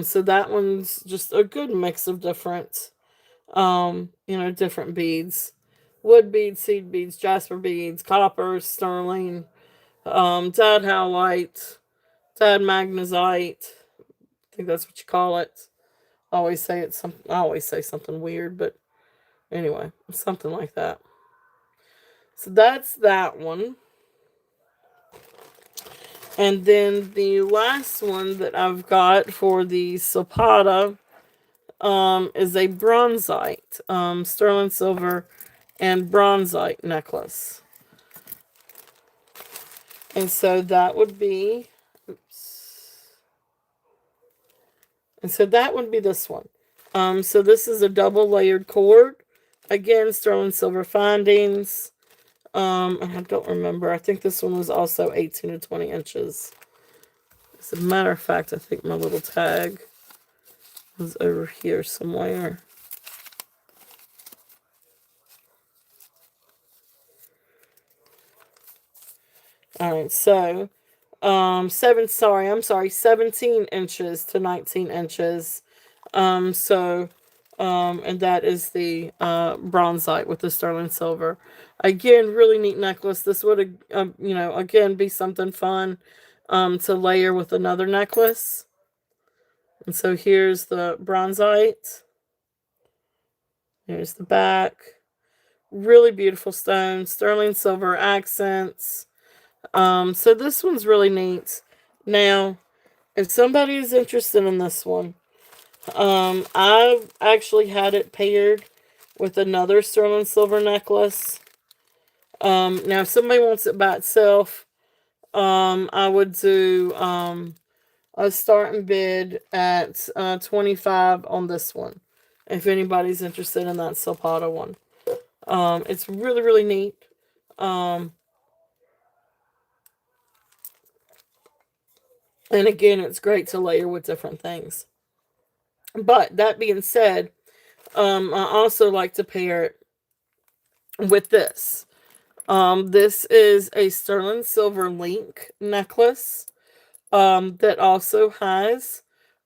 So that one's just a good mix of different, different beads. Wood beads, seed beads, jasper beads, copper, sterling, dyed howlite, dyed magnesite. I think that's what you call it. I always say something weird, but anyway, something like that. So that's that one. And then the last one that I've got for the Zapata is a bronzite, sterling silver and bronzite necklace. And so that would be, and so that would be this one. So this is a double layered cord. Again, sterling silver findings. And I don't remember. I think this one was also 18 to 20 inches. As a matter of fact, I think my little tag was over here somewhere. Alright, so 17 inches to 19 inches. So And that is the bronzite with the sterling silver. Again, really neat necklace. This would, again, be something fun to layer with another necklace. And so here's the bronzite. Here's the back. Really beautiful stones, sterling silver accents. So this one's really neat. Now, if somebody is interested in this one, I've actually had it paired with another sterling silver necklace. Now if somebody wants it by itself, I would do a starting bid at 25 on this one. If anybody's interested in that Zapata one. It's really, really neat. And again, it's great to layer with different things. But that being said, I also like to pair it with this. This is a sterling silver link necklace that also has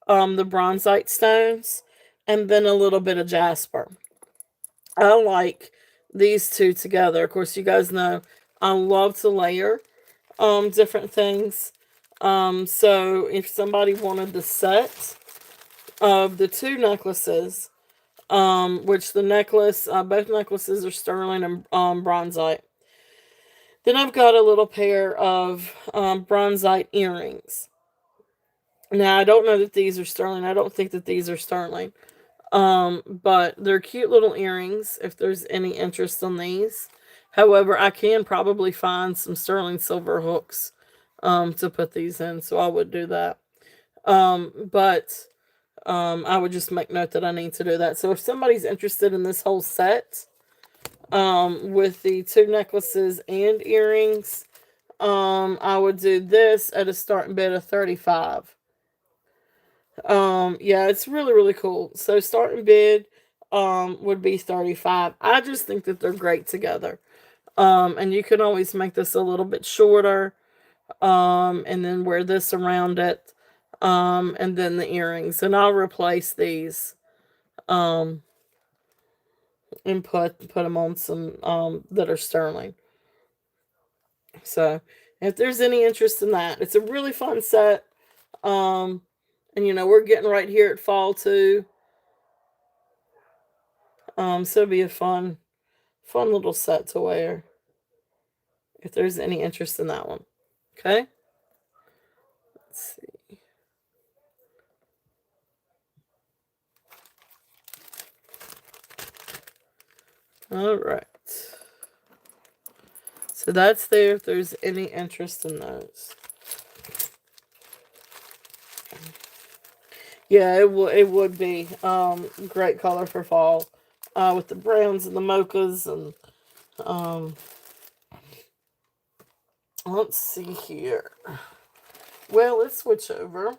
the bronzite stones and then a little bit of jasper. I like these two together. Of course, you guys know I love to layer different things. So if somebody wanted the set of the two necklaces, which the necklace, both necklaces are sterling and bronzite. Then I've got a little pair of bronzite earrings. Now, I don't know that these are sterling. I don't think that these are sterling. But they're cute little earrings if there's any interest in these. However, I can probably find some sterling silver hooks to put these in, so I would do that. But I would just make note that I need to do that. So if somebody's interested in this whole set, with the two necklaces and earrings, I would do this at a starting bid of 35. Yeah, it's really, really cool. So starting bid, would be 35. I just think that they're great together. And you can always make this a little bit shorter, and then wear this around it, and then the earrings. And I'll replace these, um, and put them on some, that are sterling. So if there's any interest in that, it's a really fun set. Um, and we're getting right here at fall too. So it'll be a fun little set to wear if there's any interest in that one. Okay. Let's see. All right. So that's there if there's any interest in those. Yeah, it would be great color for fall, with the browns and the mochas and let's see here. Well, let's switch over.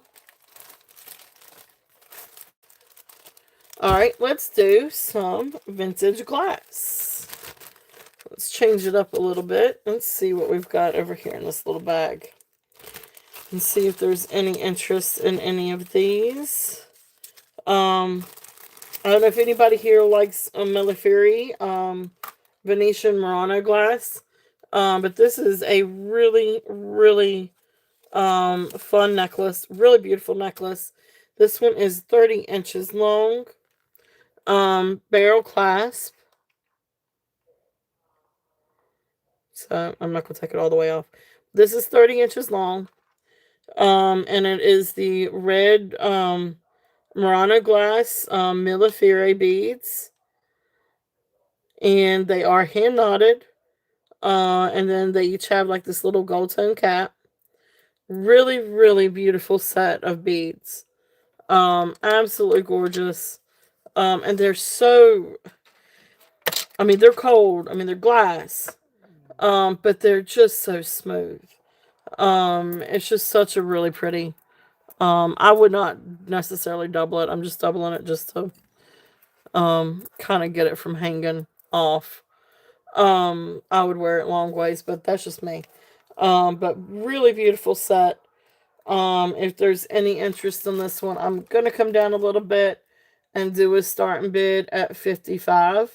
All right, let's do some vintage glass. Let's change it up a little bit. Let's see what we've got over here in this little bag. And see if there's any interest in any of these. I don't know if anybody here likes Millefiori Venetian Murano glass. But this is a really, really fun necklace. Really beautiful necklace. This one is 30 inches long. Barrel clasp. So I'm not going to take it all the way off. This is 30 inches long. And it is the red Murano glass Millefiori beads. And they are hand knotted. And then they each have like this little gold tone cap. Really, really beautiful set of beads. Absolutely gorgeous. And they're so, they're cold. They're glass. But they're just so smooth. It's just such a really pretty. I would not necessarily double it. I'm just doubling it just to kind of get it from hanging off. I would wear it long ways, but that's just me. But really beautiful set. If there's any interest in this one, I'm gonna come down a little bit and do a starting bid at $55.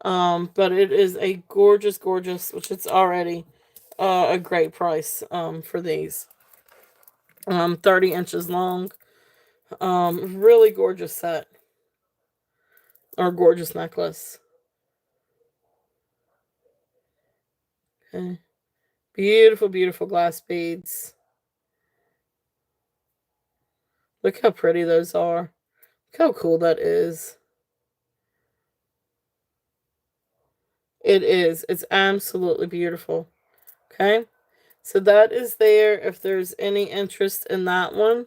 But it is a gorgeous, gorgeous, which it's already a great price for these. 30 inches long. Really gorgeous set. Or gorgeous necklace. Okay. Beautiful, beautiful glass beads. Look how pretty those are. Look how cool that is. It is. It's absolutely beautiful. Okay. So that is there if there's any interest in that one.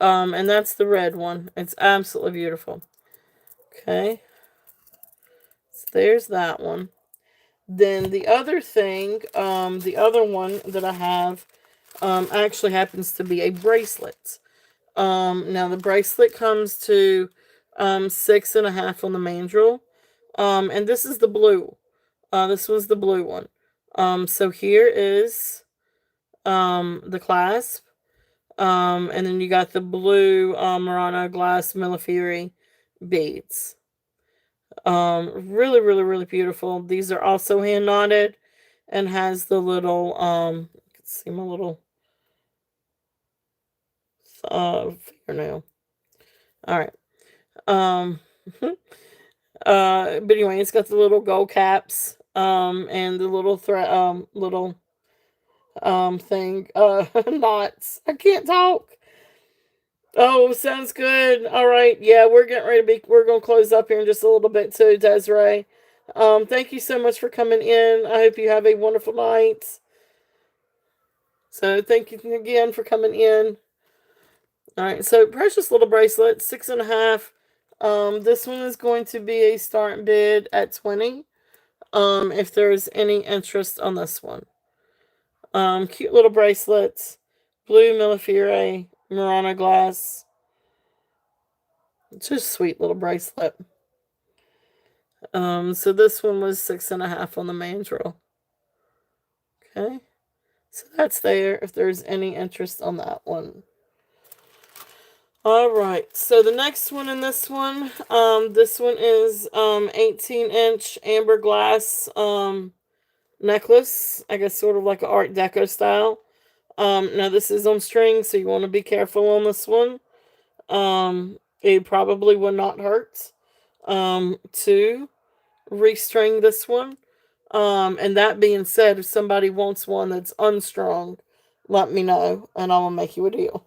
And that's the red one. It's absolutely beautiful. Okay. So there's that one. Then the other thing, the other one that I have, actually happens to be a bracelet. Now the bracelet comes to 6.5 on the mandrel. And this is the blue. This was the blue one. So here is the clasp. And then you got the blue Murano glass Millefiori beads. Really, really, really beautiful. These are also hand knotted and has the little you can see my little fingernail. All right. But anyway, it's got the little gold caps and the little little thing knots. I can't talk. Oh, sounds good. All right. Yeah, we're getting ready to we're going to close up here in just a little bit too, Desiree. Thank you so much for coming in. I hope you have a wonderful night. So thank you again for coming in. All right. So precious little bracelet, 6.5. This one is going to be a start bid at 20. If there's any interest on this one. Cute little bracelets, blue Millefiori Murano glass. Just sweet little bracelet. So this one was 6.5 on the mandrel. Okay. So that's there if there's any interest on that one. All right. So the next one in this one is 18-inch amber glass necklace. I guess sort of like an Art Deco style. Now this is on string, so you want to be careful on this one. It probably will not hurt to restring this one. And that being said, if somebody wants one that's unstrung, let me know and I will make you a deal.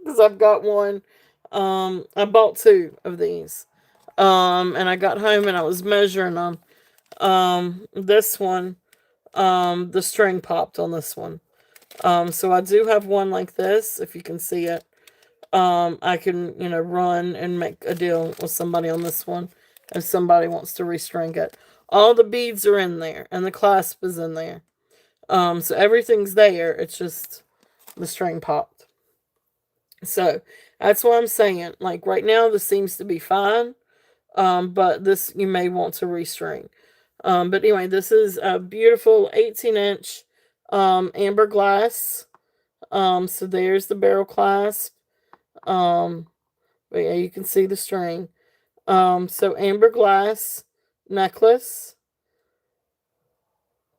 Because I've got one. I bought 2 of these. And I got home and I was measuring them. This one, the string popped on this one. So I do have one like this, if you can see it. I can, run and make a deal with somebody on this one if somebody wants to restring it. All the beads are in there, and the clasp is in there. So everything's there. It's just the string popped. So that's what I'm saying. Like right now, this seems to be fine. But this you may want to restring. But anyway, this is a beautiful 18-inch amber glass. So there's the barrel clasp. But yeah, you can see the string. So amber glass necklace.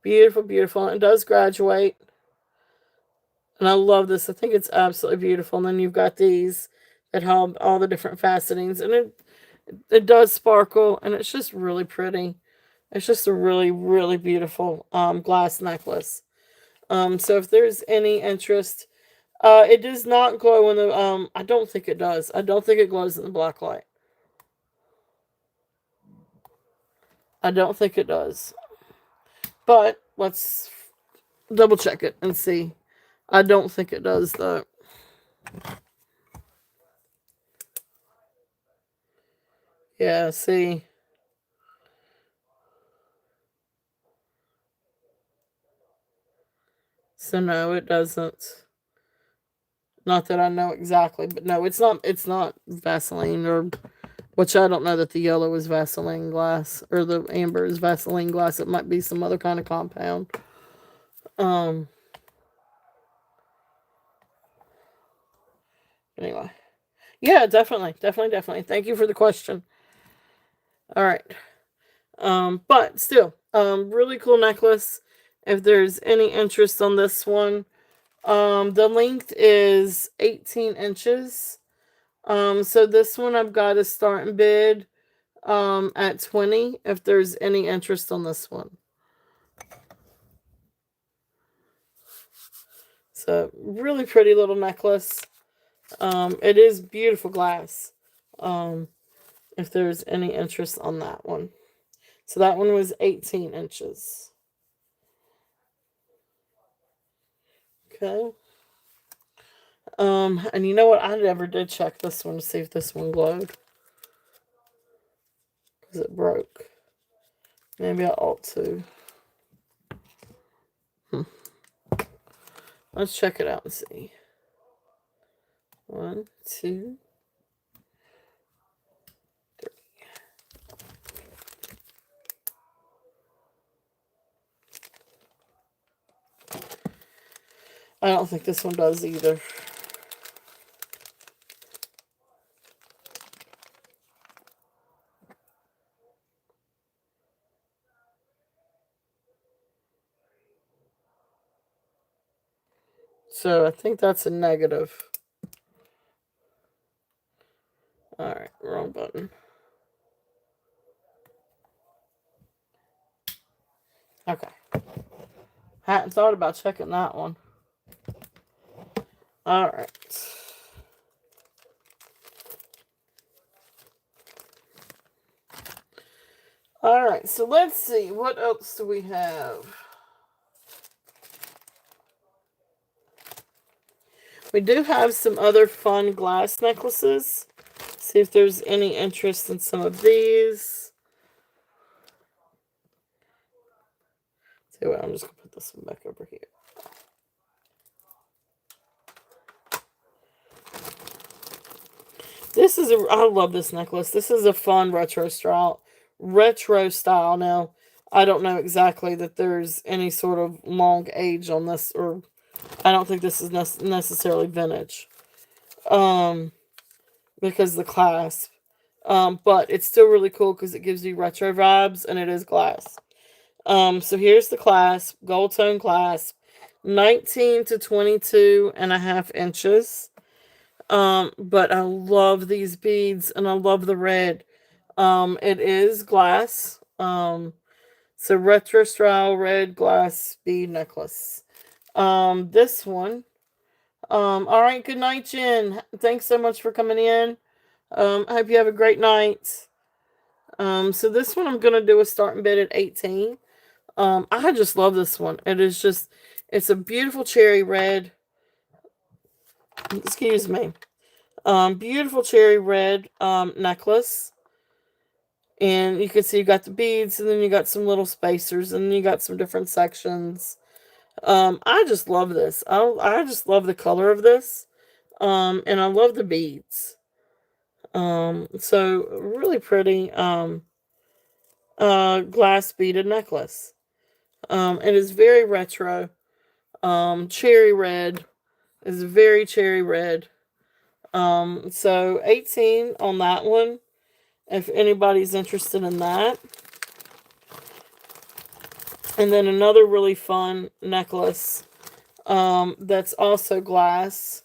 Beautiful, beautiful. And it does graduate. And I love this. I think it's absolutely beautiful. And then you've got these that have all the different facetings. And it does sparkle. And it's just really pretty. It's just a really, really beautiful glass necklace. So if there's any interest, it does not glow in the, I don't think it does. I don't think it glows in the black light. I don't think it does. But let's double check it and see. I don't think it does though. Yeah, see. So no, it doesn't. Not that I know exactly, but no, it's not Vaseline, or which I don't know that the yellow is Vaseline glass or the amber is Vaseline glass. It might be some other kind of compound. Anyway. Yeah, definitely. Thank you for the question. All right. But still, really cool necklace. If there's any interest on this one, the length is 18 inches. So this one I've got a starting bid, at 20, if there's any interest on this one. So really pretty little necklace. It is beautiful glass. If there's any interest on that one. So that one was 18 inches. Okay. And you know what? I never did check this one to see if this one glowed. Because it broke. Maybe I ought to. Let's check it out and see. 1, 2, 3. I don't think this one does either. So I think that's a negative. Alright, wrong button. Okay. Hadn't thought about checking that one. Alright. Alright, so let's see. What else do we have? We do have some other fun glass necklaces. See if there's any interest in some of these. See what, I'm just going to put this one back over here. I love this necklace. This is a fun retro style. Now, I don't know exactly that there's any sort of long age on this, or I don't think this is necessarily vintage. Because the clasp. But it's still really cool because it gives you retro vibes, and it is glass. So here's the clasp, gold tone clasp, 19 to 22 and a half inches. But I love these beads, and I love the red. It is glass. So retro style red glass bead necklace. This one. All right, good night, Jen. Thanks so much for coming in. I hope you have a great night. So this one I'm gonna do a starting bid at 18. I just love this one. It's a beautiful cherry red. Excuse me. Beautiful cherry red necklace. And you can see you got the beads, and then you got some little spacers, and then you got some different sections. I just love this. I just love the color of this. And I love the beads. So really pretty glass beaded necklace. It is very retro. Cherry red is very cherry red. So 18 on that one, if anybody's interested in that. And then another really fun necklace, that's also glass.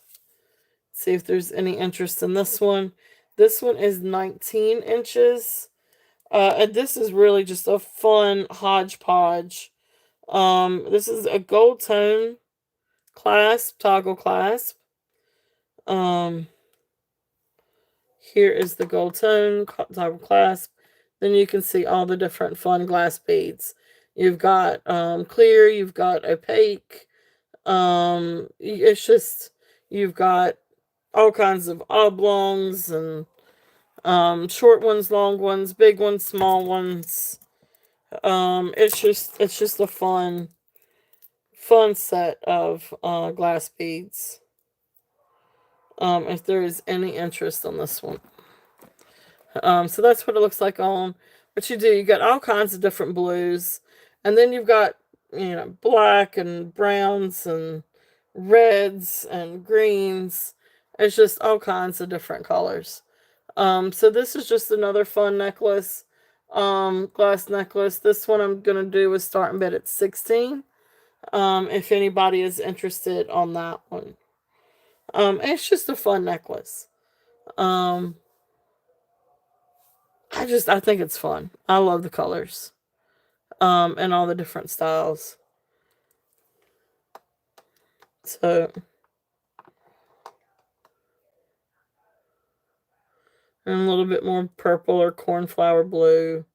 See if there's any interest in this one. This one is 19 inches. And this is really just a fun hodgepodge. This is a gold tone clasp, toggle clasp. Here is the gold tone toggle clasp. Then you can see all the different fun glass beads. You've got clear, you've got opaque. It's just, you've got all kinds of oblongs and short ones, long ones, big ones, small ones. It's just a fun set of glass beads. If there is any interest on this one. So that's what it looks like on. What you got all kinds of different blues, and then you've got, black and browns and reds and greens. It's just all kinds of different colors. So this is just another fun necklace, glass necklace. This one I'm gonna do is starting bid at 16. If anybody is interested on that one. It's just a fun necklace. Um, I think it's fun. I love the colors. And all the different styles. So, and a little bit more purple or cornflower blue,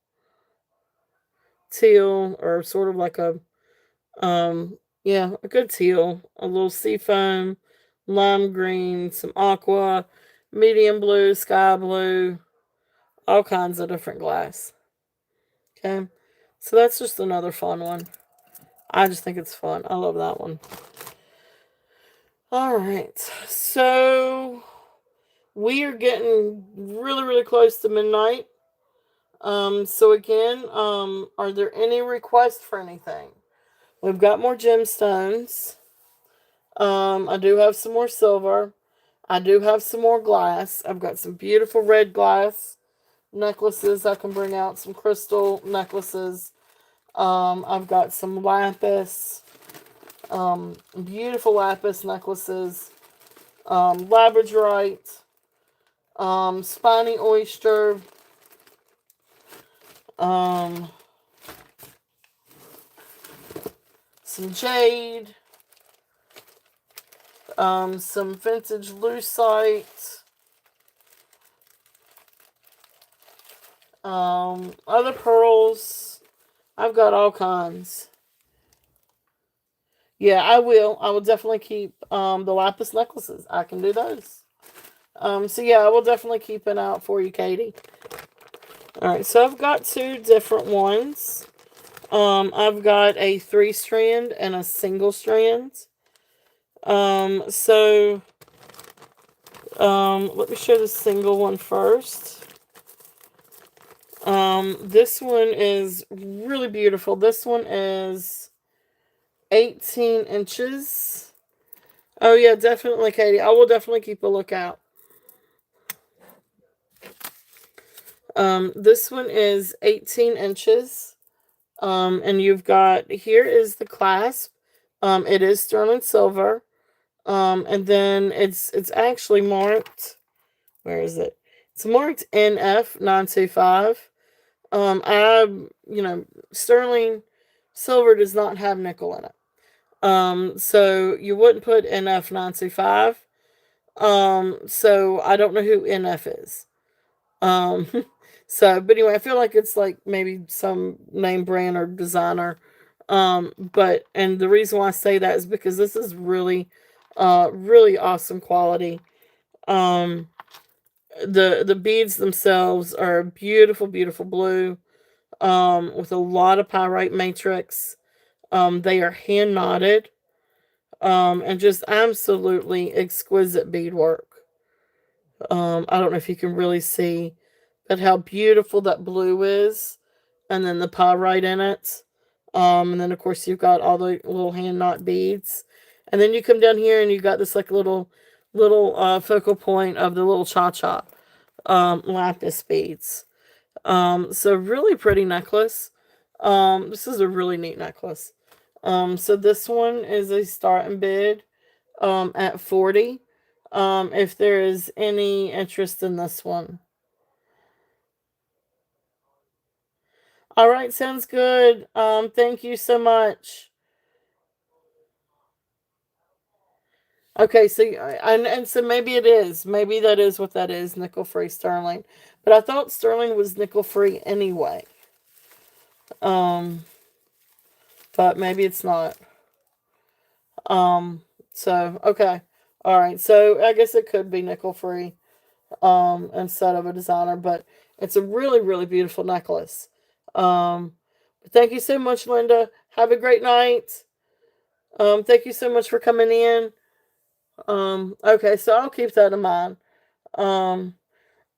teal, or sort of like yeah, a good teal, a little seafoam, lime green, some aqua, medium blue, sky blue, all kinds of different glass. Okay, so that's just another fun one. I just think it's fun. I love that one. All right, so we are getting really, really close to midnight. So again, are there any requests for anything? We've got more gemstones. I do have some more silver. I do have some more glass. I've got some beautiful red glass necklaces. I can bring out some crystal necklaces. I've got some lapis. Beautiful lapis necklaces. Labradorite. Spiny oyster. Some jade. Some vintage lucite. Other pearls. I've got all kinds. Yeah, I will. I will definitely keep the lapis necklaces. I can do those. So yeah, I will definitely keep an eye out for you, Katie. Alright, so I've got two different ones. I've got a 3-strand and a single strand. So let me show the single one first. This one is really beautiful. This one is 18 inches. Oh yeah, definitely, Katie. I will definitely keep a lookout. This one is 18 inches. And you've got, here is the clasp. It is sterling silver. And then it's actually marked, where is it? It's marked NF925. Sterling silver does not have nickel in it. So you wouldn't put NF925. So I don't know who NF is. But anyway, I feel like it's like maybe some name brand or designer. And the reason why I say that is because this is really, really awesome quality. The beads themselves are beautiful, beautiful blue, with a lot of pyrite matrix. They are hand knotted, and just absolutely exquisite beadwork. I don't know if you can really see, but how beautiful that blue is, and then the pyrite in it. And then of course you've got all the little hand knot beads, and then you come down here and you got this like little focal point of the little cha-cha lapis beads. So really pretty necklace. This is a really neat necklace. So this one is a starting bid at 40. If there is any interest in this one. All right, sounds good. Thank you so much. Okay, so and so maybe it is. Maybe that is what that is, nickel-free sterling. But I thought sterling was nickel-free anyway. But maybe it's not. So okay. All right. So I guess it could be nickel-free instead of a designer, but it's a really, really beautiful necklace. Thank you so much, Linda. Have a great night. Thank you so much for coming in. Okay, so I'll keep that in mind.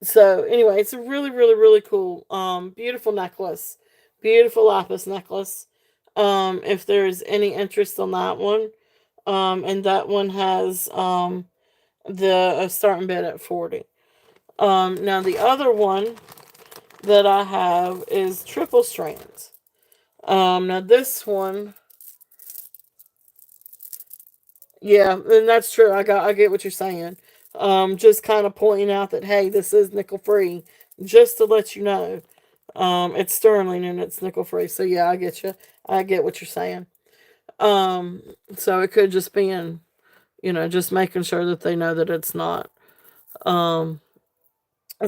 So anyway, it's a really, really, really cool, beautiful necklace. Beautiful lapis necklace. If there's any interest on that one. And that one has, the starting bid at 40. Now the other one that I have is triple strands. Now this one, yeah, and that's true. I get what you're saying. Just kind of pointing out that, hey, this is nickel free, just to let you know. It's sterling and it's nickel free. So yeah, I get you. I get what you're saying. So it could just be in, just making sure that they know that it's not. Um,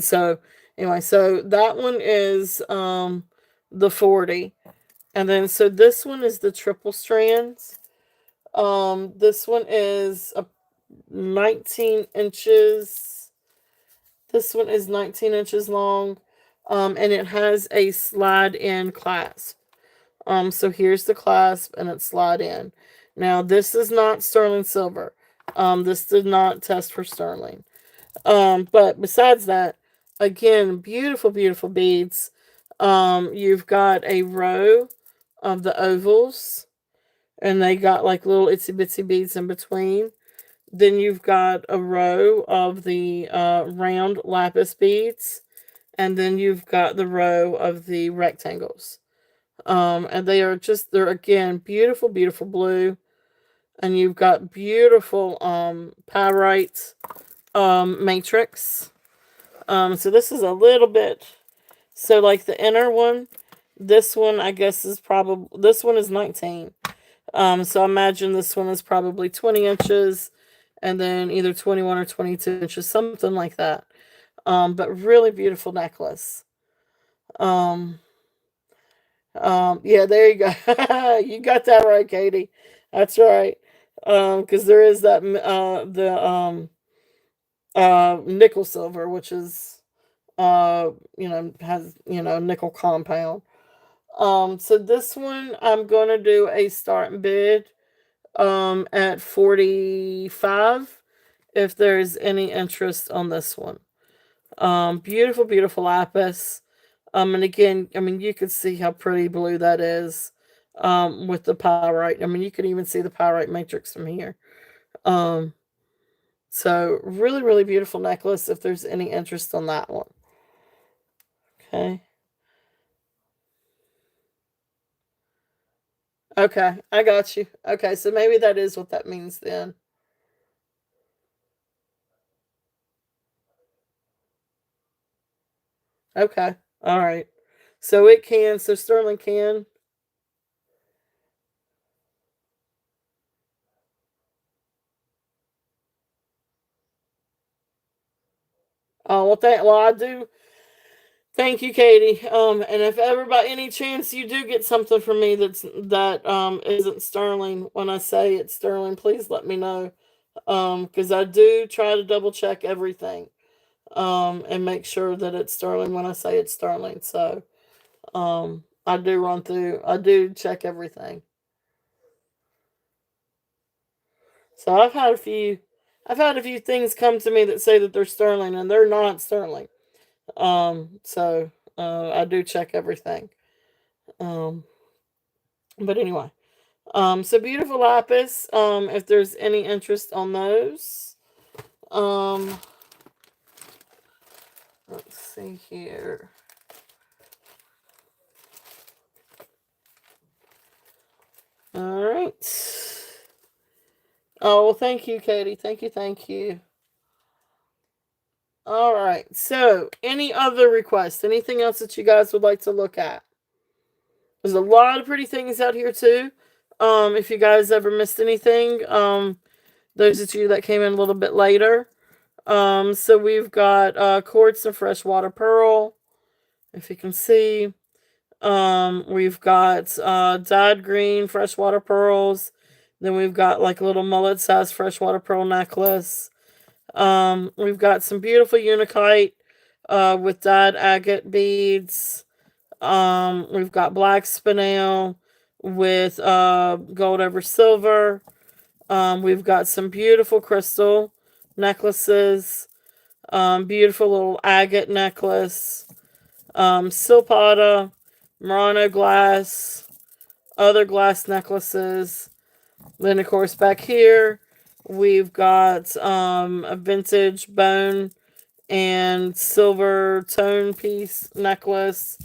so anyway, so that one is the 40. And then so this one is the triple strands. This one is a 19 inches. This one is 19 inches long. And it has a slide in clasp. So here's the clasp and it's slide in. Now this is not sterling silver. This did not test for sterling. But besides that, again, beautiful, beautiful beads. You've got a row of the ovals, and they got like little itsy bitsy beads in between. Then you've got a row of the round lapis beads, and then you've got the row of the rectangles. And they're again beautiful, beautiful blue, and you've got beautiful pyrite matrix. So this is a little bit, so like the inner one, this one I guess is probably, this one is 19. So I imagine this one is probably 20 inches, and then either 21 or 22 inches, something like that. But really beautiful necklace. Yeah, there you go. You got that right, Katie. That's right. Because there is that the nickel silver, which is has nickel compound. So this one I'm gonna do a starting bid at 45 if there's any interest on this one. Beautiful, beautiful lapis. And again, I mean, you can see how pretty blue that is with the pyrite. I mean, you can even see the pyrite matrix from here. So really, really beautiful necklace if there's any interest on that one. Okay. Okay, I got you. Okay, so maybe that is what that means then. Okay, all right. So it can, so sterling can. Oh, well, I do. Thank you, Katie. And if ever by any chance you do get something from me that isn't sterling, when I say it's sterling, please let me know. Because I do try to double check everything. And make sure that it's sterling when I say it's sterling. So, I do check everything. So I've had a few things come to me that say that they're sterling and they're not sterling. So I do check everything. Um, but anyway, so beautiful lapis. If there's any interest on those, um, let's see here. All right. Oh, well, thank you, Katie. Thank you, thank you. All right. So, any other requests? Anything else that you guys would like to look at? There's a lot of pretty things out here too. If you guys ever missed anything, those of you that came in a little bit later. So we've got quartz and freshwater pearl, if you can see. We've got dyed green freshwater pearls. Then we've got like a little mullet size freshwater pearl necklace. We've got some beautiful unakite with dyed agate beads. We've got black spinel with gold over silver. We've got some beautiful crystal necklaces. Beautiful little agate necklace. Silpata, Murano glass, other glass necklaces. Then, of course, back here, we've got a vintage bone and silver tone piece necklace.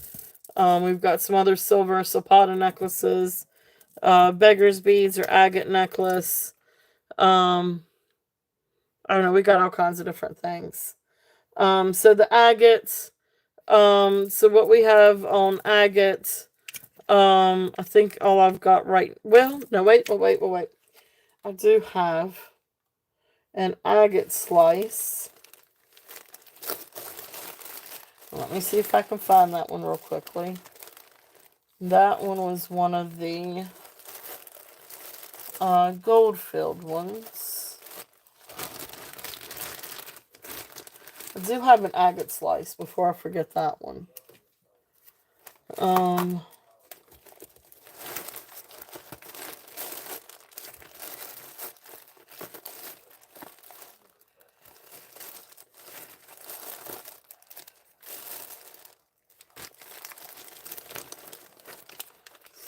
We've got some other silver sapata necklaces, beggar's beads or agate necklace. I don't know, we got all kinds of different things. So the agates, so what we have on agate, I think all I've got right, well, no, wait. I do have an agate slice. Let me see if I can find that one real quickly. That one was one of the gold-filled ones. I do have an agate slice before I forget that one.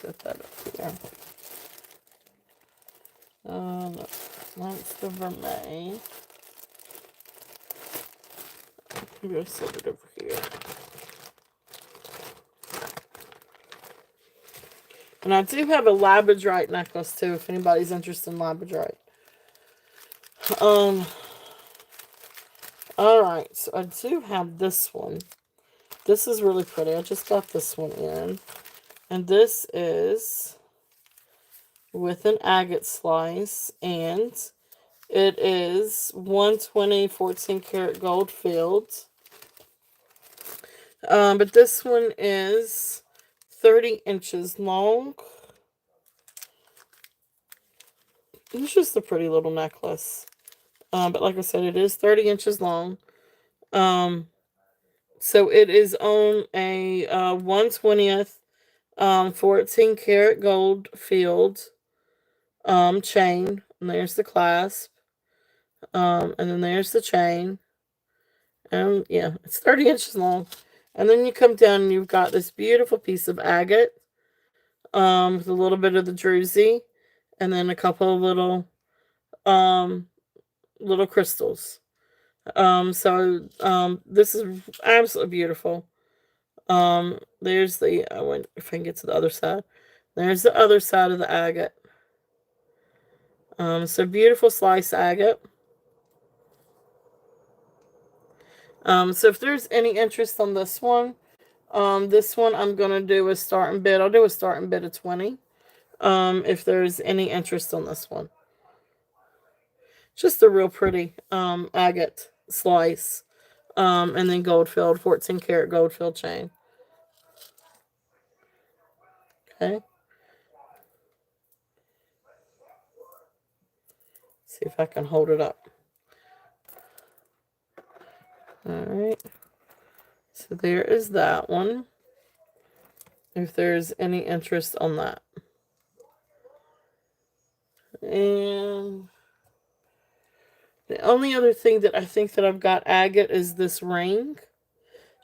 Set that up here. No, that's the vermeil. I'm going to set it over here. And I do have a labradorite necklace too, if anybody's interested in labradorite. Alright, so I do have this one. This is really pretty. I just got this one in. And this is with an agate slice, and it is 120 14 karat gold filled. But this one is 30 inches long. It's just a pretty little necklace. But like I said, it is 30 inches long. So it is on a 1/20th 14 karat gold filled chain. And there's the clasp. And then there's the chain. And yeah, it's 30 inches long. And then you come down and you've got this beautiful piece of agate with a little bit of the druzy, and then a couple of little crystals. This is absolutely beautiful. There's the, if I can get to the other side. There's the other side of the agate. So beautiful slice agate. So if there's any interest on this one I'm going to do a starting bid. I'll do a starting bid of 20. If there's any interest on this one. Just a real pretty agate slice. And then gold filled, 14 karat gold filled chain. Okay. See if I can hold it up. Alright. So there is that one. If there's any interest on that. And the only other thing that I think that I've got agate is this ring.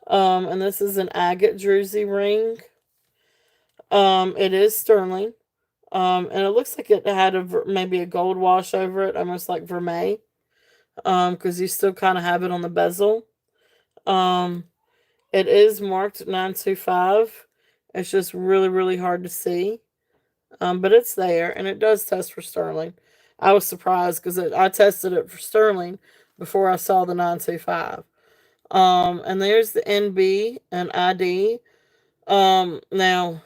And this is an agate druzy ring. It is sterling. And it looks like it had maybe a gold wash over it, almost like vermeil. Because you still kind of have it on the bezel. It is marked 925. It's just really, really hard to see. But it's there, and it does test for sterling. I was surprised because I tested it for sterling before I saw the 925. And there's the NB and ID. Now,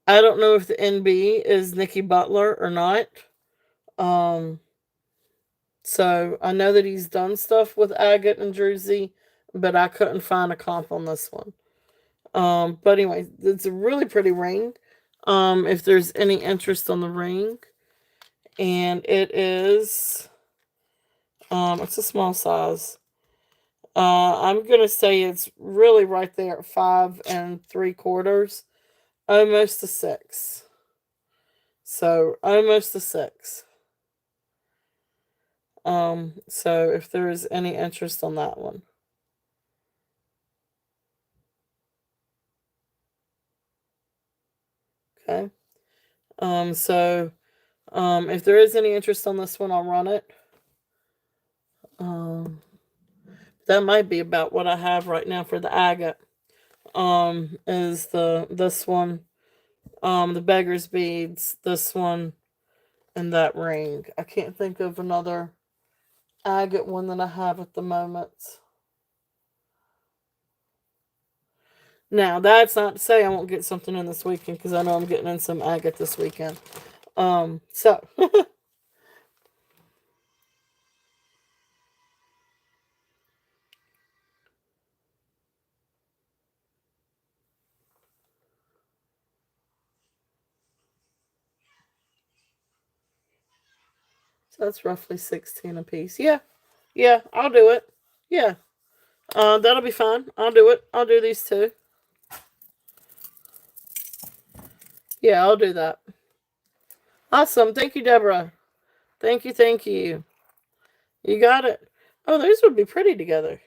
I don't know if the NB is Nikki Butler or not. So I know that he's done stuff with agate and druzy, but I couldn't find a comp on this one. But anyway, it's a really pretty ring. If there's any interest on the ring. And it is, it's a small size. I'm going to say it's really right there at 5 3/4. Almost a 6. So, almost a 6. So if there is any interest on that one. Okay. So If there is any interest on this one, I'll run it. That might be about what I have right now for the agate. Is this one, the beggar's beads, this one, and that ring. I can't think of another agate one that I have at the moment. Now, that's not to say I won't get something in this weekend, because I know I'm getting in some agate this weekend. So that's roughly 16 a piece. Yeah. Yeah, I'll do it. Yeah. That'll be fine. I'll do it. I'll do these two. Yeah, I'll do that. Awesome. Thank you, Deborah. Thank you, thank you. You got it. Oh, these would be pretty together.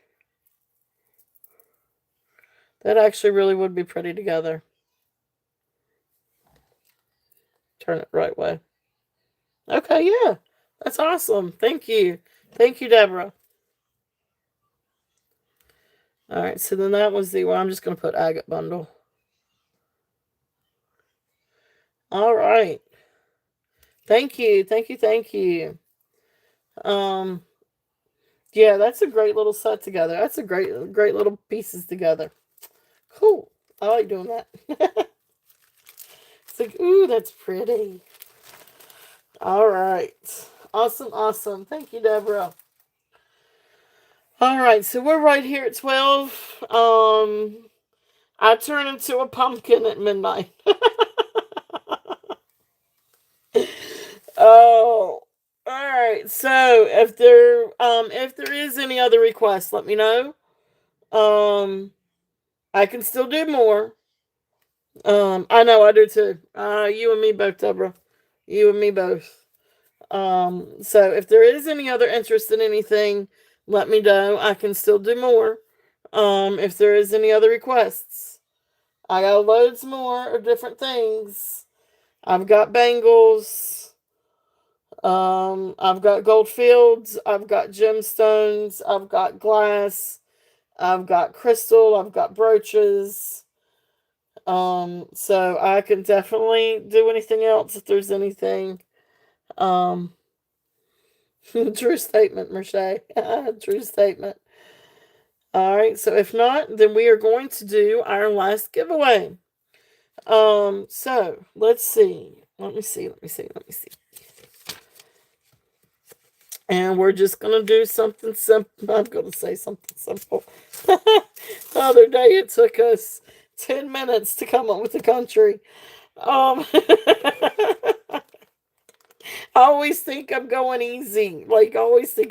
That actually really would be pretty together. Turn it right way. Okay, yeah. That's awesome. Thank you. Thank you, Deborah. All right, so then that was the one. I'm just going to put agate bundle. All right. Thank you. Thank you. Thank you. Yeah, that's a great little set together. That's a great little pieces together. Cool. I like doing that. It's like, ooh, that's pretty. All right. Awesome, awesome. Thank you, Deborah. All right, so we're right here at 12. I turn into a pumpkin at midnight. Oh, all right. So if there is any other requests, let me know. I can still do more. I know I do too. You and me both, Deborah. You and me both. So if there is any other interest in anything, let me know. I can still do more. If there is any other requests, I got loads more of different things. I've got bangles. I've got gold fields. I've got gemstones. I've got glass. I've got crystal. I've got brooches. So I can definitely do anything else if there's anything. True statement, Merche. True statement. All right, so if not, then we are going to do our last giveaway. So let's see. Let me see. And we're just gonna do something simple. I'm gonna say something simple. The other day it took us 10 minutes to come up with the country. I always think I'm going easy. Like, I always think